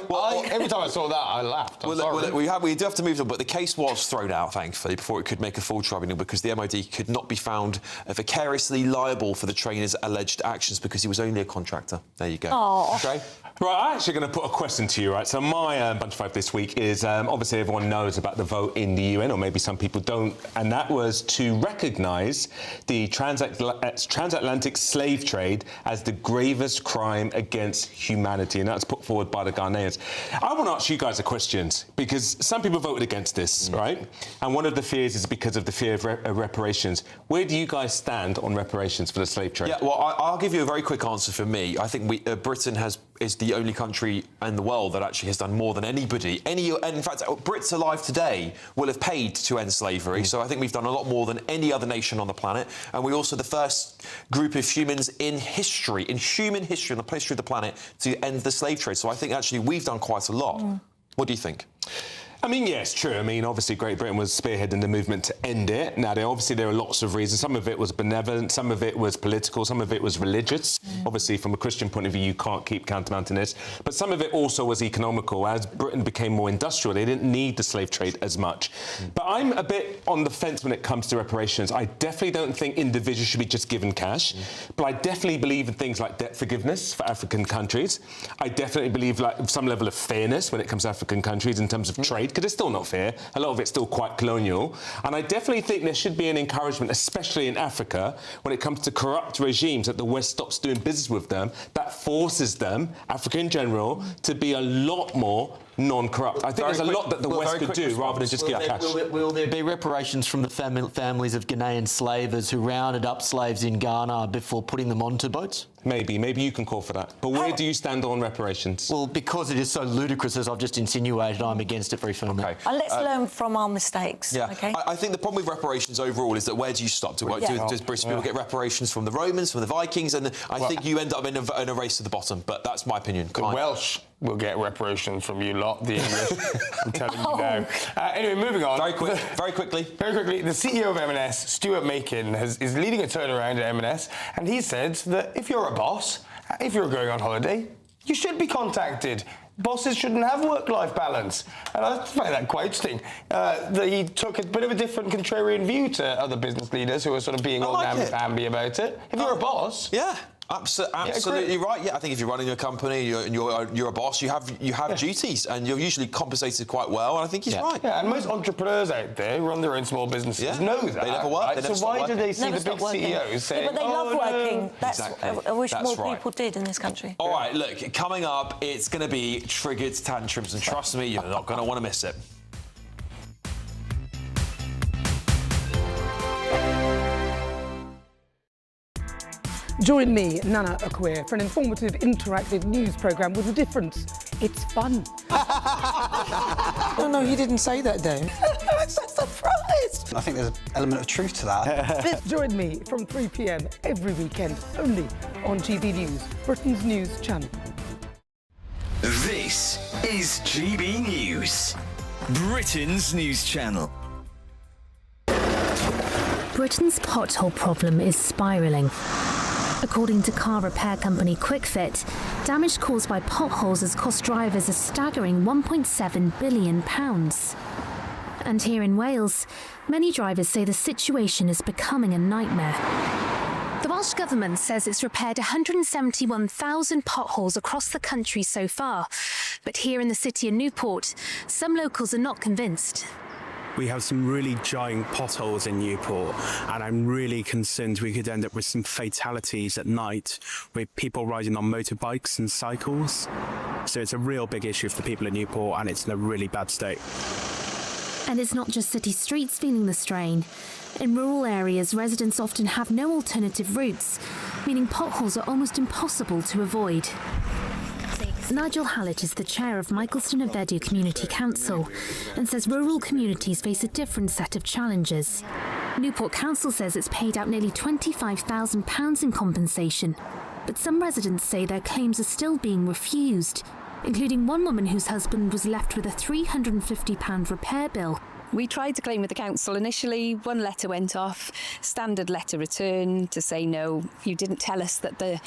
Every time I saw that, I laughed. I'm sorry. We do have to move on, but the case was thrown out, thankfully, before it could make a full tribunal, because the MOD could not be found vicariously liable for the trainer's alleged actions because he was only a contractor. There you go. Okay. Right, I'm actually going to put a question to you, right? So my Bunch 5 this week is, obviously everyone knows about the vote in the UN, or maybe some people don't, and that was to recognise the transatlantic slave trade as the gravest crime against humanity, and that's put forward by the Ghanaians. I want to ask you guys a question, because some people voted against this, right? And one of the fears is because of the fear of reparations. Where do you guys stand on reparations for the slave trade? Yeah, well, I'll give you a very quick answer for me. I think Britain is the only country in the world that actually has done more than anybody. And in fact, Brits alive today will have paid to end slavery. So I think we've done a lot more than any other nation on the planet. And we're also the first group of humans in history, in human history, on the history of the planet, to end the slave trade. So I think actually we've done quite a lot. What do you think? I mean, yeah, it's true. I mean, obviously Great Britain was spearheading the movement to end it. Now, there are lots of reasons. Some of it was benevolent, some of it was political, some of it was religious. Obviously, from a Christian point of view, you can't keep countermounting this. But some of it also was economical. As Britain became more industrial, they didn't need the slave trade as much. But I'm a bit on the fence when it comes to reparations. I definitely don't think individuals should be just given cash. But I definitely believe in things like debt forgiveness for African countries. I definitely believe some level of fairness when it comes to African countries in terms of trade, because it's still not fair. A lot of it's still quite colonial. And I definitely think there should be an encouragement, especially in Africa, when it comes to corrupt regimes, that the West stops doing business with them, that forces them, Africa in general, to be a lot more non-corrupt. I think there's a lot that the West could do rather than just give cash. Will there be reparations from the families of Ghanaian slavers who rounded up slaves in Ghana before putting them onto boats? Maybe you can call for that. But where do you stand on reparations? Well, because it is so ludicrous, as I've just insinuated, I'm against it very firmly. And let's learn from our mistakes. Yeah, okay? I think the problem with reparations overall is that where do you stop? Does British people get reparations from the Romans, from the Vikings? And I think you end up in a race to the bottom, but that's my opinion. The Welsh will get reparations from you lot, the English. I'm telling you now. Anyway, moving on. Very quickly. The CEO of M&S, Stuart Makin, is leading a turnaround at M&S, and he said that if you're a boss, if you're going on holiday, You should be contacted. Bosses shouldn't have work-life balance. And I find that quite interesting. That he took a bit of a different contrarian view to other business leaders who are sort of being all namby-pamby about it. If you're a boss... Yeah. Absolutely right. Yeah, I think if you're running a company and you're a boss, you have duties, and you're usually compensated quite well. And I think he's right. Yeah, and most entrepreneurs out there who run their own small businesses know that. They never work. Right? They never so why do they see the big working. CEOs saying, but they love working. That's exactly. I wish That's more right. people did in this country. All right, look, coming up, it's going to be triggered tantrums, and trust me, you're not going to want to miss it. Join me, Nana Akwe, for an informative, interactive news programme with a difference. It's fun. No, he didn't say that, Dave. I'm so surprised. I think there's an element of truth to that. Join me from 3 p.m. every weekend, only on GB News, Britain's news channel. This is GB News, Britain's news channel. Britain's pothole problem is spiralling. According to car repair company QuickFit, damage caused by potholes has cost drivers a staggering £1.7 billion. And here in Wales, many drivers say the situation is becoming a nightmare. The Welsh Government says it's repaired 171,000 potholes across the country so far. But here in the city of Newport, some locals are not convinced. We have some really giant potholes in Newport, and I'm really concerned we could end up with some fatalities at night with people riding on motorbikes and cycles. So it's a real big issue for the people in Newport, and it's in a really bad state. And it's not just city streets feeling the strain. In rural areas, residents often have no alternative routes, meaning potholes are almost impossible to avoid. Nigel Hallett is the chair of Michelstone and Vedu Community Council and says rural communities face a different set of challenges. Newport Council says it's paid out nearly £25,000 in compensation, but some residents say their claims are still being refused, including one woman whose husband was left with a £350 repair bill. We tried to claim with the council. Initially, one letter went off, standard letter return to say, no, you didn't tell us that the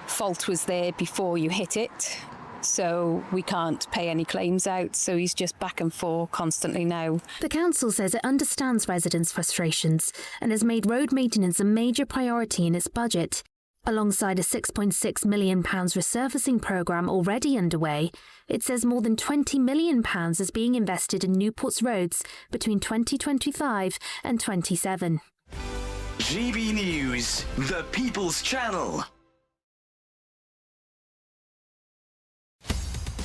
fault was there before you hit it. So we can't pay any claims out, so he's just back and forth constantly now. The council says it understands residents' frustrations and has made road maintenance a major priority in its budget. Alongside a £6.6 million resurfacing programme already underway, it says more than £20 million is being invested in Newport's roads between 2025 and 27. GB News, the People's Channel.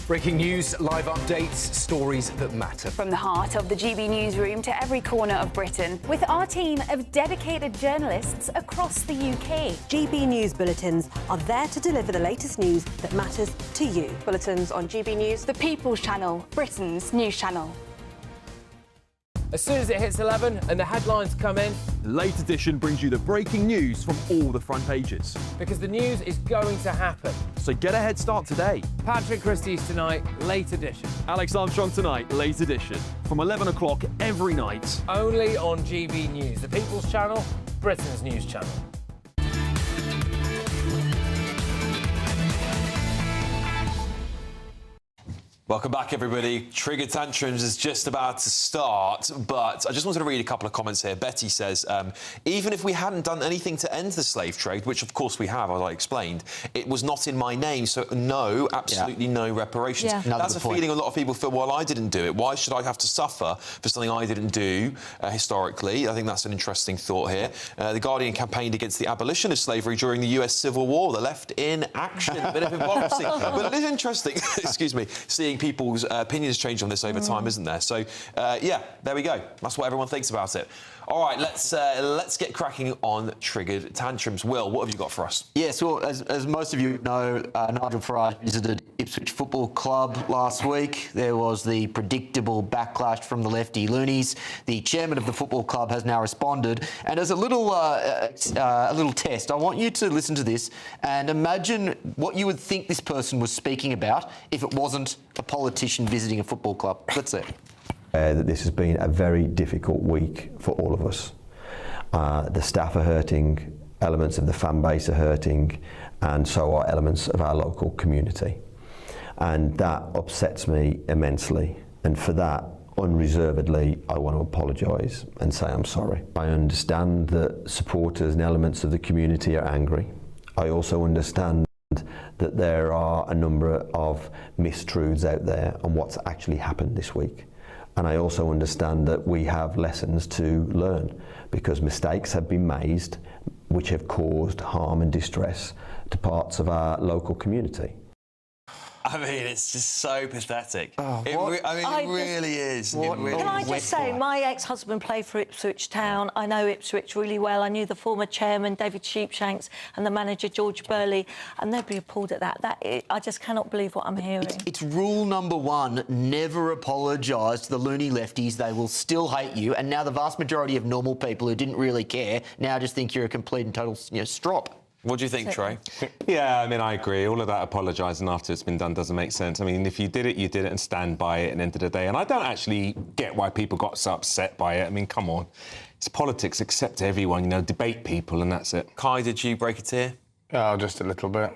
Breaking news, live updates, stories that matter. From the heart of the GB newsroom to every corner of Britain, with our team of dedicated journalists across the UK. GB News bulletins are there to deliver the latest news that matters to you. Bulletins on GB News, The People's Channel, Britain's news channel. As soon as it hits 11 and the headlines come in, The Late Edition brings you the breaking news from all the front pages. because the news is going to happen. So get a head start today. Patrick Christie's tonight, late edition. Alex Armstrong tonight, Late Edition. From 11 o'clock every night. Only on GB News, the People's Channel, Britain's news channel. Welcome back, everybody. Trigger Tantrums is just about to start, but I just wanted to read a couple of comments here. Betty says, even if we hadn't done anything to end the slave trade, which of course we have, as I explained, it was not in my name, so no, absolutely no reparations. Yeah. That's a feeling a lot of people feel, well, I didn't do it. Why should I have to suffer for something I didn't do historically? I think that's an interesting thought here. The Guardian campaigned against the abolition of slavery during the US Civil War. The left in action. A bit of hypocrisy. But it is interesting, excuse me, seeing people's opinions change on this over time, isn't there? So, yeah, there we go. That's what everyone thinks about it. All right, let's get cracking on Triggered Tantrums. Will, what have you got for us? Yes, well, as most of you know, Nigel Farage visited Ipswich Football Club last week. There was the predictable backlash from the lefty loonies. The chairman of the football club has now responded. And as a little test, I want you to listen to this and imagine what you would think this person was speaking about if it wasn't a politician visiting a football club. Let's see. That this has been a very difficult week for all of us. The staff are hurting, elements of the fan base are hurting, and so are elements of our local community. And that upsets me immensely. And for that, unreservedly, I want to apologise and say I'm sorry. I understand that supporters and elements of the community are angry. I also understand that there are a number of mistruths out there on what's actually happened this week. And I also understand that we have lessons to learn because mistakes have been made which have caused harm and distress to parts of our local community. I mean, it's just so pathetic. It really is. Can I just say, my ex-husband played for Ipswich Town. I know Ipswich really well. I knew the former chairman, David Sheepshanks, and the manager, George Burley, and they'd be appalled at that. I just cannot believe what I'm hearing. It's rule number one, never apologise to the loony lefties. They will still hate you. And now the vast majority of normal people who didn't really care now just think you're a complete and total strop. What do you think, Trey? Yeah, I mean, I agree. All of that apologising after it's been done doesn't make sense. I mean, if you did it, you did it and stand by it at the end of the day. And I don't actually get why people got so upset by it. I mean, come on. It's politics. Accept everyone, debate people and that's it. Kai, did you break a tear? Oh, just a little bit.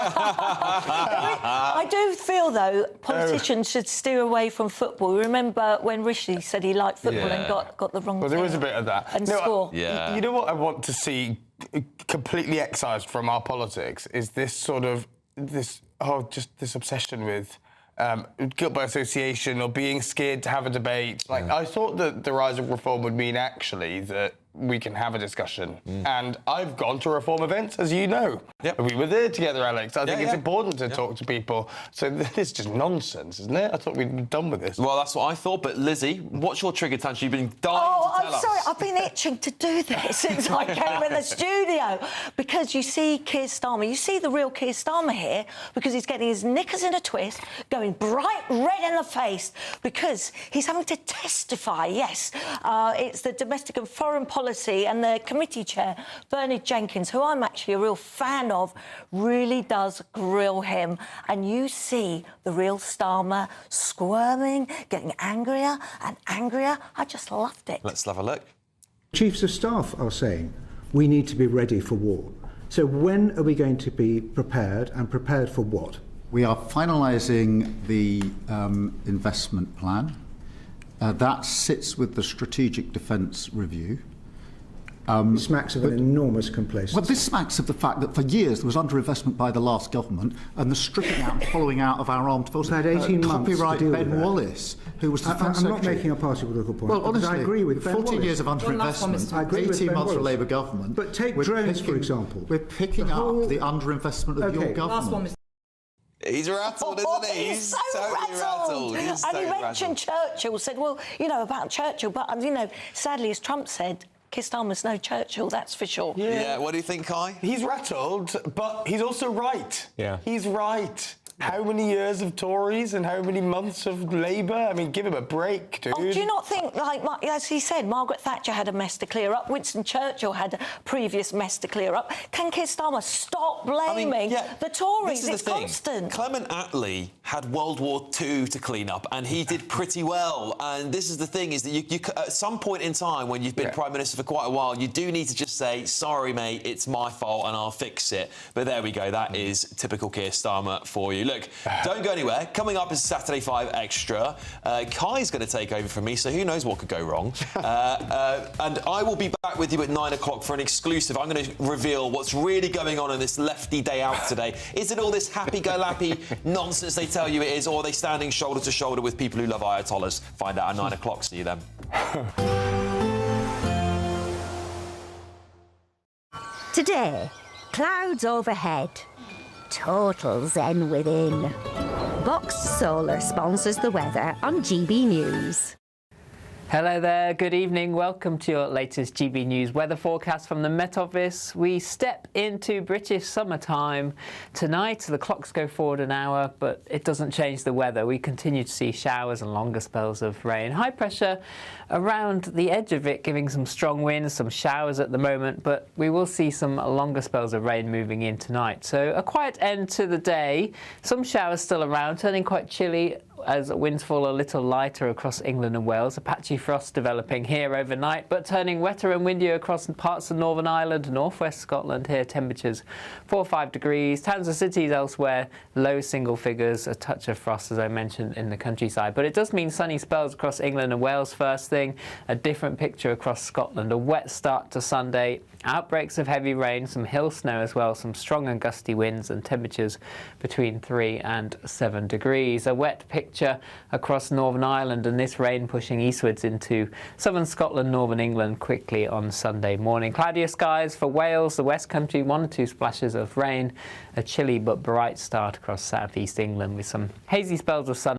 I do feel, though, politicians should steer away from football. Remember when Rishi said he liked football and got the wrong Well, there is a bit of that. And score. You know what I want to see completely excised from our politics is this sort of this obsession with guilt by association or being scared to have a debate. I thought that the rise of reform would mean actually that we can have a discussion. And I've gone to reform events, as you know. Yep. We were there together, Alex. I think it's important to talk to people. So this is just nonsense, isn't it? I thought we'd been done with this. Well, that's what I thought. But Lizzie, what's your trigger tantrum? You've been dying to tell us. Sorry. I've been itching to do this since I came in the studio. Because you see Keir Starmer, you see the real Keir Starmer here because he's getting his knickers in a twist, going bright red in the face because he's having to testify. Yes, it's the domestic and foreign policy and the committee chair, Bernard Jenkins, who I'm actually a real fan of, really does grill him. And you see the real Starmer squirming, getting angrier and angrier. I just loved it. Let's have a look. Chiefs of staff are saying we need to be ready for war. So when are we going to be prepared, and prepared for what? We are finalising the investment plan. That sits with the Strategic Defence Review. It smacks of an enormous complacency. Well, this smacks of the fact that for years there was underinvestment by the last government and the stripping out and hollowing out of our armed forces. We've had 18 months Copyright to deal Ben with that. Wallace, who was the defence I'm not secretary. making a party political point. Well, honestly, I agree with Ben 14 Wallace. years of underinvestment, 18 months for Labour government. But take drones, for example. We're picking up the underinvestment of your government. He's rattled, isn't he? He's so totally rattled. He's And he totally mentioned Churchill, said, well, about Churchill, but, sadly, as Trump said, Keir Starmer's no Churchill, that's for sure. Yeah, what do you think, Kai? He's rattled, but he's also right. Yeah. He's right. How many years of Tories and how many months of Labour? I mean, give him a break, dude. Oh, do you not think, as he said, Margaret Thatcher had a mess to clear up, Winston Churchill had a previous mess to clear up. Can Keir Starmer stop blaming the Tories? This is it's the thing. constant. Clement Attlee had World War II to clean up, and he did pretty well. And this is the thing, is that you at some point in time, when you've been Prime Minister for quite a while, you do need to just say, sorry, mate, it's my fault and I'll fix it. But there we go. That is typical Keir Starmer for you. Look, don't go anywhere. Coming up is Saturday 5 Extra. Kai's going to take over from me, so who knows what could go wrong. And I will be back with you at 9 o'clock for an exclusive. I'm going to reveal what's really going on this lefty day out today. Is it all this happy-go-lucky nonsense they tell you it is, or are they standing shoulder to shoulder with people who love Ayatollahs? Find out at 9 o'clock. See you then. Today, clouds overhead. Total zen within. Boxed Solar sponsors the weather on GB News. Hello there, good evening. Welcome to your latest GB News weather forecast from the Met Office. We step into British summertime tonight. The clocks go forward an hour, but it doesn't change the weather. We continue to see showers and longer spells of rain. High pressure around the edge of it, giving some strong winds, some showers at the moment, but we will see some longer spells of rain moving in tonight. So a quiet end to the day. Some showers still around, turning quite chilly as winds fall a little lighter across England and Wales. A patchy frost developing here overnight, but turning wetter and windier across parts of Northern Ireland and northwest Scotland. Here, temperatures 4 or 5 degrees. Towns and cities elsewhere, low single figures, a touch of frost, as I mentioned, in the countryside. But it does mean sunny spells across England and Wales first thing. A different picture across Scotland. A wet start to Sunday. Outbreaks of heavy rain, some hill snow as well, some strong and gusty winds, and temperatures between 3 and 7 degrees. A wet picture across Northern Ireland, and this rain pushing eastwards into southern Scotland, northern England quickly on Sunday morning. Cloudier skies for Wales, the West Country, 1 or 2 splashes of rain. A chilly but bright start across southeast England with some hazy spells of sun.